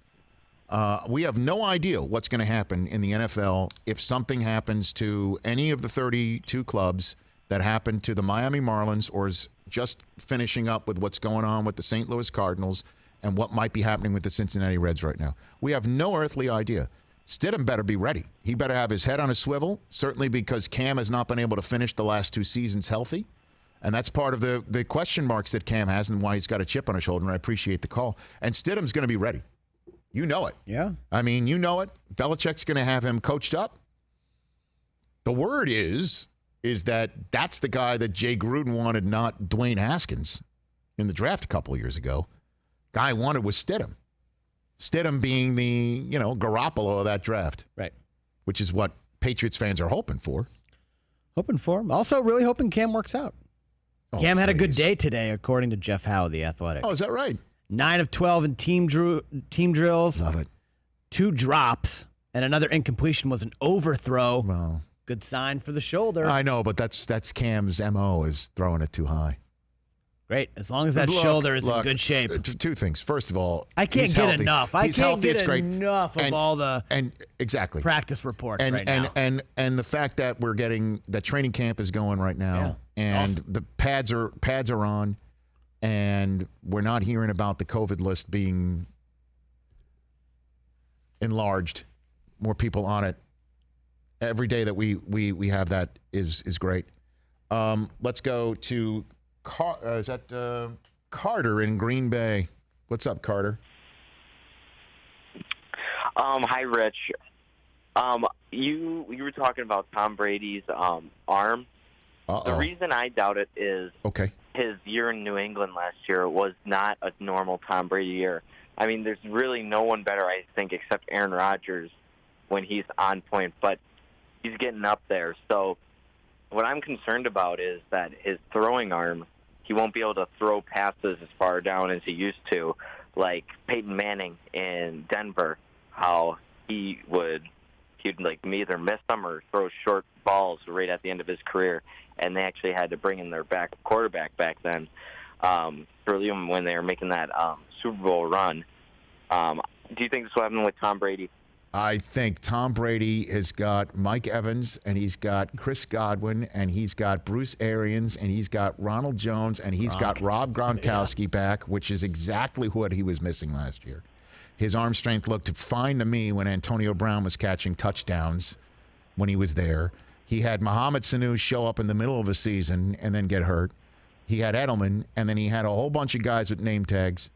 We have no idea what's going to happen in the NFL if something happens to any of the 32 clubs that happened to the Miami Marlins or is just finishing up with what's going on with the St. Louis Cardinals and what might be happening with the Cincinnati Reds right now. We have no earthly idea. Stidham better be ready. He better have his head on a swivel, certainly because Cam has not been able to finish the last 2 seasons healthy. And that's part of the question marks that Cam has and why he's got a chip on his shoulder, and I appreciate the call. And Stidham's going to be ready. You know it. Yeah. I mean, you know it. Belichick's going to have him coached up. The word is that that's the guy that Jay Gruden wanted, not Dwayne Haskins in the draft a couple of years ago. Guy wanted was Stidham. Stidham being the, Garoppolo of that draft. Right. Which is what Patriots fans are hoping for. Hoping for him. Also really hoping Cam works out. Cam had a good day today, according to Jeff Howe, The Athletic. Oh, is that right? 9 of 12 in team drills. Love it. 2 drops, and another incompletion was an overthrow. Well, good sign for the shoulder. I know, but that's Cam's MO is throwing it too high. Great. As long as that shoulder is in good shape. 2 things. First of all, I can't get healthy. enough. I He's can't healthy. get It's great. enough of all the exactly practice reports right now. And the fact that we're getting that training camp is going right now, and awesome. the pads are on, and we're not hearing about the COVID list being enlarged. More people on it. Every day that we have that is great. Let's go to Carter in Green Bay. What's up, Carter? Hi, Rich. You were talking about Tom Brady's arm. The reason I doubt it is his year in New England last year was not a normal Tom Brady year. I mean, there's really no one better, I think, except Aaron Rodgers when he's on point, but he's getting up there. So what I'm concerned about is that his throwing arm, he won't be able to throw passes as far down as he used to, like Peyton Manning in Denver, how he'd like either miss them or throw short balls right at the end of his career. And they actually had to bring in their quarterback back then, early on when they were making that Super Bowl run. Do you think this will happen with Tom Brady? I think Tom Brady has got Mike Evans, and he's got Chris Godwin, and he's got Bruce Arians, and he's got Ronald Jones, and he's got Rob Gronkowski back, which is exactly what he was missing last year. His arm strength looked fine to me when Antonio Brown was catching touchdowns when he was there. He had Mohamed Sanu show up in the middle of a season and then get hurt. He had Edelman, and then he had a whole bunch of guys with name tags.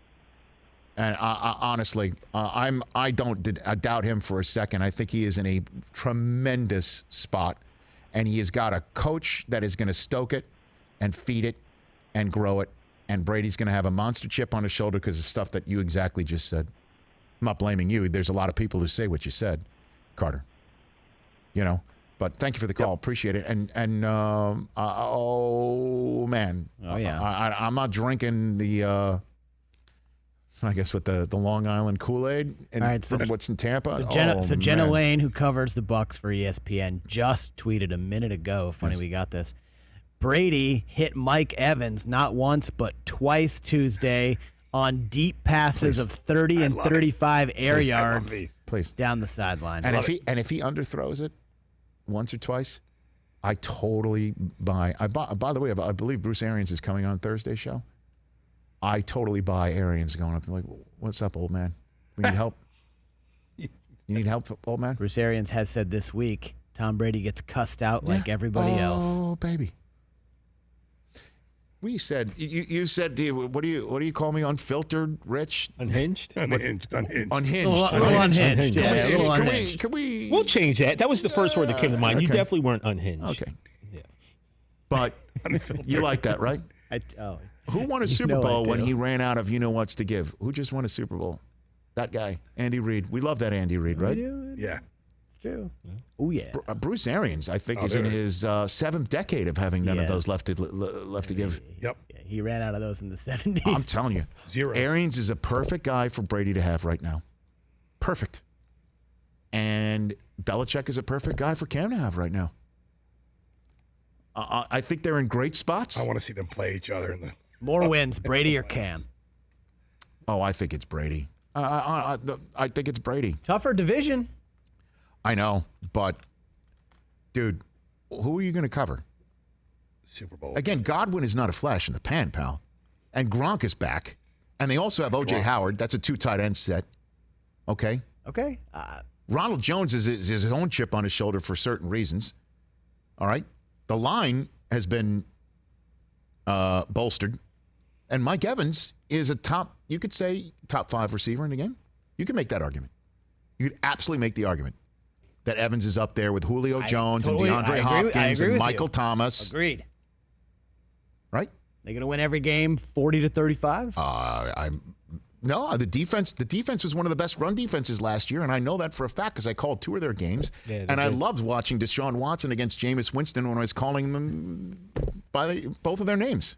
And honestly, I doubt him for a second. I think he is in a tremendous spot, and he has got a coach that is going to stoke it and feed it and grow it. And Brady's going to have a monster chip on his shoulder because of stuff that you exactly just said. I'm not blaming you. There's a lot of people who say what you said, Carter. But thank you for the call. Appreciate it. And oh man, I'm not drinking the. I guess with the Long Island Kool-Aid and all right, so what's in Tampa. So Jenna Lane, who covers the Bucks for ESPN, just tweeted a minute ago. Funny we got this. Brady hit Mike Evans not once but twice Tuesday on deep passes of 30 and 35 air yards down the sideline. And if he underthrows it once or twice, I totally buy. By the way, I believe Bruce Arians is coming on Thursday's show. I totally buy Arians going up like, what's up, old man? We need help. You need help, old man? Bruce Arians has said this week, Tom Brady gets cussed out like everybody else. Oh, baby. We said you said what do you call me? Unfiltered, Rich? Unhinged. Unhinged. A little unhinged. Yeah, a little Can unhinged. we? We'll change that. That was the first word that came to mind. You okay. definitely weren't unhinged. Okay. Yeah. But you like that, right? Who won a Super Bowl when he ran out of you-know-whats to give? Who just won a Super Bowl? That guy, Andy Reid. We love that Andy Reid, right? Yeah. It's true. Oh, yeah. Bruce Arians, I think, is in his 7th decade of having none of those left to give. Yep. Yeah, he ran out of those in the 70s. I'm telling you. 0. Arians is a perfect guy for Brady to have right now. Perfect. And Belichick is a perfect guy for Cam to have right now. I think they're in great spots. I want to see them play each other in the More wins, Brady or Cam? Oh, I think it's Brady. I think it's Brady. Tougher division. I know, but, dude, who are you going to cover? Super Bowl. Again, Godwin is not a flash in the pan, pal. And Gronk is back. And they also have O.J. Howard. That's a 2 tight end set. Okay? Okay. Ronald Jones is his own chip on his shoulder for certain reasons. All right? The line has been bolstered. And Mike Evans is a you could say, top 5 receiver in the game. You can make that argument. You could absolutely make the argument that Evans is up there with Julio Jones and DeAndre Hopkins and Michael Thomas. Agreed. Right? They're going to win every game 40-35? No, the defense was one of the best run defenses last year, and I know that for a fact because I called 2 of their games. Yeah, and I loved watching Deshaun Watson against Jameis Winston when I was calling them by both of their names.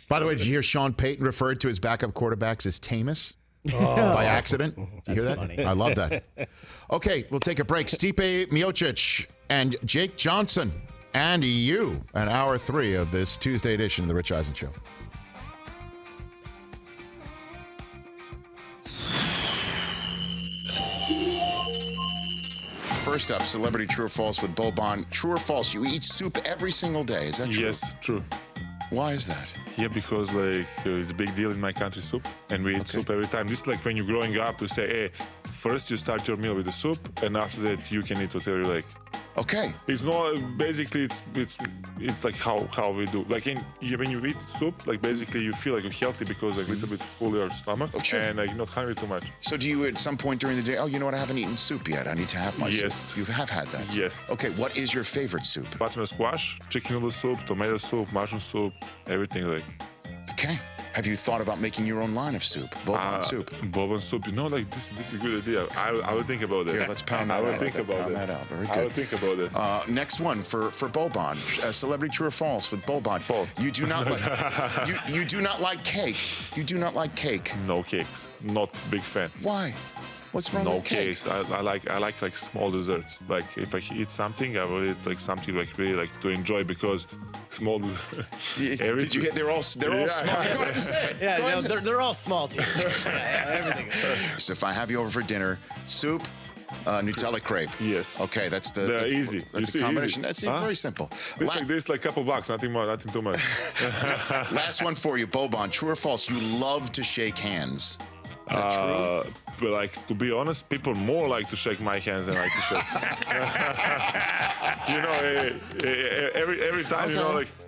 By the way, did you hear Sean Payton referred to his backup quarterbacks as Tamus? By accident? Did you hear that? Funny. I love that. Okay, we'll take a break. Stipe Miocic and Jake Johnson and you, an hour 3 of this Tuesday edition of the Rich Eisen Show. First up, celebrity true or false with Boban. True or false, you eat soup every single day. Is that true? Yes, true. Why is that? Yeah, because it's a big deal in my country, soup, and we eat soup every time. This is like when you're growing up, you say, hey, first you start your meal with the soup, and after that you can eat whatever you like. Okay. It's not basically it's like how we do. Like when you eat soup, like basically you feel like you're healthy because like a little bit full your stomach and like you're not hungry too much. So do you at some point during the day? Oh, you know what? I haven't eaten soup yet. I need to have my soup. You have had that. Yes. Okay. What is your favorite soup? Butternut squash, chicken noodle soup, tomato soup, mushroom soup, everything like. Okay. Have you thought about making your own line of soup? Boban soup. Boban soup. You know, like this is a good idea. I would think about it. Here, let's pound that out. I would think about it. Pound that out. Very good. I would think about it. Next one for Boban. Celebrity true or false with Boban. False. You do not like you do not like cake. You do not like cake. No cakes. Not big fan. Why? What's wrong with cake? Cakes. I like small desserts. Like if I eat something, I will eat like something like really like to enjoy because small desserts. Did you get? They're all small. Go ahead and say it. Yeah, no, they're all small too. Everything. So if I have you over for dinner, soup, Nutella crepe. Yes. Okay, that's They're easy. That's a combination. That's very simple. This like couple bucks, nothing more, nothing too much. Last one for you, Boban. True or false? You love to shake hands. Is that true? But like to be honest, people more like to shake my hands than I like to shake. Every time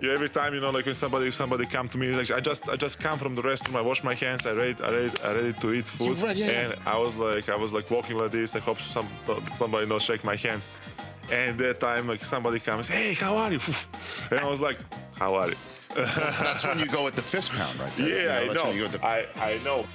every time like when somebody come to me, like I just come from the restroom, I wash my hands, I ready to eat food, and I was like walking like this. I hope somebody not shake my hands. And that time like somebody comes, hey, how are you? And I was like, how are you? That's when you go with the fist pound, right there. Yeah, I know. I know.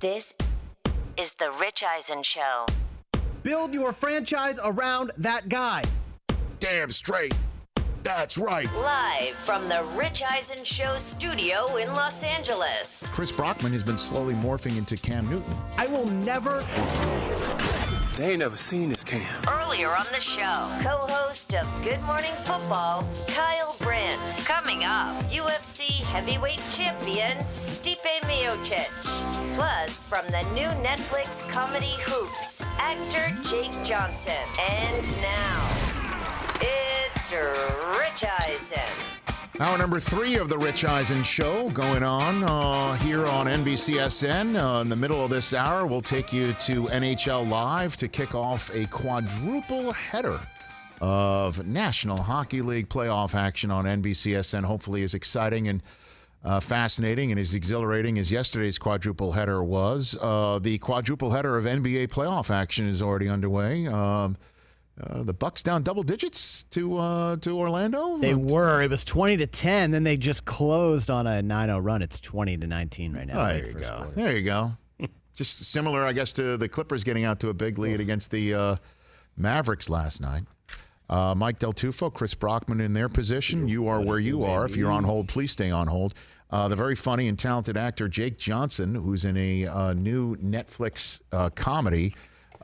This is the Rich Eisen Show. Build your franchise around that guy. Damn straight. That's right. Live from the Rich Eisen Show studio in Los Angeles. Chris Brockman has been slowly morphing into Cam Newton. I will never... They ain't never seen this Cam. Earlier on the show, co-host of Good Morning Football, Kyle Brandt. Coming up, UFC heavyweight champion Stipe Miocic. Plus, from the new Netflix comedy Hoops, actor Jake Johnson. And now, it's Rich Eisen. Hour number 3 of the Rich Eisen Show going on here on NBCSN. In the middle of this hour, we'll take you to NHL Live to kick off a quadruple header of National Hockey League playoff action on NBCSN. Hopefully as exciting and fascinating and as exhilarating as yesterday's quadruple header was. The quadruple header of NBA playoff action is already underway. The Bucks down double digits to Orlando. They were. It was 20-10. Then they just closed on a 9-0 run. It's 20-19 right now. There you go. There you go. Just similar, I guess, to the Clippers getting out to a big lead against the Mavericks last night. Mike Del Tufo, Chris Brockman in their position. You are where you are. If you're on hold, please stay on hold. The very funny and talented actor Jake Johnson, who's in a new Netflix comedy.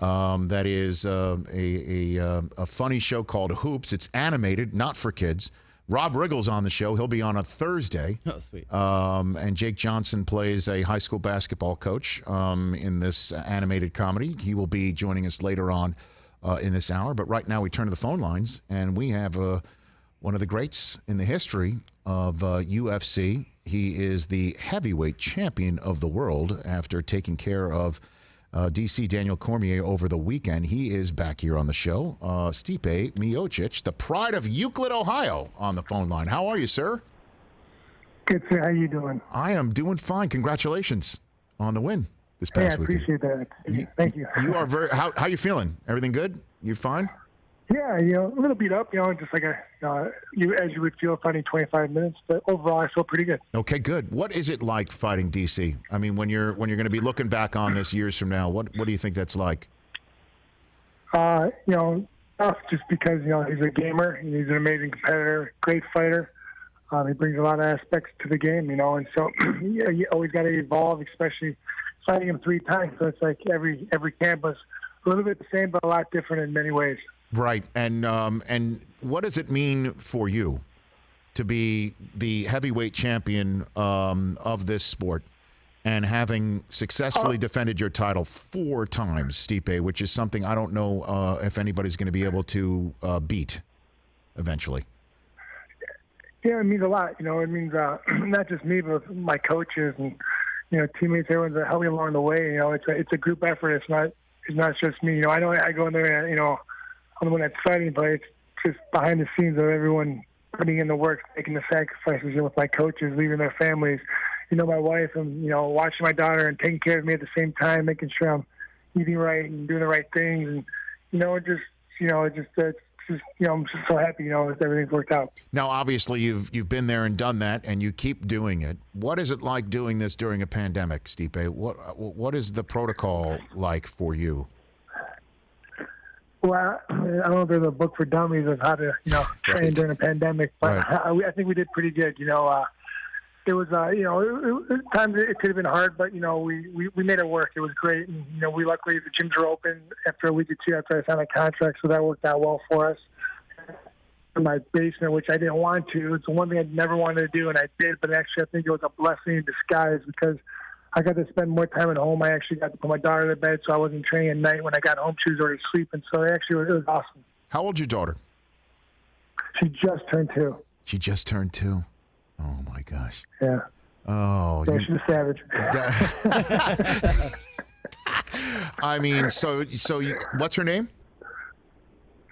That is a funny show called Hoops. It's animated, not for kids. Rob Riggle's on the show. He'll be on a Thursday. Oh, sweet. And Jake Johnson plays a high school basketball coach in this animated comedy. He will be joining us later on in this hour. But right now we turn to the phone lines, and we have one of the greats in the history of UFC. He is the heavyweight champion of the world after taking care of D.C. Daniel Cormier over the weekend. He is back here on the show. Stipe Miocic, the pride of Euclid, Ohio, on the phone line. How are you, sir? Good, sir. How you doing? I am doing fine. Congratulations on the win this past weekend. I appreciate that. Thank you. You are very. How you feeling? Everything good? You fine? Yeah, a little beat up, just like as you would feel fighting 25 minutes. But overall, I feel pretty good. Okay, good. What is it like fighting DC? I mean, when you're going to be looking back on this years from now, what do you think that's like? Tough, just because he's a gamer, he's an amazing competitor, great fighter. He brings a lot of aspects to the game, and so you always got to evolve, especially fighting him 3 times. So it's like every camp was a little bit the same, but a lot different in many ways. Right, and what does it mean for you to be the heavyweight champion of this sport and having successfully defended your title 4 times, Stipe, which is something I don't know if anybody's going to be able to beat eventually? Yeah, it means a lot. It means not just me, but my coaches and teammates. Everyone's helping me along the way. It's a group effort. It's not just me. I know I go in there and I'm the one that's fighting, but it's just behind the scenes of everyone putting in the work, making the sacrifices, with my coaches, leaving their families, my wife, and watching my daughter and taking care of me at the same time, making sure I'm eating right and doing the right things, and I'm just so happy, that everything's worked out. Now, obviously, you've been there and done that, and you keep doing it. What is it like doing this during a pandemic, Stipe? What is the protocol like for you? Well, I don't know if there's a book for dummies of how to, train during a pandemic, but I think we did pretty good. It was, times it could have been hard, but we made it work. It was great, and we luckily the gyms were open after a week or 2 after I signed a contract, so that worked out well for us. In my basement, which I didn't want to, it's the one thing I never wanted to do, and I did. But actually, I think it was a blessing in disguise because I got to spend more time at home. I actually got to put my daughter to bed, so I wasn't training at night. When I got home, she was already sleeping. So it was awesome. How old's your daughter? She just turned 2. She just turned 2. Oh my gosh. Yeah. Oh. Yeah, she's a savage. I mean, so what's her name?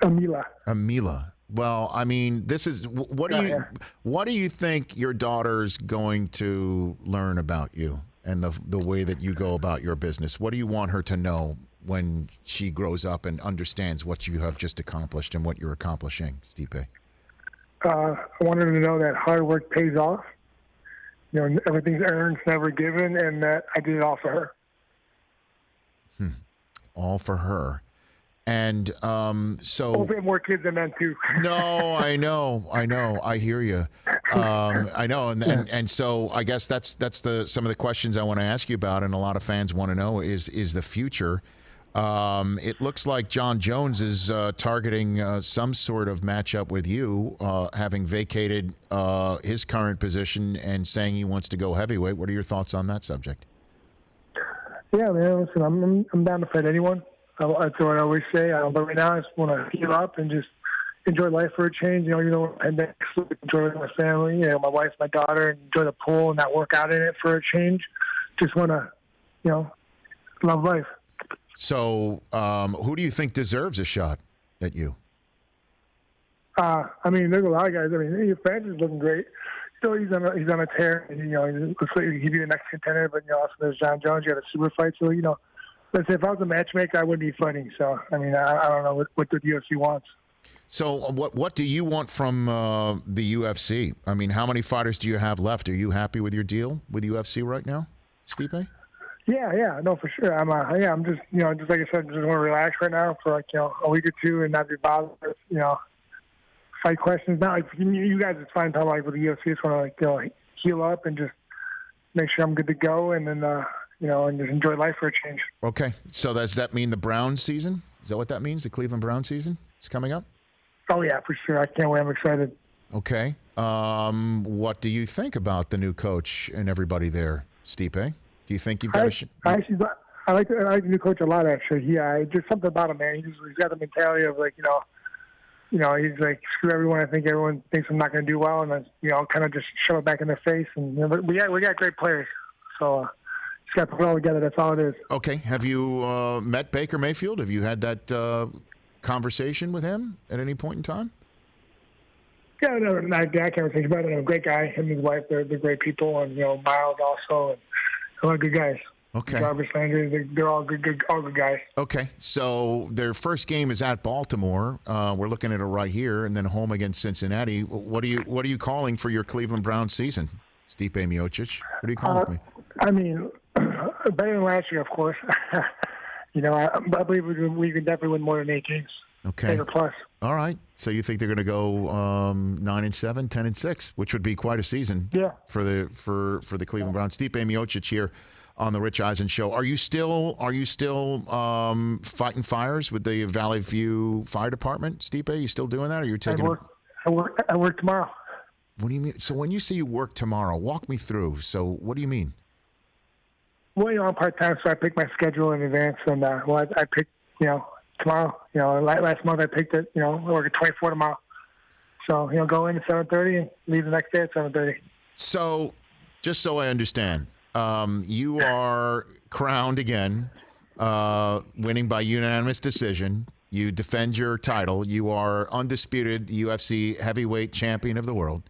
Amila. Well, I mean, this is what do you think your daughter's going to learn about you and the way that you go about your business? What do you want her to know when she grows up and understands what you have just accomplished and what you're accomplishing, Stipe? I want her to know that hard work pays off. Everything's earned, it's never given, and that I did it all for her. All for her. And so hopefully more kids than men too. No, I know. I hear you. I know, and so I guess that's some of the questions I want to ask you about, and a lot of fans want to know is the future. It looks like Jon Jones is targeting some sort of matchup with you, having vacated his current position and saying he wants to go heavyweight. What are your thoughts on that subject? Yeah, man. Listen, I'm down to fight anyone. That's what I always say. But right now, I just want to heal up and just enjoy life for a change. And enjoy with my family, my wife, my daughter, and enjoy the pool and not work out in it for a change. Just want to, love life. So, who do you think deserves a shot at you? There's a lot of guys. Francis is looking great. Still, he's on a tear. And, he looks like he'd be the next contender. But also there's Jon Jones. You got a super fight. So let's say if I was a matchmaker, I wouldn't be fighting. So I don't know what the UFC wants. So what do you want from the UFC? How many fighters do you have left? Are you happy with your deal with UFC right now, Stipe? Yeah, no, for sure. I'm just, just like I said, just want to relax right now for a week or two and not be bothered with, fight questions. Not like you guys, it's fine. Talking with the UFC, just want to heal up and just make sure I'm good to go, and then and just enjoy life for a change. Okay, so does that mean the Browns season? Is that what that means? The Cleveland Browns season is coming up? Oh yeah, for sure. I can't wait. I'm excited. Okay, what do you think about the new coach and everybody there, Stipe? Do you think you've got I like the new coach a lot, actually. Yeah, just something about him, man. He's got the mentality of he's like, screw everyone. I think everyone thinks I'm not going to do well, and kind of just shove it back in their face. And we got great players, so just got to put it all together. That's all it is. Okay. Have you met Baker Mayfield? Have you had that conversation with him at any point in time? Yeah, no, not that conversation, but a great guy. Him and his wife, they're great people, and Miles also, and a lot of good guys. Okay. Robert Sanders, they're all good guys. Okay, so their first game is at Baltimore. We're looking at it right here, and then home against Cincinnati. What are you calling for your Cleveland Browns season, Stipe Miocic? What are you calling me? Better than last year, of course. I believe we can definitely win more than 8 games. Okay. 8 or plus. All right. So you think they're going to go 9-7, 10-6, which would be quite a season. Yeah. For the Cleveland Browns. Stipe Miocic here on the Rich Eisen Show. Are you still fighting fires with the Valley View Fire Department, Stipe? Are you still doing that? Or are you taking? I work tomorrow. What do you mean? So when you say you work tomorrow, walk me through. So what do you mean? Well, I'm part-time, so I pick my schedule in advance, and I pick tomorrow. Last month I picked it. I work at 24 tomorrow. So go in at 7:30 and leave the next day at 7:30. So, just so I understand, you are crowned again, winning by unanimous decision. You defend your title. You are undisputed UFC heavyweight champion of the world.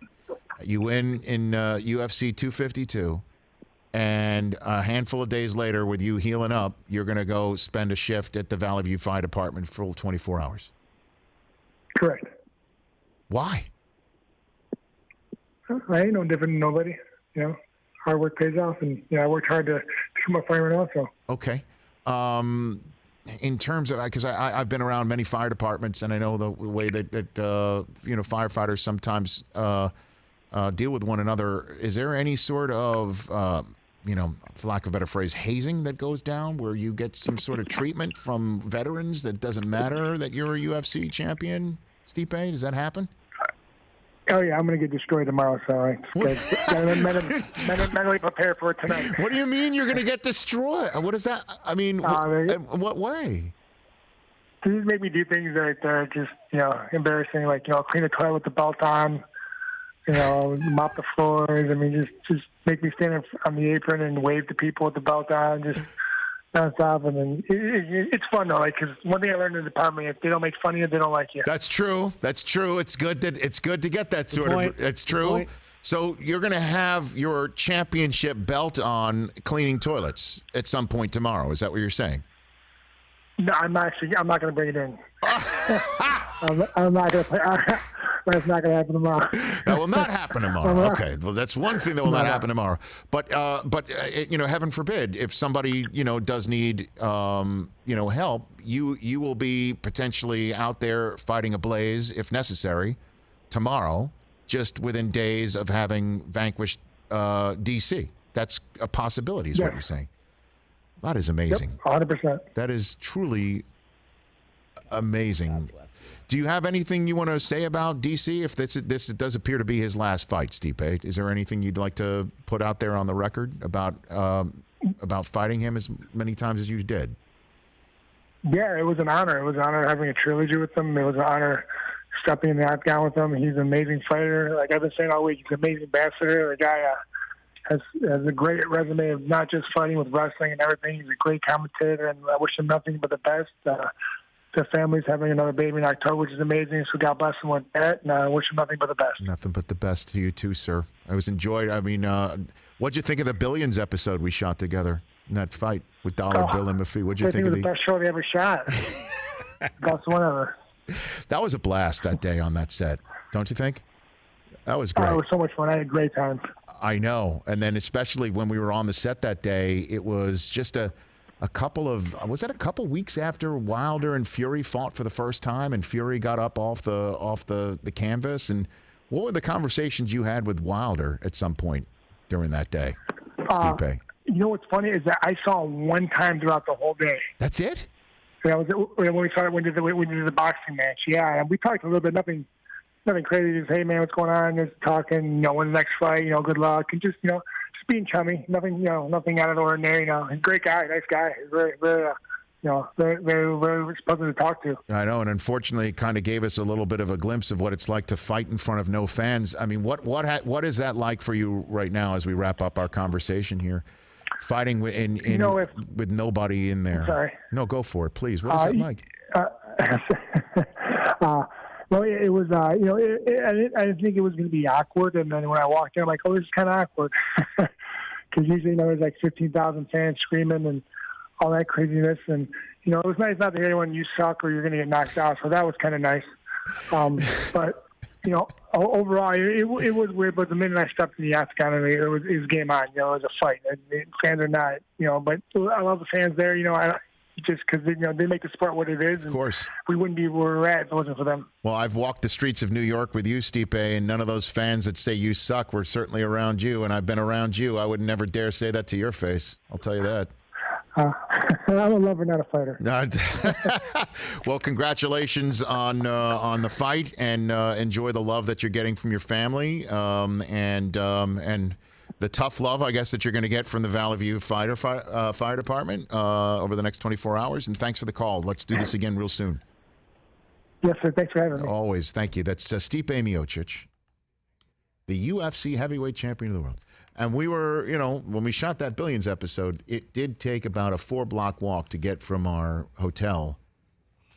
You win in UFC 252. And a handful of days later, with you healing up, you're going to go spend a shift at the Valley View Fire Department for full 24 hours. Correct. Why? I ain't no different than nobody. Hard work pays off, and I worked hard to become a fireman also. Okay. In terms of, because I've been around many fire departments, and I know the way that firefighters sometimes deal with one another. Is there any sort of for lack of a better phrase, hazing that goes down where you get some sort of treatment from veterans that doesn't matter that you're a UFC champion, Stipe? Does that happen? Oh, yeah, I'm going to get destroyed tomorrow, so I'm mentally prepared for it tonight. What do you mean you're going to get destroyed? What is that? I mean, what way? They just make me do things that are just, embarrassing, like, clean the toilet with the belt on, mop the floors. I mean, just make me stand on the apron and wave to people with the belt on, just nonstop. And then it's fun, though, because one thing I learned in the department, if they don't make fun of you, they don't like you. That's true. It's good to get that sort of. It's true. So you're going to have your championship belt on cleaning toilets at some point tomorrow. Is that what you're saying? No, I'm not going to bring it in. I'm not going to play. That's not going to happen tomorrow. That will not happen tomorrow. Okay, well, that's one thing that will not happen tomorrow. But heaven forbid, if somebody does need help, you will be potentially out there fighting a blaze if necessary tomorrow, just within days of having vanquished D.C. That's a possibility, is what you're saying. That is amazing. Yep, 100%. That is truly amazing. Do you have anything you want to say about DC? If this does appear to be his last fight, Stipe, is there anything you'd like to put out there on the record about fighting him as many times as you did? Yeah, it was an honor. It was an honor having a trilogy with him. It was an honor stepping in the octagon with him. He's an amazing fighter. Like I've been saying all week, he's an amazing ambassador. The guy has a great resume of not just fighting with wrestling and everything. He's a great commentator, and I wish him nothing but the best. The family's having another baby in October, which is amazing. So God bless him with that, and I wish him nothing but the best. Nothing but the best to you too, sir. I was enjoyed. I mean, what'd you think of the Billions episode we shot together in that fight with Dollar Bill and Maffei? What'd you think of it was the best show they ever shot. Best one ever. That was a blast that day on that set, don't you think? That was great. It was so much fun. I had a great time. I know. And then especially when we were on the set that day, it was just a couple weeks after Wilder and Fury fought for the first time, and Fury got up off the canvas? And what were the conversations you had with Wilder at some point during that day, Stipe? You know what's funny is that I saw him one time throughout the whole day. That's it? That was when we did the boxing match. Yeah, and we talked a little bit, nothing crazy. Just, hey man, what's going on? Just talking, when's the next fight? Good luck, and just just being chummy. Nothing out of the ordinary. Great guy, nice guy. Very, very, very pleasant to talk to. I know, and unfortunately, it kind of gave us a little bit of a glimpse of what it's like to fight in front of no fans. I mean, what is that like for you right now as we wrap up our conversation here? Fighting with nobody in there. Sorry. No, go for it, please. What is that like? Well, it was, I didn't think it was going to be awkward. And then when I walked in, I'm like, oh, this is kind of awkward. Because usually, there's like 15,000 fans screaming and all that craziness. And, it was nice not to hear anyone, you suck or you're going to get knocked out. So that was kind of nice. But, overall, it was weird. But the minute I stepped in the octagon, it was game on. It was a fight. And fans are not, but I love the fans there. Just because they make the sport what it is. Of course. We wouldn't be where we're at if it wasn't for them. Well, I've walked the streets of New York with you, Stipe, and none of those fans that say you suck were certainly around you, and I've been around you. I would never dare say that to your face. I'll tell you that. I'm a lover, not a fighter. Well, congratulations on the fight, and enjoy the love that you're getting from your family, and the tough love, I guess, that you're going to get from the Valley View Fire Department over the next 24 hours. And thanks for the call. Let's do this again real soon. Yes, sir. Thanks for having me. Always. Thank you. That's Stipe Miocic, the UFC heavyweight champion of the world. And we were, when we shot that Billions episode, it did take about a 4-block walk to get from our hotel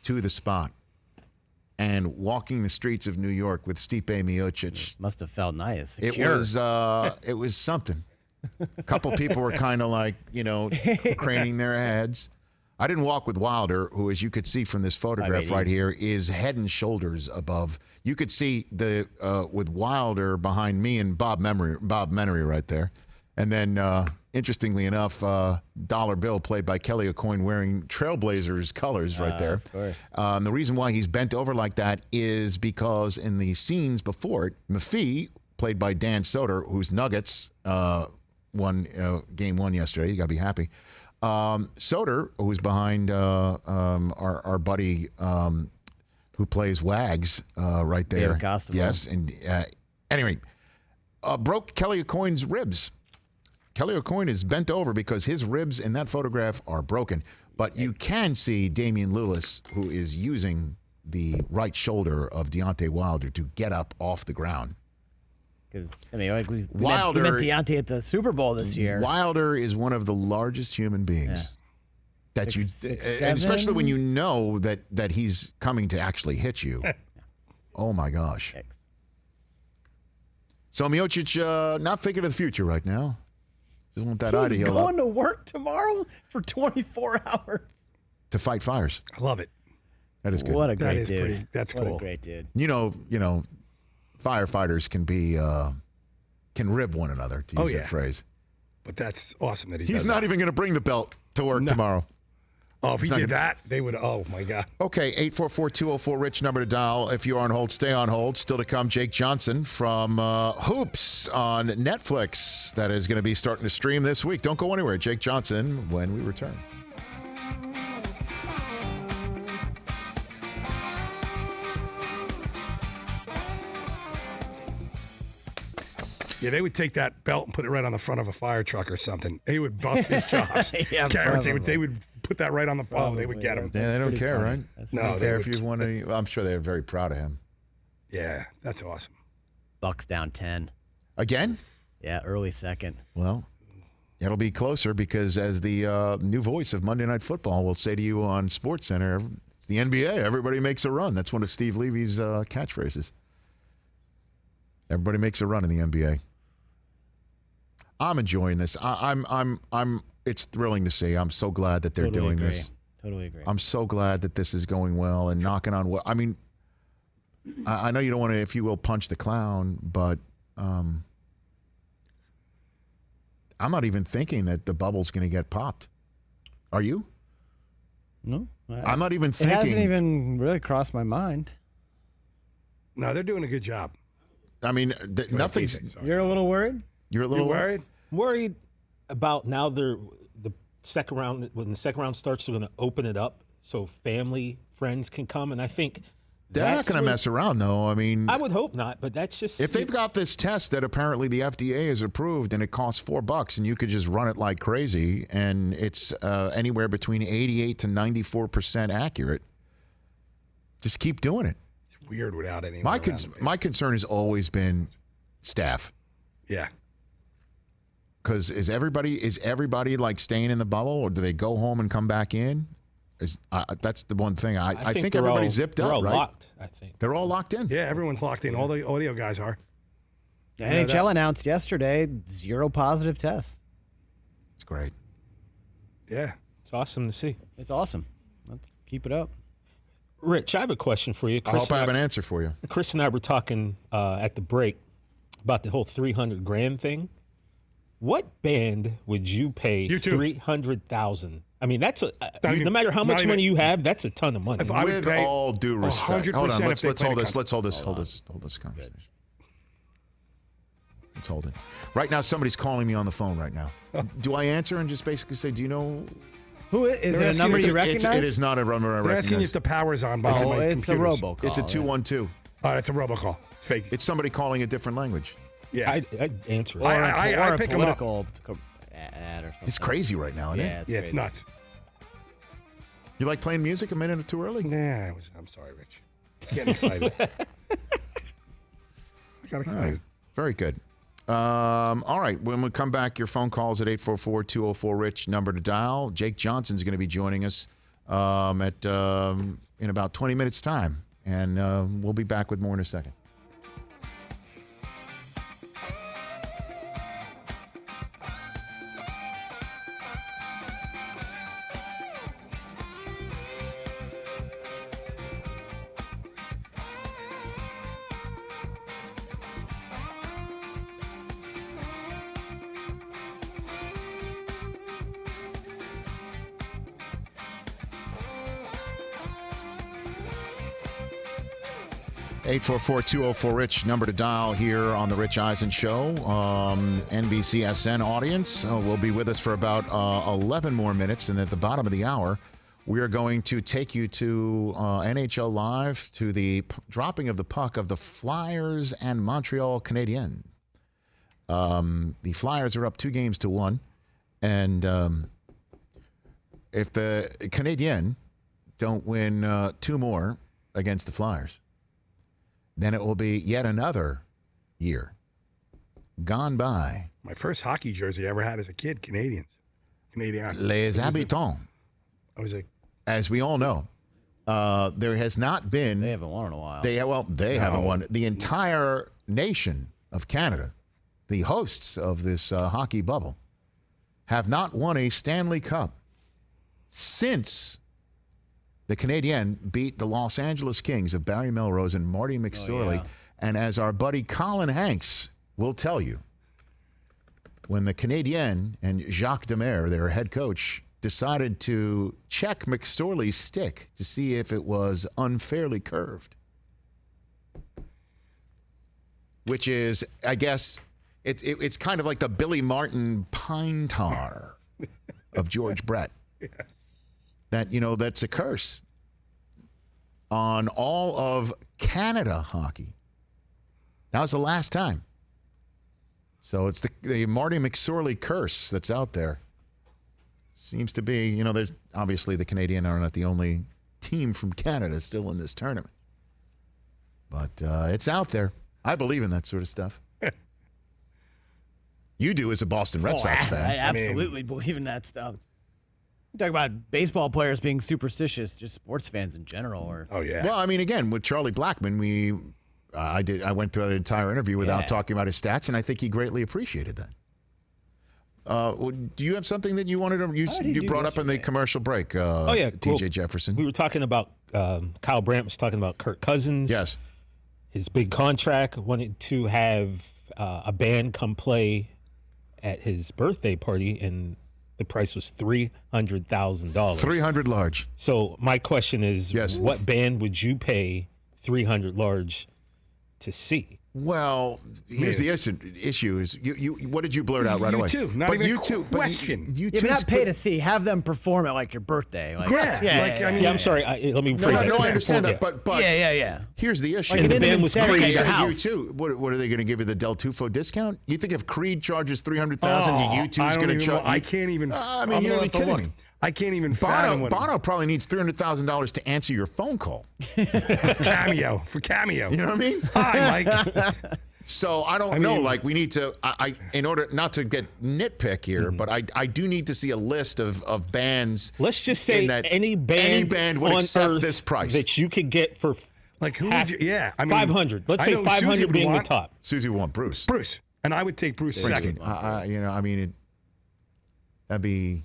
to the spot. And walking the streets of New York with Stipe Miocic must have felt nice. It was something. A couple people were kind of like, craning their heads. I didn't walk with Wilder, who, as you could see from this photograph right here, is head and shoulders above. You could see with Wilder behind me and Bob Menery right there. And then, interestingly enough, Dollar Bill, played by Kelly O'Coin, wearing Trailblazers colors right there. Of course. The reason why he's bent over like that is because in the scenes before it, Maffei, played by Dan Soder, whose Nuggets won Game 1 yesterday. You got to be happy. Soder, who's behind our buddy who plays Wags right there. David Costa. Yes. And anyway, broke Kelly O'Coin's ribs. Kelly O'Coin is bent over because his ribs in that photograph are broken. But you can see Damian Lewis, who is using the right shoulder of Deontay Wilder to get up off the ground. Because we met Deontay at the Super Bowl this year. Wilder is one of the largest human beings that and especially when you know that he's coming to actually hit you. Oh my gosh! So Miocic not thinking of the future right now. Just want that He's going to work tomorrow for 24 hours to fight fires. I love it. That is good. What a great dude. That's cool. What a great dude. You know, firefighters can rib one another, to use that phrase. But that's awesome that he's not even going to bring the belt to work tomorrow. Oh, if he did that, they would. Oh, my God. Okay, 844-204-RICH, number to dial. If you're on hold, stay on hold. Still to come, Jake Johnson from Hoops on Netflix. That is going to be starting to stream this week. Don't go anywhere. Jake Johnson when we return. Yeah, they would take that belt and put it right on the front of a fire truck or something. They would bust his chops. They would put that right on the phone. They would get him. Yeah, they don't care, funny. right? No, they if you want to. I'm sure they're very proud of him. Yeah, that's awesome. Bucks down 10. Again? Yeah, early second. Well, it'll be closer because as the new voice of Monday Night Football will say to you on SportsCenter, it's the NBA. Everybody makes a run. That's one of Steve Levy's catchphrases. Everybody makes a run in the NBA. I'm enjoying this. I'm. It's thrilling to see. I'm so glad that they're doing this. Totally agree. I'm so glad that this is going well and knocking on wood. I mean, I know you don't want to, if you will, punch the clown, but I'm not even thinking that the bubble's going to get popped. Are you? No. I'm not even thinking. It hasn't even really crossed my mind. No, they're doing a good job. I mean, nothing's. You're a little worried? You're a little worried? Worried about now the second round. When the second round starts, they're going to open it up so family, friends can come. And I think they're not going to mess around, though. I mean, I would hope not, but that's just if they've got this test that apparently the FDA has approved and it costs $4 and you could just run it like crazy and it's anywhere between 88 to 94% accurate. Just keep doing it. It's weird without any. My concern has always been staff. Yeah. Because is everybody like staying in the bubble, or do they go home and come back in? That's the one thing. I think everybody's zipped up. They're all right? locked. I think they're all locked in. Yeah, everyone's locked in. All the audio guys are. The NHL announced yesterday 0 positive tests. It's great. Yeah, it's awesome to see. It's awesome. Let's keep it up. Rich, I have a question for you. I hope I have an answer for you. Chris and I were talking at the break about the whole $300,000 thing. What band would you pay $300,000? I mean, that's no matter how much money you have, that's a ton of money. With all due respect, hold on. Let's hold this. Let's hold this conversation. Let's hold it. Right now, somebody's calling me on the phone right now. Do I answer and just basically say, do you know? Who is it? A number you recognize? It is not a number I recognize. They're asking you if the power's on. It's a robocall. It's a 212. It's a robocall. It's fake. It's somebody calling a different language. Yeah, I'd answer it. I pick a political ad or something. It's crazy right now, isn't it? Yeah, it's nuts. You like playing music a minute too early? Nah, I'm sorry, Rich. Getting excited. I got excited. Right. Very good. All right. When we come back, your phone calls at 844-204-RICH, number to dial. Jake Johnson's going to be joining us in about 20 minutes' time, and we'll be back with more in a second. 844-204-RICH, number to dial here on the Rich Eisen Show. NBCSN audience will be with us for about 11 more minutes, and at the bottom of the hour, we are going to take you to NHL Live to the dropping of the puck of the Flyers and Montreal Canadiens. The Flyers are up 2-1, and if the Canadiens don't win 2 more against the Flyers, then it will be yet another year gone by. My first hockey jersey I ever had as a kid, Canadian. Les Habitants. As we all know, there has not been. They haven't won in a while. They haven't won. The entire nation of Canada, the hosts of this hockey bubble, have not won a Stanley Cup since the Canadiens beat the Los Angeles Kings of Barry Melrose and Marty McSorley And as our buddy Colin Hanks will tell you, when the Canadian and Jacques Demers, their head coach, decided to check McSorley's stick to see if it was unfairly curved, which is, I guess, it's kind of like the Billy Martin pine tar of George Brett. Yes. That, that's a curse on all of Canada hockey. That was the last time. So it's the Marty McSorley curse that's out there. Seems to be, there's obviously the Canadian are not the only team from Canada still in this tournament. But it's out there. I believe in that sort of stuff. You do as a Boston Red Sox fan. I absolutely believe in that stuff. You talk about baseball players being superstitious, just sports fans in general. Well, again, with Charlie Blackmon, I went through that entire interview without talking about his stats, and I think he greatly appreciated that. Do you have something that you wanted to you brought up in the commercial break? TJ Jefferson. We were talking about Kyle Brandt was talking about Kirk Cousins. Yes, his big contract, wanted to have a band come at his birthday party, and the price was $300,000. $300 large. So my question is, what band would you pay $300 large to see? Well, here's the issue: is you what did you blurt out right away? U2, not even a question. But not pay to see. Have them perform at your birthday. I'm sorry. Let me phrase that. No, I understand that, but yeah. Here's the issue: the band was crazy. U2. What are they going to give you, the Del Tufo discount? You think if Creed charges $300,000, U2 is going to charge? I can't even. You're kidding me. I can't even fathom what Bono probably needs $300,000 to answer your phone call. Cameo. You know what I mean? Hi, Mike. So I don't know. We need to. In order not to get nitpick here, but I do need to see a list of bands. Let's just say any band would on accept earth this price that you could get for who would you? Yeah, 500. Let's say 500 being the top. Susie would want Bruce. And I would take Bruce second. That'd be.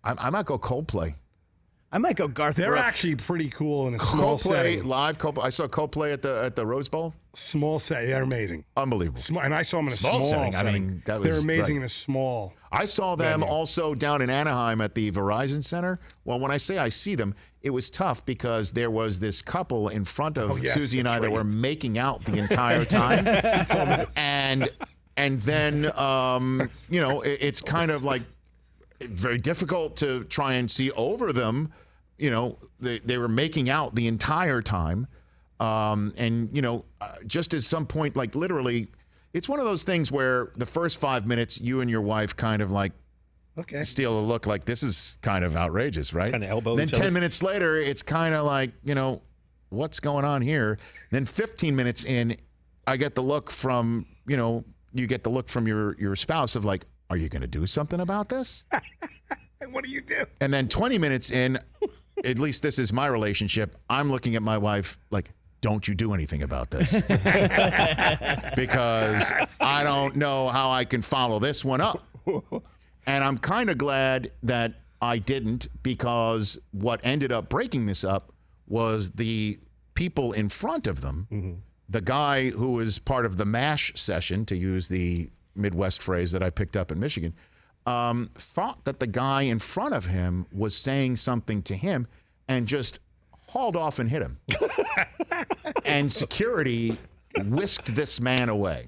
I might go Coldplay. I might go Garth They're Brooks. actually pretty cool in a small setting. Live Coldplay. I saw Coldplay at the Rose Bowl. Small set. They're amazing. Unbelievable. And I saw them in a small setting. They're amazing in a small. I saw them also down in Anaheim at the Verizon Center. Well, when I say I see them, it was tough because there was this couple in front of Susie and I that were making out the entire time. and then, it's kind of like very difficult to try and see over them. They were making out the entire time. Just at some point, literally, it's one of those things where the first 5 minutes, you and your wife kind of steal a look like this is kind of outrageous, right? Kind of elbow Then each other. 10 minutes later, it's kind of like, what's going on here? Then 15 minutes in, I get the look from, you get the look from your spouse of like, are you going to do something about this? What do you do? And then 20 minutes in, at least this is my relationship, I'm looking at my wife like, don't you do anything about this. Because I don't know how I can follow this one up. And I'm kind of glad that I didn't, because what ended up breaking this up was the people in front of them. Mm-hmm. The guy who was part of the MASH session, to use the Midwest phrase that I picked up in Michigan, thought that the guy in front of him was saying something to him and just hauled off and hit him. And security whisked this man away.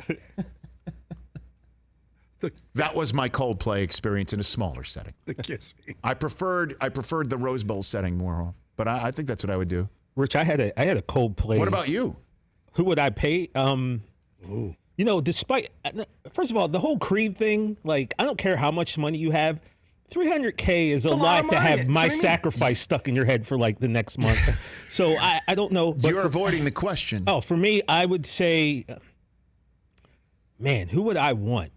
That was my Coldplay experience in a smaller setting. The kissing. I preferred the Rose Bowl setting more, but I think that's what I would do. Rich, I had a Coldplay. What about you? Who would I pay? Despite, first of all, the whole Creed thing, I don't care how much money you have, $300K is a lot to have my sacrifice stuck in your head for the next month. So I don't know. But you're avoiding the question. Oh, for me, I would say, man, who would I want?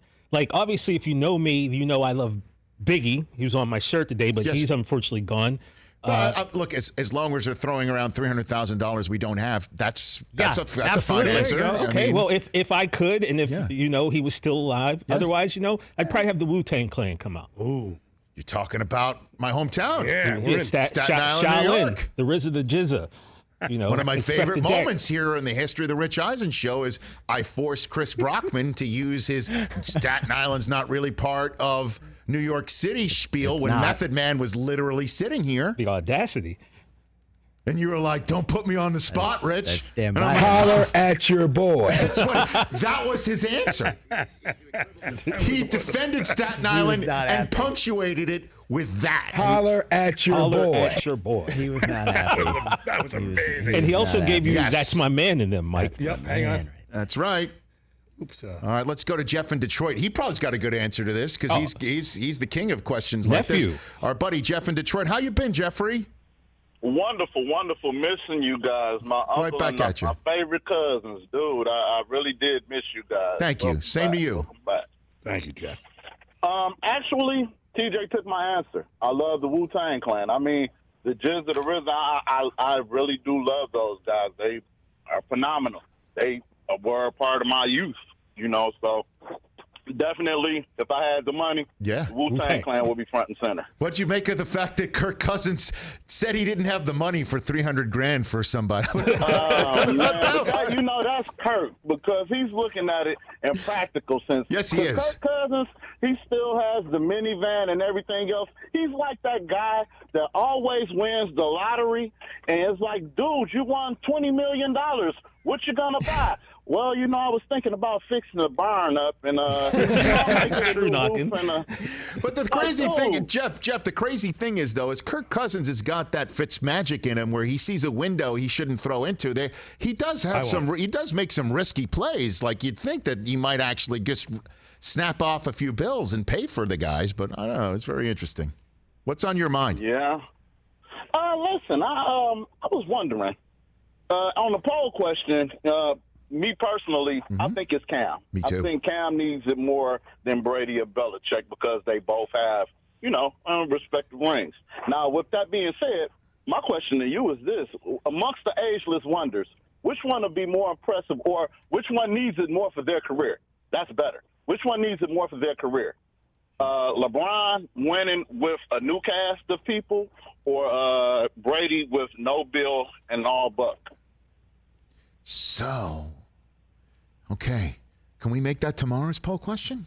Obviously, if you know me, you know I love Biggie. He was on my shirt today, but he's unfortunately gone. Look, as long as they're throwing around $300,000 we don't have, that's a fine answer. Okay, well, if I could, and if he was still alive, otherwise, I'd probably have the Wu-Tang Clan come out. Ooh, you're talking about my hometown. Staten Island, New York. The RZA, the Jizza. One of my favorite moments here in the history of the Rich Eisen show is I forced Chris Brockman to use his Staten Island's not really part of New York City spiel when Method Man was literally sitting here. The audacity. And you were like, don't put me on the spot, Rich. Stand by. Holler at your boy. That was his answer. He defended Staten Island and punctuated it with that. Holler at your boy. At your boy. He was not happy. That was amazing. And he also gave you That's My Man in them, Mike. Yep, hang on. That's right. Oops. All right, let's go to Jeff in Detroit. He probably's got a good answer to this because he's the king of questions like this. Our buddy Jeff in Detroit. How you been, Jeffrey? Wonderful, wonderful. Missing you guys. My uncle back and at you. my favorite cousins. Dude, I really did miss you guys. Thank you. Same to you. Welcome back. Thank you, Jeff. Actually, TJ took my answer. I love the Wu-Tang Clan. I mean, the Jizz of the RZA, I really do love those guys. They are phenomenal. They were a part of my youth, so definitely, if I had the money, the Wu-Tang Clan would be front and center. What'd you make of the fact that Kirk Cousins said he didn't have the money for $300,000 for somebody? Man, that's Kirk because he's looking at it in practical sense. Yes, he is. Kirk Cousins, he still has the minivan and everything else. He's like that guy that always wins the lottery, and it's like, dude, you won $20 million. What you gonna buy? Well, I was thinking about fixing the barn up and True knocking. But the crazy thing, Jeff, the crazy thing is though, is Kirk Cousins has got that Fitz magic in him where he sees a window he shouldn't throw into. There, he does have he does make some risky plays. Like you'd think that he might actually just snap off a few bills and pay for the guys, but I don't know. It's very interesting. What's on your mind? Yeah. Listen, I was wondering on the poll question. Me personally, I think it's Cam. Me too. I think Cam needs it more than Brady or Belichick because they both have, respective rings. Now, with that being said, my question to you is this. Amongst the ageless wonders, which one would be more impressive or which one needs it more for their career? That's better. Which one needs it more for their career? LeBron winning with a new cast of people or Brady with no bill and all buck? So, okay, can we make that tomorrow's poll question?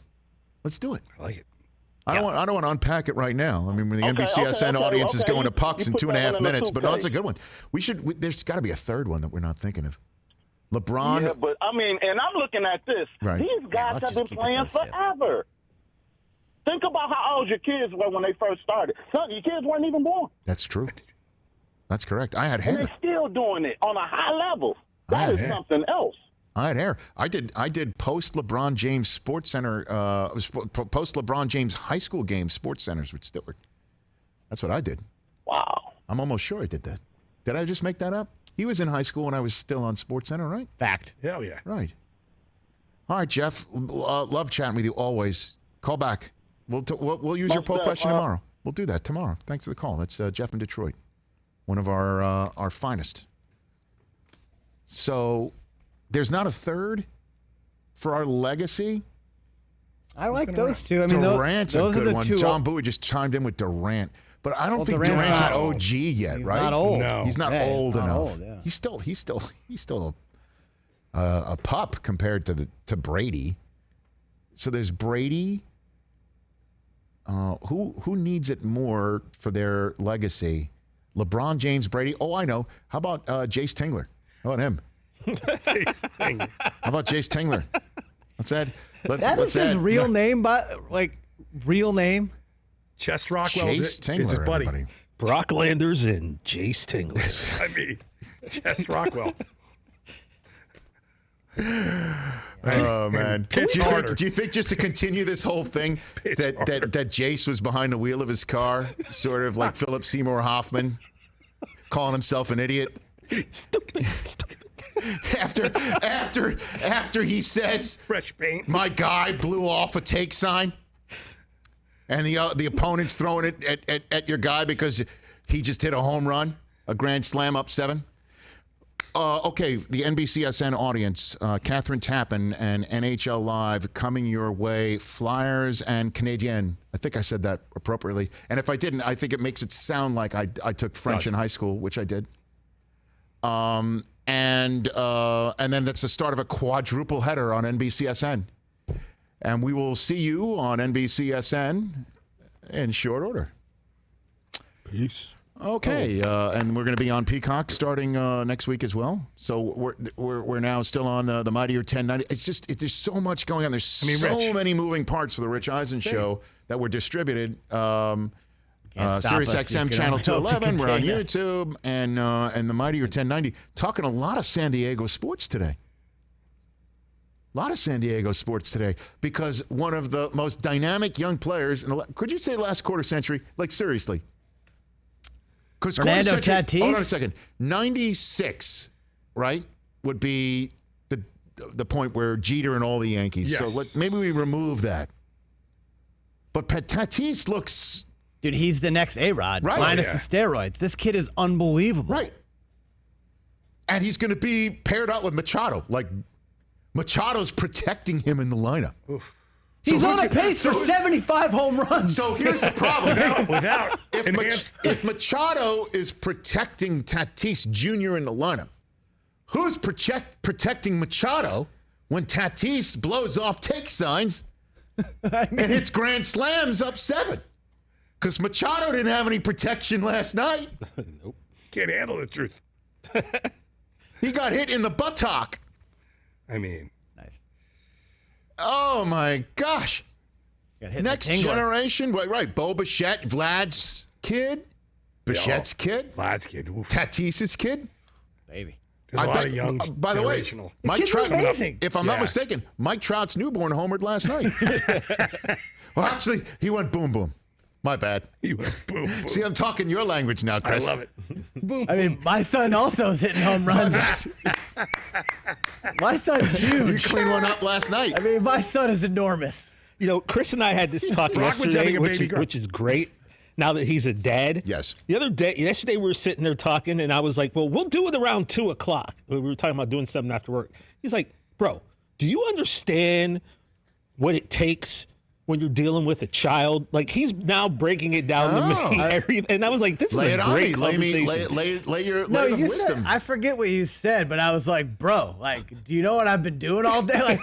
Let's do it. I like it. I don't want to unpack it right now. I mean, when the NBCSN audience is going to pucks in 2.5 minutes, but no, it's a good one. There's got to be a third one that we're not thinking of. LeBron. Yeah, but I mean, and I'm looking at this. Right. These guys have been playing forever. Think about how old your kids were when they first started. Some your kids weren't even born. That's true. That's correct. I had hair. And they're still doing it on a high level. That is something else. I had hair. I did post LeBron James Sports Center, post LeBron James high school games Sports Centers with Stewart. That's what I did. Wow. I'm almost sure I did that. Did I just make that up? He was in high school when I was still on Sports Center, right? Fact. Hell yeah. Right. All right, Jeff. Love chatting with you always. Call back. We'll use your poll question tomorrow. We'll do that tomorrow. Thanks for the call. That's Jeff in Detroit, one of our finest. So there's not a third for our legacy? I like those two. I mean, Durant's those a good are the one. two. John Bowie just chimed in with Durant. But I don't think Durant's Durant's not not old. OG yet, He's right? not old. No. He's not old he's not enough. old, yeah. He's still a pup compared to Brady. So there's Brady. Who needs it more for their legacy? LeBron James, Brady. Oh, I know. How about Jace Tingler? How about him? Jace Tingler. How about Jace Tingler? Let's add. That is his real name, but real name. Chest Rockwell's Jace Tingler, is his buddy. everybody. Brock Landers and Jace Tingler. I mean, Chest Rockwell. Oh man! Do Pitch you think just to continue this whole thing that Jace was behind the wheel of his car, sort of like Philip Seymour Hoffman, calling himself an idiot? Stupid. After he says, fresh paint. My guy blew off a take sign, and the opponent's throwing it at your guy because he just hit a home run, a grand slam up 7. Okay, the NBCSN audience, Catherine Tappan and NHL Live coming your way, Flyers and Canadian. I think I said that appropriately. And if I didn't, I think it makes it sound like I took French in high school, which I did. And then that's the start of a quadruple header on NBCSN. And we will see you on NBCSN in short order. Peace. Okay, and we're going to be on Peacock starting next week as well. So we're now still on the Mightier 1090. It's just there's so much going on. There's so many moving parts for the Rich Eisen show that were distributed. Sirius XM channel 211. We're on YouTube and the Mightier 1090. Talking a lot of San Diego sports today. A lot of San Diego sports today because one of the most dynamic young players in could you say last quarter century? Like seriously. Fernando Tatis? Hold on a second. 96, right, would be the point where Jeter and all the Yankees. Yes. So maybe we remove that. But Tatis looks... Dude, he's the next A-Rod, minus the steroids. This kid is unbelievable. Right. And he's going to be paired up with Machado. Like, Machado's protecting him in the lineup. Oof. He's on a pace for 75 home runs. So here's the problem. Without if Machado is protecting Tatis Jr. in the lineup, who's protecting Machado when Tatis blows off take signs and hits grand slams up 7? Because Machado didn't have any protection last night. Nope. Can't handle the truth. He got hit in the buttock. I mean... Nice. Oh, my gosh. Next generation. Right. Bo Bichette, Vlad's kid. Bichette's kid. Vlad's kid. Oof. Tatis's kid. Baby. There's a lot of young by the way, Mike Trout, if I'm not mistaken, Mike Trout's newborn homered last night. Well, actually, he went boom, boom. My bad. He went boom, boom. See, I'm talking your language now, Chris. I love it. Boom. I mean, my son also is hitting home runs. My son's huge. You cleaned one up last night. I mean, my son is enormous. You know, Chris and I had this talk yesterday, which is great. Now that he's a dad. Yes. Yesterday we were sitting there talking, and I was like, well, we'll do it around 2 o'clock. We were talking about doing something after work. He's like, bro, do you understand what it takes when you're dealing with a child? Like, he's now breaking it down to me. And I was like, this is a great conversation. Lay your wisdom. I forget what you said, but I was like, bro, like, do you know what I've been doing all day? Like,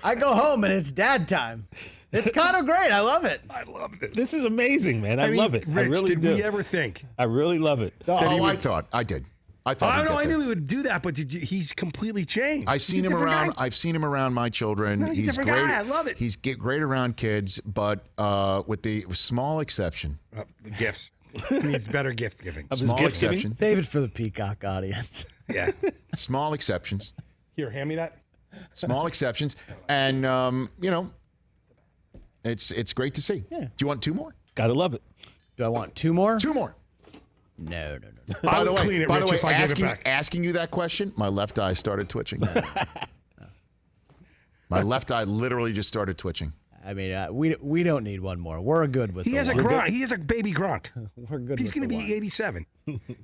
I go home and it's dad time. It's kind of great. I love it. I love it. This is amazing, man. I love it. Rich, I really did do. we ever think? I really love it. I did. I knew he would do that, but he's completely changed. I've seen him around my children. No, he's a different great. guy. I love it. He's great around kids, but with the small exception. The gifts. He needs better gift giving. Small exception. Save it for the Peacock audience. Yeah. Small exceptions. Here, hand me that. Small exceptions. And, you know, it's great to see. Yeah. Do you want 2 more? Gotta love it. Do I want 2 more? 2 more. No. By the way, asking you that question, my left eye started twitching. My left eye literally just started twitching. I mean, we don't need one more. We're good with. He has a Gronk. He has a baby Gronk. We're good. He's going to be 87.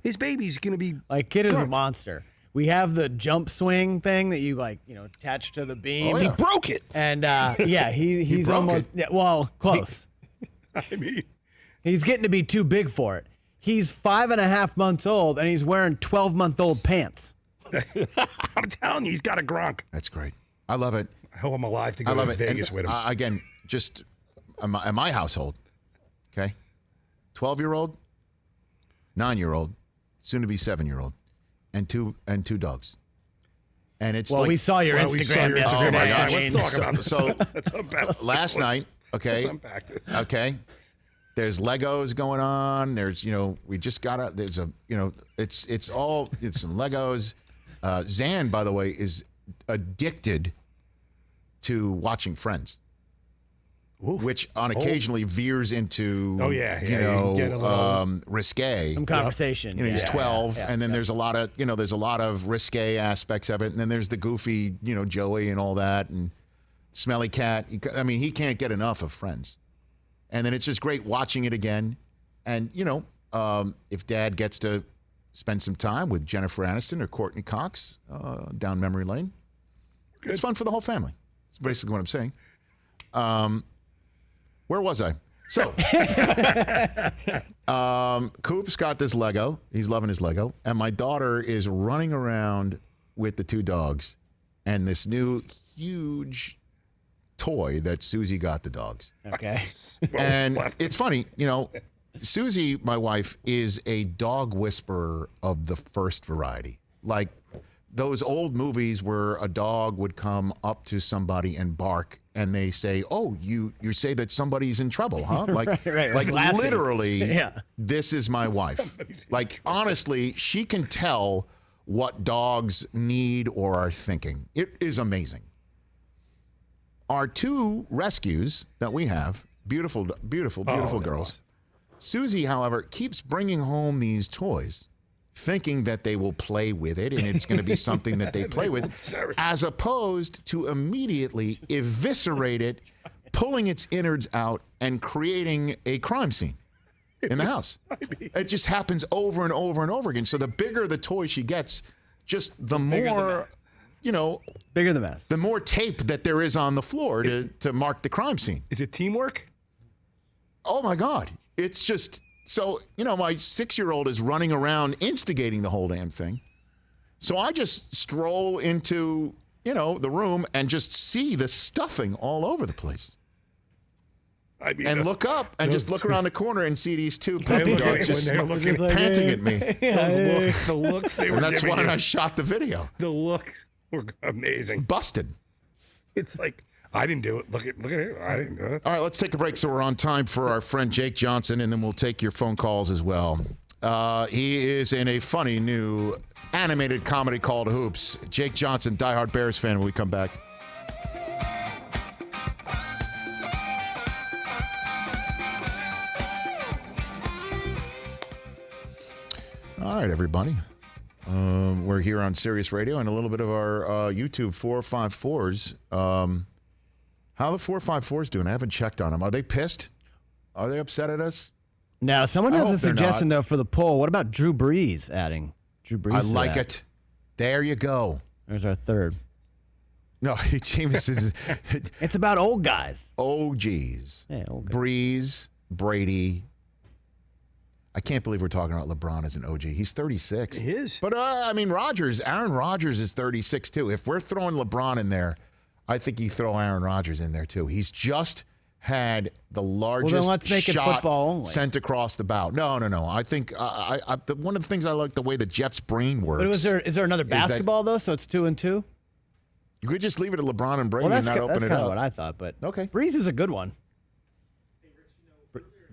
His baby's going to be. Like, kid is Gronk. a monster. We have the jump swing thing that you attach to the beam. Oh, yeah. He broke it. And he's broke almost close. I mean, he's getting to be too big for it. He's 5.5 months old and he's wearing 12-month-old pants. I'm telling you, he's got a Gronk. That's great. I love it. I hope I'm alive to go to Vegas with him. Again, just in my household, okay? 12-year-old, 9-year-old, soon to be 7-year-old, and two dogs. And it's we saw your Instagram yesterday. Oh my gosh. Let's talk about this. So Let's unpack this last one. night, okay? Let's unpack this. Okay. There's Legos going on. There's, we just got there's a, it's some Legos. Zan, by the way, is addicted to watching Friends. Oof. Which occasionally veers into, risque. Some conversation. He's 12, and then there's a lot of risque aspects of it, and then there's the goofy, Joey and all that, and Smelly Cat. I mean, he can't get enough of Friends. And then it's just great watching it again. And, if Dad gets to spend some time with Jennifer Aniston or Courtney Cox down memory lane, it's fun for the whole family. That's basically what I'm saying. Where was I? So, Coop's got this Lego. He's loving his Lego. And my daughter is running around with the two dogs and this new huge toy that Susie got the dogs. Okay. And it's funny, Susie, my wife, is a dog whisperer of the first variety. Like those old movies where a dog would come up to somebody and bark and they say, "Oh, you say that somebody's in trouble, huh?" Like, right. like literally, Yeah. This is my wife. Like, honestly, she can tell what dogs need or are thinking. It is amazing. Our two rescues that we have, beautiful girls. Susie, however, keeps bringing home these toys, thinking that they will play with it and it's going to be something that they play with, as opposed to immediately eviscerate it, pulling its innards out and creating a crime scene in the house. It just happens over and over and over again. So the bigger the toy she gets, just the more, bigger the mess. The more tape that there is on the floor to mark the crime scene. Is it teamwork? Oh, my God. It's just... So, my 6-year-old is running around instigating the whole damn thing. So I just stroll into, the room and just see the stuffing all over the place. And look up and just look around the corner and see these two puppy dogs just panting at me. The looks they were And that's giving why you. I shot the video. The looks were amazing. Busted. It's like, I didn't do it. Look at it. I didn't do it. All right, let's take a break so we're on time for our friend Jake Johnson, and then we'll take your phone calls as well. He is in a funny new animated comedy called Hoops. Jake Johnson, diehard Bears fan, when we come back. All right, everybody. We're here on Sirius Radio and a little bit of our YouTube 454s. How the 454s doing? I haven't checked on them. Are they pissed? Are they upset at us? Now, someone has a suggestion, though, for the poll. What about Drew Brees adding? Drew Brees. I like it. There you go. There's our third. No, James is. It's about old guys. OGs. Yeah, old guys. Brees, Brady. I can't believe we're talking about LeBron as an OG. He's 36. He is. But, Rodgers, Aaron Rodgers is 36, too. If we're throwing LeBron in there, I think you throw Aaron Rodgers in there, too. He's just had the largest well, then let's make it shot football only. Sent across the bow. No. I think one of the things I like the way that Jeff's brain works. But is there another basketball, though, so it's 2-2? You could just leave it at LeBron and Brady Well, that's and not open it up. kind of what I thought, but okay. Brees is a good one.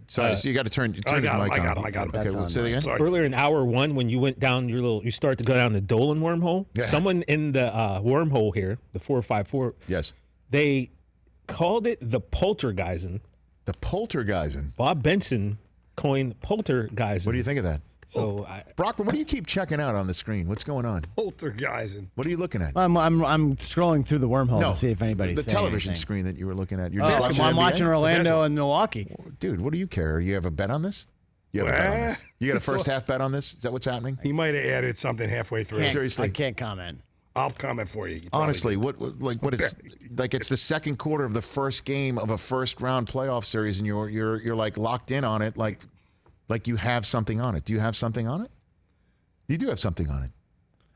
So you got to turn your mic on. I got him. Okay, well, say it again. Earlier in hour one, when you went down you start to go down the Dolan wormhole. Yeah. Someone in the wormhole here, the 454. Yes. They called it the poltergeising. The poltergeising. Bob Benson coined poltergeising. What do you think of that? So, Brockman, what do you keep checking out on the screen? What's going on? Poltergeising. What are you looking at? I'm scrolling through the wormhole to see if anybody's the saying television anything. screen that you were looking at. I'm watching Orlando and Milwaukee. Dude, what do you care? You have a bet on this? You have a bet on this? You got a first half bet on this? Is that what's happening? He might have added something halfway through. Seriously, I can't comment. I'll comment for you. Honestly, what is like? It's the second quarter of the first game of a first round playoff series, and you're like locked in on it, like you have something on it. Do you have something on it? You do have something on it.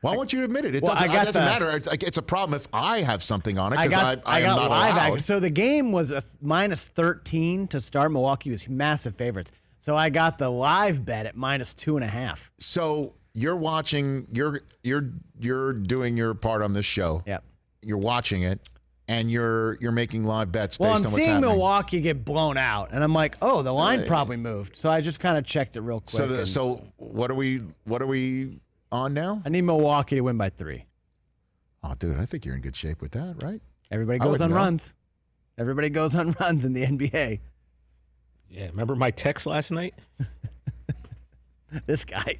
Well, I want you to admit it. It doesn't matter. It's a problem if I have something on it because I am not live allowed. action. So the game was a -13 to start. Milwaukee was massive favorites. So I got the live bet at -2.5. So you're watching. You're doing your part on this show. Yep. You're watching it, and you're making live bets. Well, based I'm on what's seeing happening. Milwaukee get blown out, and I'm like, oh, the line probably moved. So I just kind of checked it real quick. So what are we on now? I need Milwaukee to win by 3. Oh, dude, I think you're in good shape with that, right? Everybody goes on runs. Everybody goes on runs in the NBA. Yeah, remember my text last night? This guy.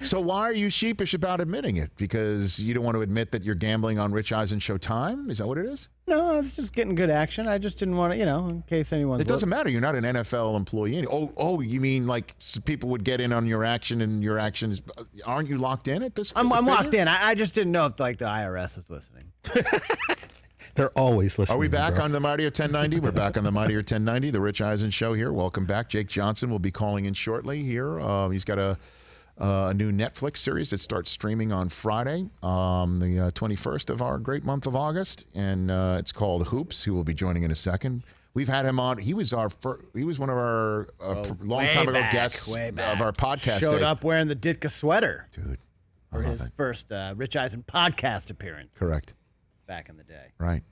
So why are you sheepish about admitting it? Because you don't want to admit that you're gambling on Rich Eisen show time? Is that what it is? No, I was just getting good action. I just didn't want to, in case anyone's... It doesn't matter. You're not an NFL employee. Oh, you mean like people would get in on your action and your actions? Aren't you locked in at this I'm locked in. I just didn't know if the IRS was listening. They're always listening. Are we back bro. on the Mightier 1090? We're back on the Mightier 1090, the Rich Eisen Show here. Welcome back. Jake Johnson will be calling in shortly here. He's got a new Netflix series that starts streaming on Friday, the 21st of our great month of August, and it's called Hoops. He will be joining in a second. We've had him on. He was one of our long time ago guests of our podcast. Showed day. up wearing the Ditka sweater, dude, for his first Rich Eisen podcast appearance. Correct. Back in the day. Right.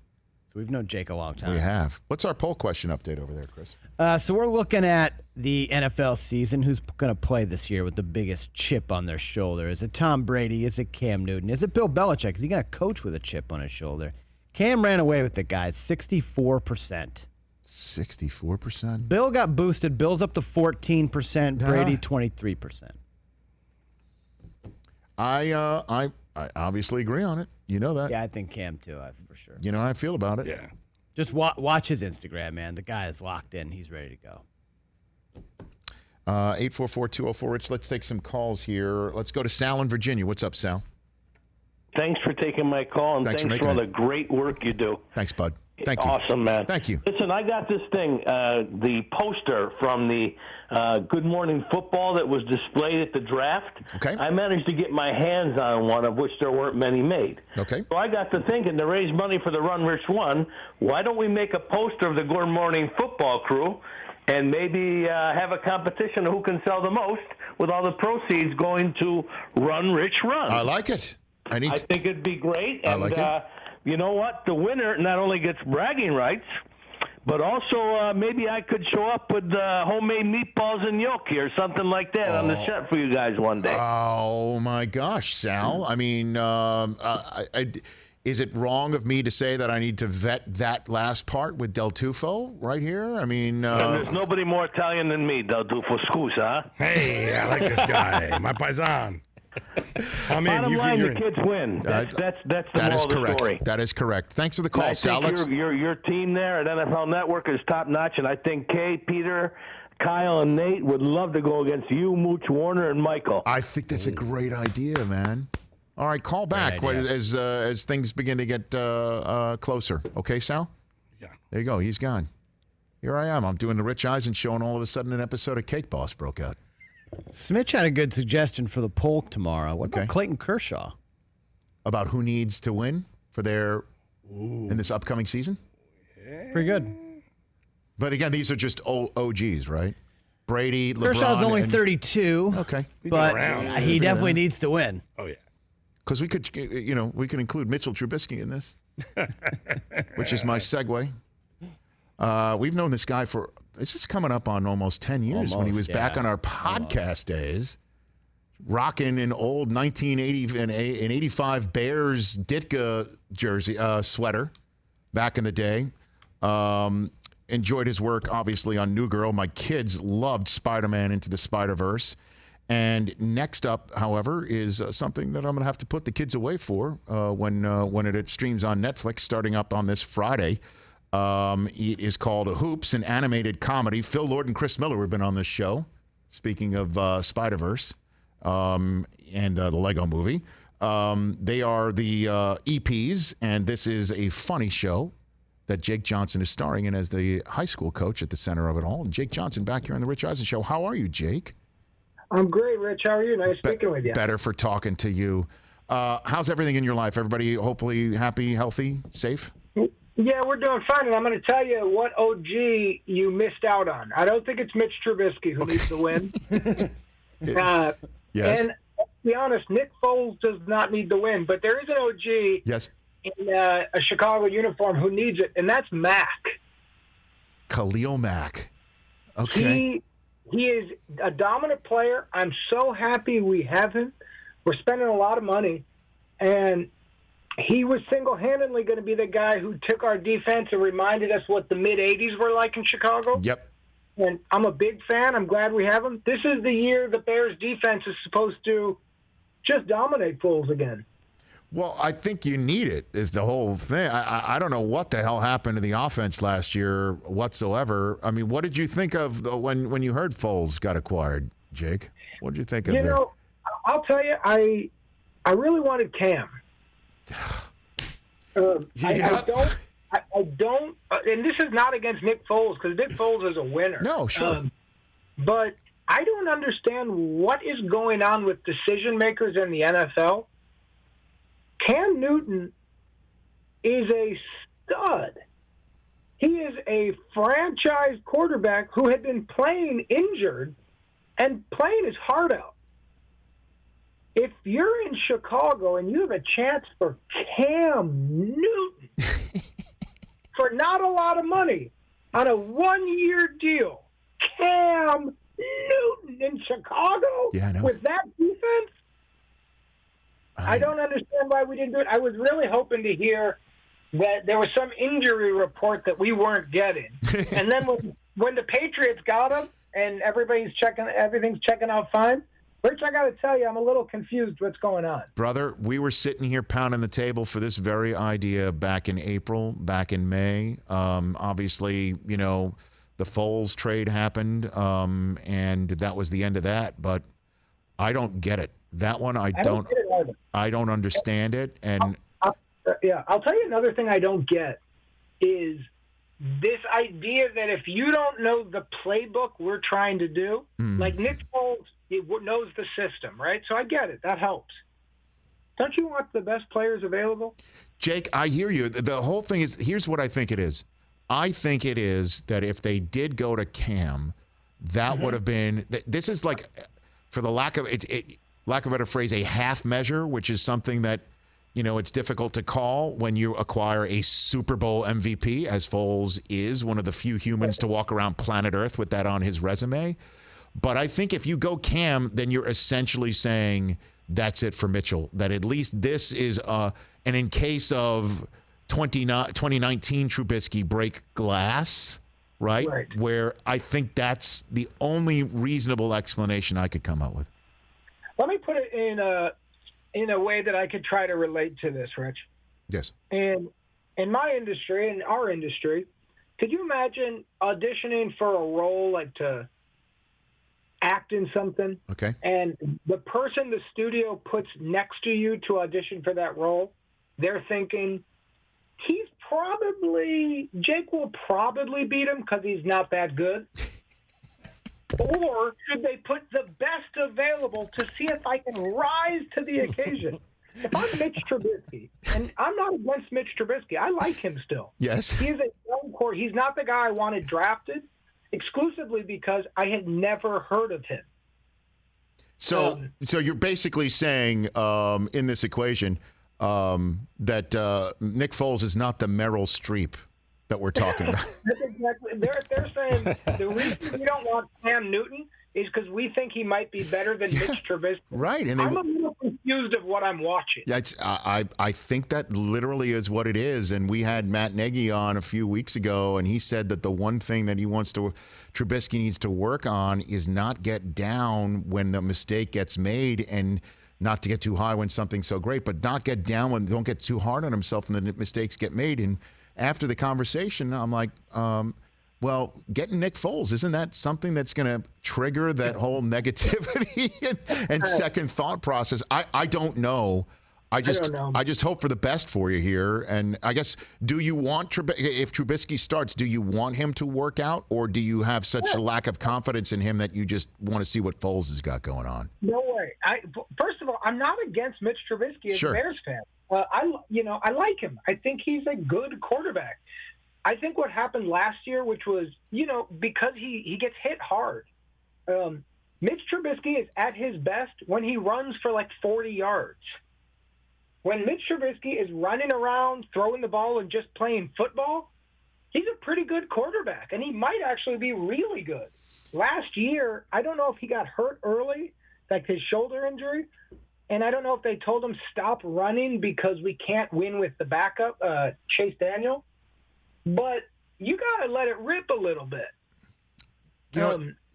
So we've known Jake a long time. We have. What's our poll question update over there, Chris? So we're looking at the NFL season. Who's going to play this year with the biggest chip on their shoulder? Is it Tom Brady? Is it Cam Newton? Is it Bill Belichick? Is he going to coach with a chip on his shoulder? Cam ran away with it, guys. 64%. 64%? Bill got boosted. Bill's up to 14%. Brady, 23%. I obviously agree on it. You know that. Yeah, I think Cam too, for sure. You know how I feel about it. Yeah. Just watch his Instagram, man. The guy is locked in. He's ready to go. 844-204-RICH. Let's take some calls here. Let's go to Sal in Virginia. What's up, Sal? Thanks for taking my call, and thanks for all the great work you do. Thanks, bud. Thank you. Awesome, man. Thank you. Listen, I got this thing, the poster from the Good Morning Football that was displayed at the draft. Okay. I managed to get my hands on one, of which there weren't many made. Okay. So I got to thinking, to raise money for the Run Rich One, why don't we make a poster of the Good Morning Football crew and maybe have a competition of who can sell the most, with all the proceeds going to Run Rich Run? I like it. I think it'd be great. I And, like it. you know what? The winner not only gets bragging rights, but also maybe I could show up with homemade meatballs and gnocchi or something like that on the set for you guys one day. Oh, my gosh, Sal. I mean, is it wrong of me to say that I need to vet that last part with Del Tufo right here? I mean... and there's nobody more Italian than me, Del Tufo. Scusa. Hey, I like this guy. My paisan. Bottom line, the kids win. That's the moral of the story. That is correct. Thanks for the call, I Sal. think your team there at NFL Network is top notch, and I think Kay, Peter, Kyle, and Nate would love to go against you, Mooch, Warner, and Michael. I think that's a great idea, man. All right, call back as things begin to get closer. Okay, Sal? Yeah. There you go. He's gone. Here I am. I'm doing the Rich Eisen Show, and all of a sudden an episode of Cake Boss broke out. Smitch had a good suggestion for the poll tomorrow. What about Clayton Kershaw? About who needs to win for their in this upcoming season? Pretty good. But again, these are just OGs, right? Brady, LeBron. Kershaw's only 32. Okay. But he definitely needs to win. Oh, yeah. Because we could include Mitchell Trubisky in this, which is my segue. We've known this guy this is coming up on almost 10 years when he was back on our podcast days, rocking an old 1980 and 85 Bears Ditka jersey, sweater back in the day. Enjoyed his work, obviously, on New Girl. My kids loved Spider-Man Into the Spider-Verse. And next up, however, is something that I'm going to have to put the kids away for when it streams on Netflix starting up on this Friday. It is called Hoops, an animated comedy. Phil Lord and Chris Miller have been on this show, speaking of Spider-Verse and the Lego movie. They are the EPs, and this is a funny show that Jake Johnson is starring in as the high school coach at the center of it all. And Jake Johnson back here on the Rich Eisen Show. How are you, Jake? I'm great, Rich. How are you? Nice speaking with you. Better for talking to you. How's everything in your life? Everybody hopefully happy, healthy, safe? Yeah, we're doing fine, and I'm going to tell you what OG you missed out on. I don't think it's Mitch Trubisky who needs to win. Yes. And to be honest, Nick Foles does not need the win, but there is an OG yes. in a Chicago uniform who needs it, and that's Mack. Khalil Mack. Okay. He is a dominant player. I'm so happy we have him. We're spending a lot of money, and he was single-handedly going to be the guy who took our defense and reminded us what the mid-'80s were like in Chicago. Yep. And I'm a big fan. I'm glad we have him. This is the year the Bears' defense is supposed to just dominate Foles again. Well, I think you need it is the whole thing. I don't know what the hell happened to the offense last year whatsoever. I mean, what did you think of when you heard Foles got acquired, Jake? What did you think of that? I'll tell you, I really wanted Cam. I I don't, and this is not against Nick Foles because Nick Foles is a winner. No, sure. But I don't understand what is going on with decision makers in the NFL. Cam Newton is a stud. He is a franchise quarterback who had been playing injured and playing his heart out. If you're in Chicago and you have a chance for Cam Newton for not a lot of money on a one-year deal, Cam Newton in Chicago with that defense, I don't understand why we didn't do it. I was really hoping to hear that there was some injury report that we weren't getting. And then when the Patriots got him and everything's checking out fine, Rich, I got to tell you, I'm a little confused what's going on. Brother, we were sitting here pounding the table for this very idea back in April, back in May. Obviously, you know, the Foles trade happened, and that was the end of that. But I don't get it. That one, I don't understand it. And I'll tell you another thing I don't get is this idea that if you don't know the playbook we're trying to do, like Nick Foles, he knows the system, right? So I get it. That helps. Don't you want the best players available? Jake, I hear you. The whole thing is, here's what I think it is. I think it is that if they did go to Cam, that would have been, this is like, for the lack of a better phrase, a half measure, which is something that, you know, it's difficult to call when you acquire a Super Bowl MVP, as Foles is one of the few humans to walk around planet Earth with that on his resume. But I think if you go Cam, then you're essentially saying that's it for Mitchell, that at least this is and in case of 2019 Trubisky break glass, right? Where I think that's the only reasonable explanation I could come up with. Let me put it in a way that I could try to relate to this, Rich. Yes. And in my industry, in our industry, could you imagine auditioning for a role like to act in something? Okay. And the person the studio puts next to you to audition for that role, they're thinking, Jake will probably beat him because he's not that good. Or should they put the best available to see if I can rise to the occasion? If I'm Mitch Trubisky, and I'm not against Mitch Trubisky, I like him still. Yes. He's a young core. He's not the guy I wanted drafted exclusively because I had never heard of him. So you're basically saying in this equation that Nick Foles is not the Meryl Streep that we're talking about. That's exactly. They're saying the reason we don't want Cam Newton is because we think he might be better than Mitch Trubisky. Right. And I'm a little confused of what I'm watching. I think that literally is what it is. And we had Matt Nagy on a few weeks ago, and he said that the one thing that Trubisky needs to work on is not get down when the mistake gets made, and not to get too high when something's so great, but not get down when, don't get too hard on himself when the mistakes get made. And after the conversation, I'm like, well, getting Nick Foles, isn't that something that's going to trigger that whole negativity and second thought process? I don't know. I just hope for the best for you here. And I guess, do you want if Trubisky starts, do you want him to work out, or do you have such a lack of confidence in him that you just want to see what Foles has got going on? No way. First of all, I'm not against Mitch Trubisky as a Bears fan. I like him. I think he's a good quarterback. I think what happened last year, which was, because he gets hit hard. Mitch Trubisky is at his best when he runs for like 40 yards. When Mitch Trubisky is running around, throwing the ball, and just playing football, he's a pretty good quarterback, and he might actually be really good. Last year, I don't know if he got hurt early, like his shoulder injury, and I don't know if they told him stop running because we can't win with the backup, Chase Daniel. But you got to let it rip a little bit.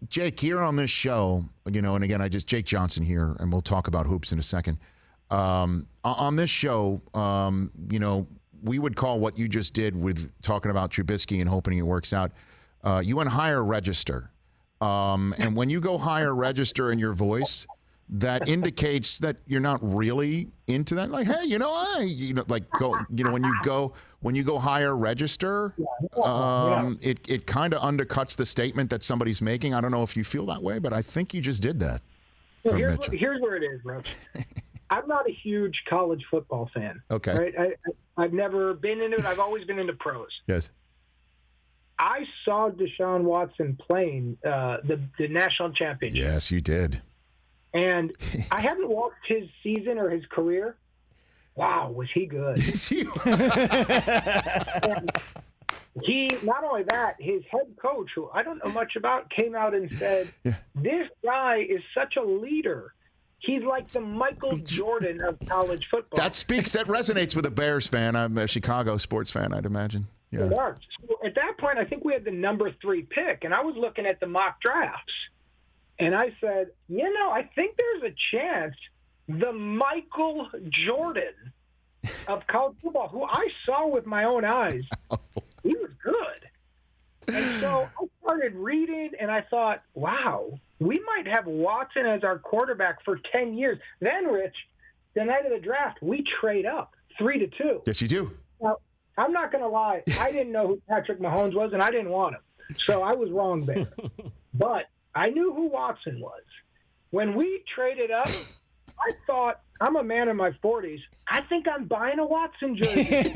Jake, here on this show, and again, Jake Johnson here, and we'll talk about hoops in a second. On this show, we would call what you just did with talking about Trubisky and hoping it works out. You went higher register. And when you go higher register in your voice, that indicates that you're not really into that. Like, hey, when you go higher register, it kind of undercuts the statement that somebody's making. I don't know if you feel that way, but I think you just did that. Well, here's where it is, Rich. I'm not a huge college football fan. Okay. Right? I've never been into it. I've always been into pros. Yes. I saw Deshaun Watson playing the national championship. Yes, you did. And I haven't watched his season or his career. Wow, was he good? He not only that, his head coach, who I don't know much about, came out and said, "This guy is such a leader. He's like the Michael Jordan of college football." That resonates with a Bears fan. I'm a Chicago sports fan, I'd imagine. Yeah. So at that point, I think we had the number 3 pick, and I was looking at the mock drafts, and I said, I think there's a chance the Michael Jordan of college football, who I saw with my own eyes, he was good. And so I started reading, and I thought, wow, we might have Watson as our quarterback for 10 years. Then, Rich, the night of the draft, we trade up 3-2. Yes, you do. Now, I'm not going to lie. I didn't know who Patrick Mahomes was, and I didn't want him. So I was wrong there. But I knew who Watson was. When we traded up, I thought, I'm a man in my 40s. I think I'm buying a Watson jersey.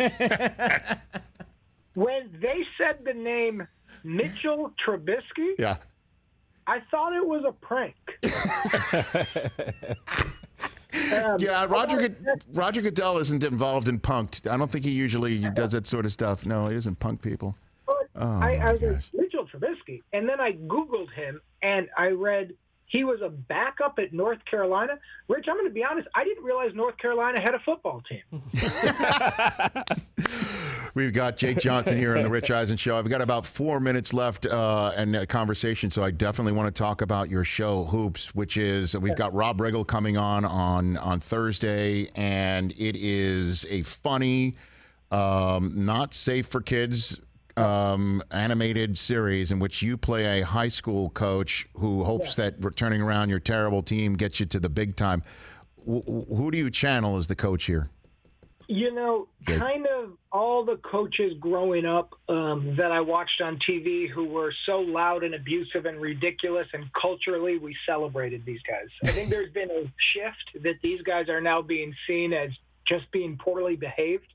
When they said the name Mitchell Trubisky, I thought it was a prank. Roger Goodell isn't involved in punked. I don't think he usually does that sort of stuff. No, he doesn't punk people. I was like, Mitchell Trubisky. And then I Googled him, and I read he was a backup at North Carolina. Rich, I'm going to be honest, I didn't realize North Carolina had a football team. We've got Jake Johnson here on the Rich Eisen Show. I've got about 4 minutes left in a conversation, so I definitely want to talk about your show, Hoops, which is we've got Rob Riggle coming on Thursday, and it is a funny, not safe for kids animated series in which you play a high school coach who hopes that turning around your terrible team gets you to the big time. Who do you channel as the coach here? Kind of all the coaches growing up that I watched on TV who were so loud and abusive and ridiculous, and culturally we celebrated these guys. I think there's been a shift that these guys are now being seen as just being poorly behaved.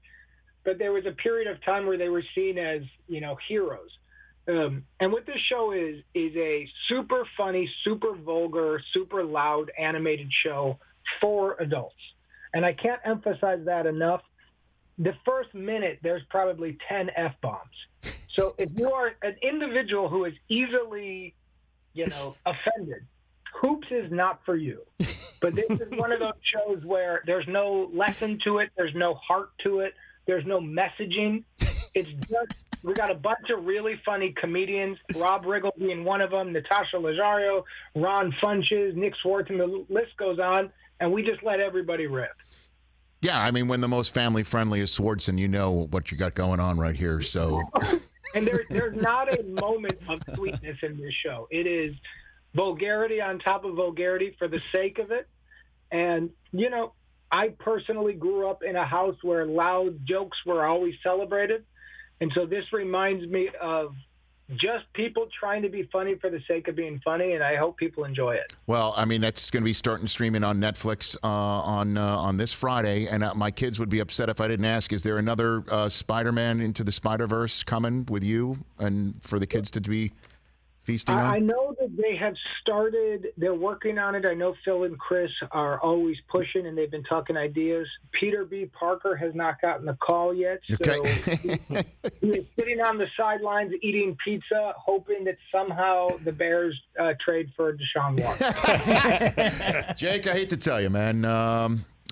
But there was a period of time where they were seen as, heroes. And what this show is a super funny, super vulgar, super loud animated show for adults. And I can't emphasize that enough. The first minute, there's probably 10 F-bombs. So if you are an individual who is easily, offended, Hoops is not for you. But this is one of those shows where there's no lesson to it. There's no heart to it. There's no messaging. It's just, we got a bunch of really funny comedians, Rob Riggle being one of them, Natasha Leggero, Ron Funches, Nick Swartz, and the list goes on, and we just let everybody rip. Yeah, I mean, when the most family-friendly is Swartzen, you know what you got going on right here. So, and there's not a moment of sweetness in this show. It is vulgarity on top of vulgarity for the sake of it. And, I personally grew up in a house where loud jokes were always celebrated. And so this reminds me of just people trying to be funny for the sake of being funny, and I hope people enjoy it. Well, I mean, that's going to be starting streaming on Netflix on this Friday, and my kids would be upset if I didn't ask, is there another Spider-Man Into the Spider-Verse coming with you and for the kids to be feasting on? I know that they have started, they're working on it. I know Phil and Chris are always pushing, and they've been talking ideas. Peter B. Parker has not gotten the call yet, so he is sitting on the sidelines eating pizza, hoping that somehow the Bears trade for Deshaun Watson. Jake, I hate to tell you, man,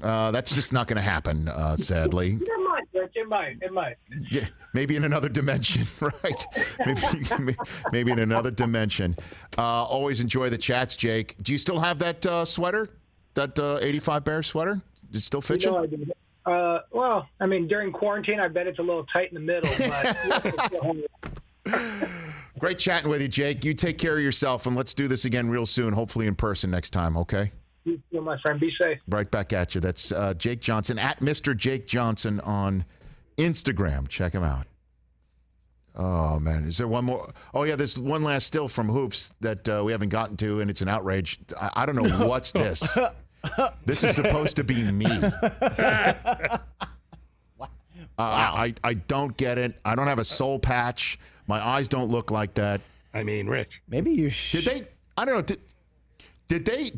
that's just not going to happen, sadly. It might. Yeah, maybe in another dimension, right? Maybe in another dimension. Always enjoy the chats, Jake. Do you still have that sweater, that 85 Bears sweater? Does it still fit you? I do. Well, I mean, during quarantine, I bet it's a little tight in the middle. But Great chatting with you, Jake. You take care of yourself, and let's do this again real soon, hopefully in person next time, okay? You too, my friend. Be safe. Right back at you. That's Jake Johnson, at Mr. Jake Johnson on Instagram. Check him out. Oh, man. Is there one more? Oh, yeah, there's one last still from Hoops that we haven't gotten to, and it's an outrage. I don't know what's this. This is supposed to be me. I don't get it. I don't have a soul patch. My eyes don't look like that. I mean, Rich. Maybe you Did they? I don't know. Did they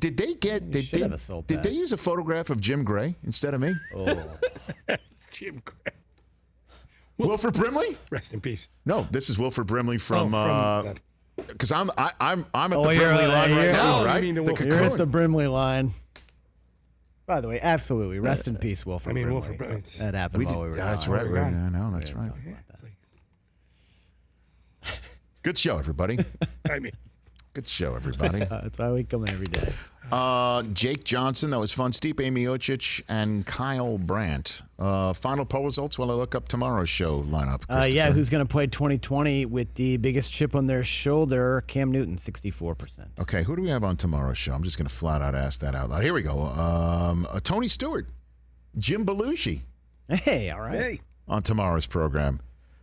use a photograph of Jim Gray instead of me? Oh. Jim Gray. Wilford Brimley? Rest in peace. No, this is Wilford Brimley from because I'm at the you're Brimley line right now, right? You're at the Brimley line. By the way, absolutely. Rest in peace, Wilford Brimley. Wilford Brimley. That happened while we were That's gone. right. I know. That's right. Good show, everybody. Good show, everybody. That's why we come in every day. Jake Johnson, that was fun. Stipe Miocic and Kyle Brandt. Final poll results while I look up tomorrow's show lineup. Yeah, who's going to play 2020 with the biggest chip on their shoulder? Cam Newton, 64%. Okay, who do we have on tomorrow's show? I'm just going to flat out ask that out loud. Here we go. Tony Stewart, Jim Belushi. Hey, all right. Hey. On tomorrow's program.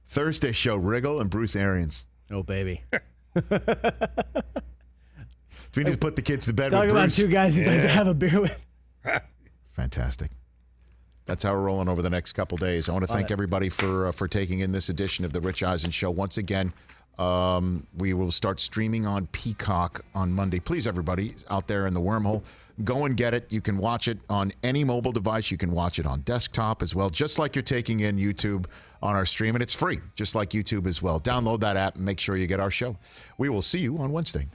Thursday show, Riggle and Bruce Arians. Oh, baby. We need to put the kids to bed Talk with about Bruce. two guys you'd like to have a beer with. Fantastic. That's how we're rolling over the next couple days. I want to thank everybody for taking in this edition of the Rich Eisen Show. Once again, we will start streaming on Peacock on Monday. Please, everybody out there in the wormhole, go and get it. You can watch it on any mobile device. You can watch it on desktop as well, just like you're taking in YouTube on our stream. And it's free, just like YouTube as well. Download that app and make sure you get our show. We will see you on Wednesday.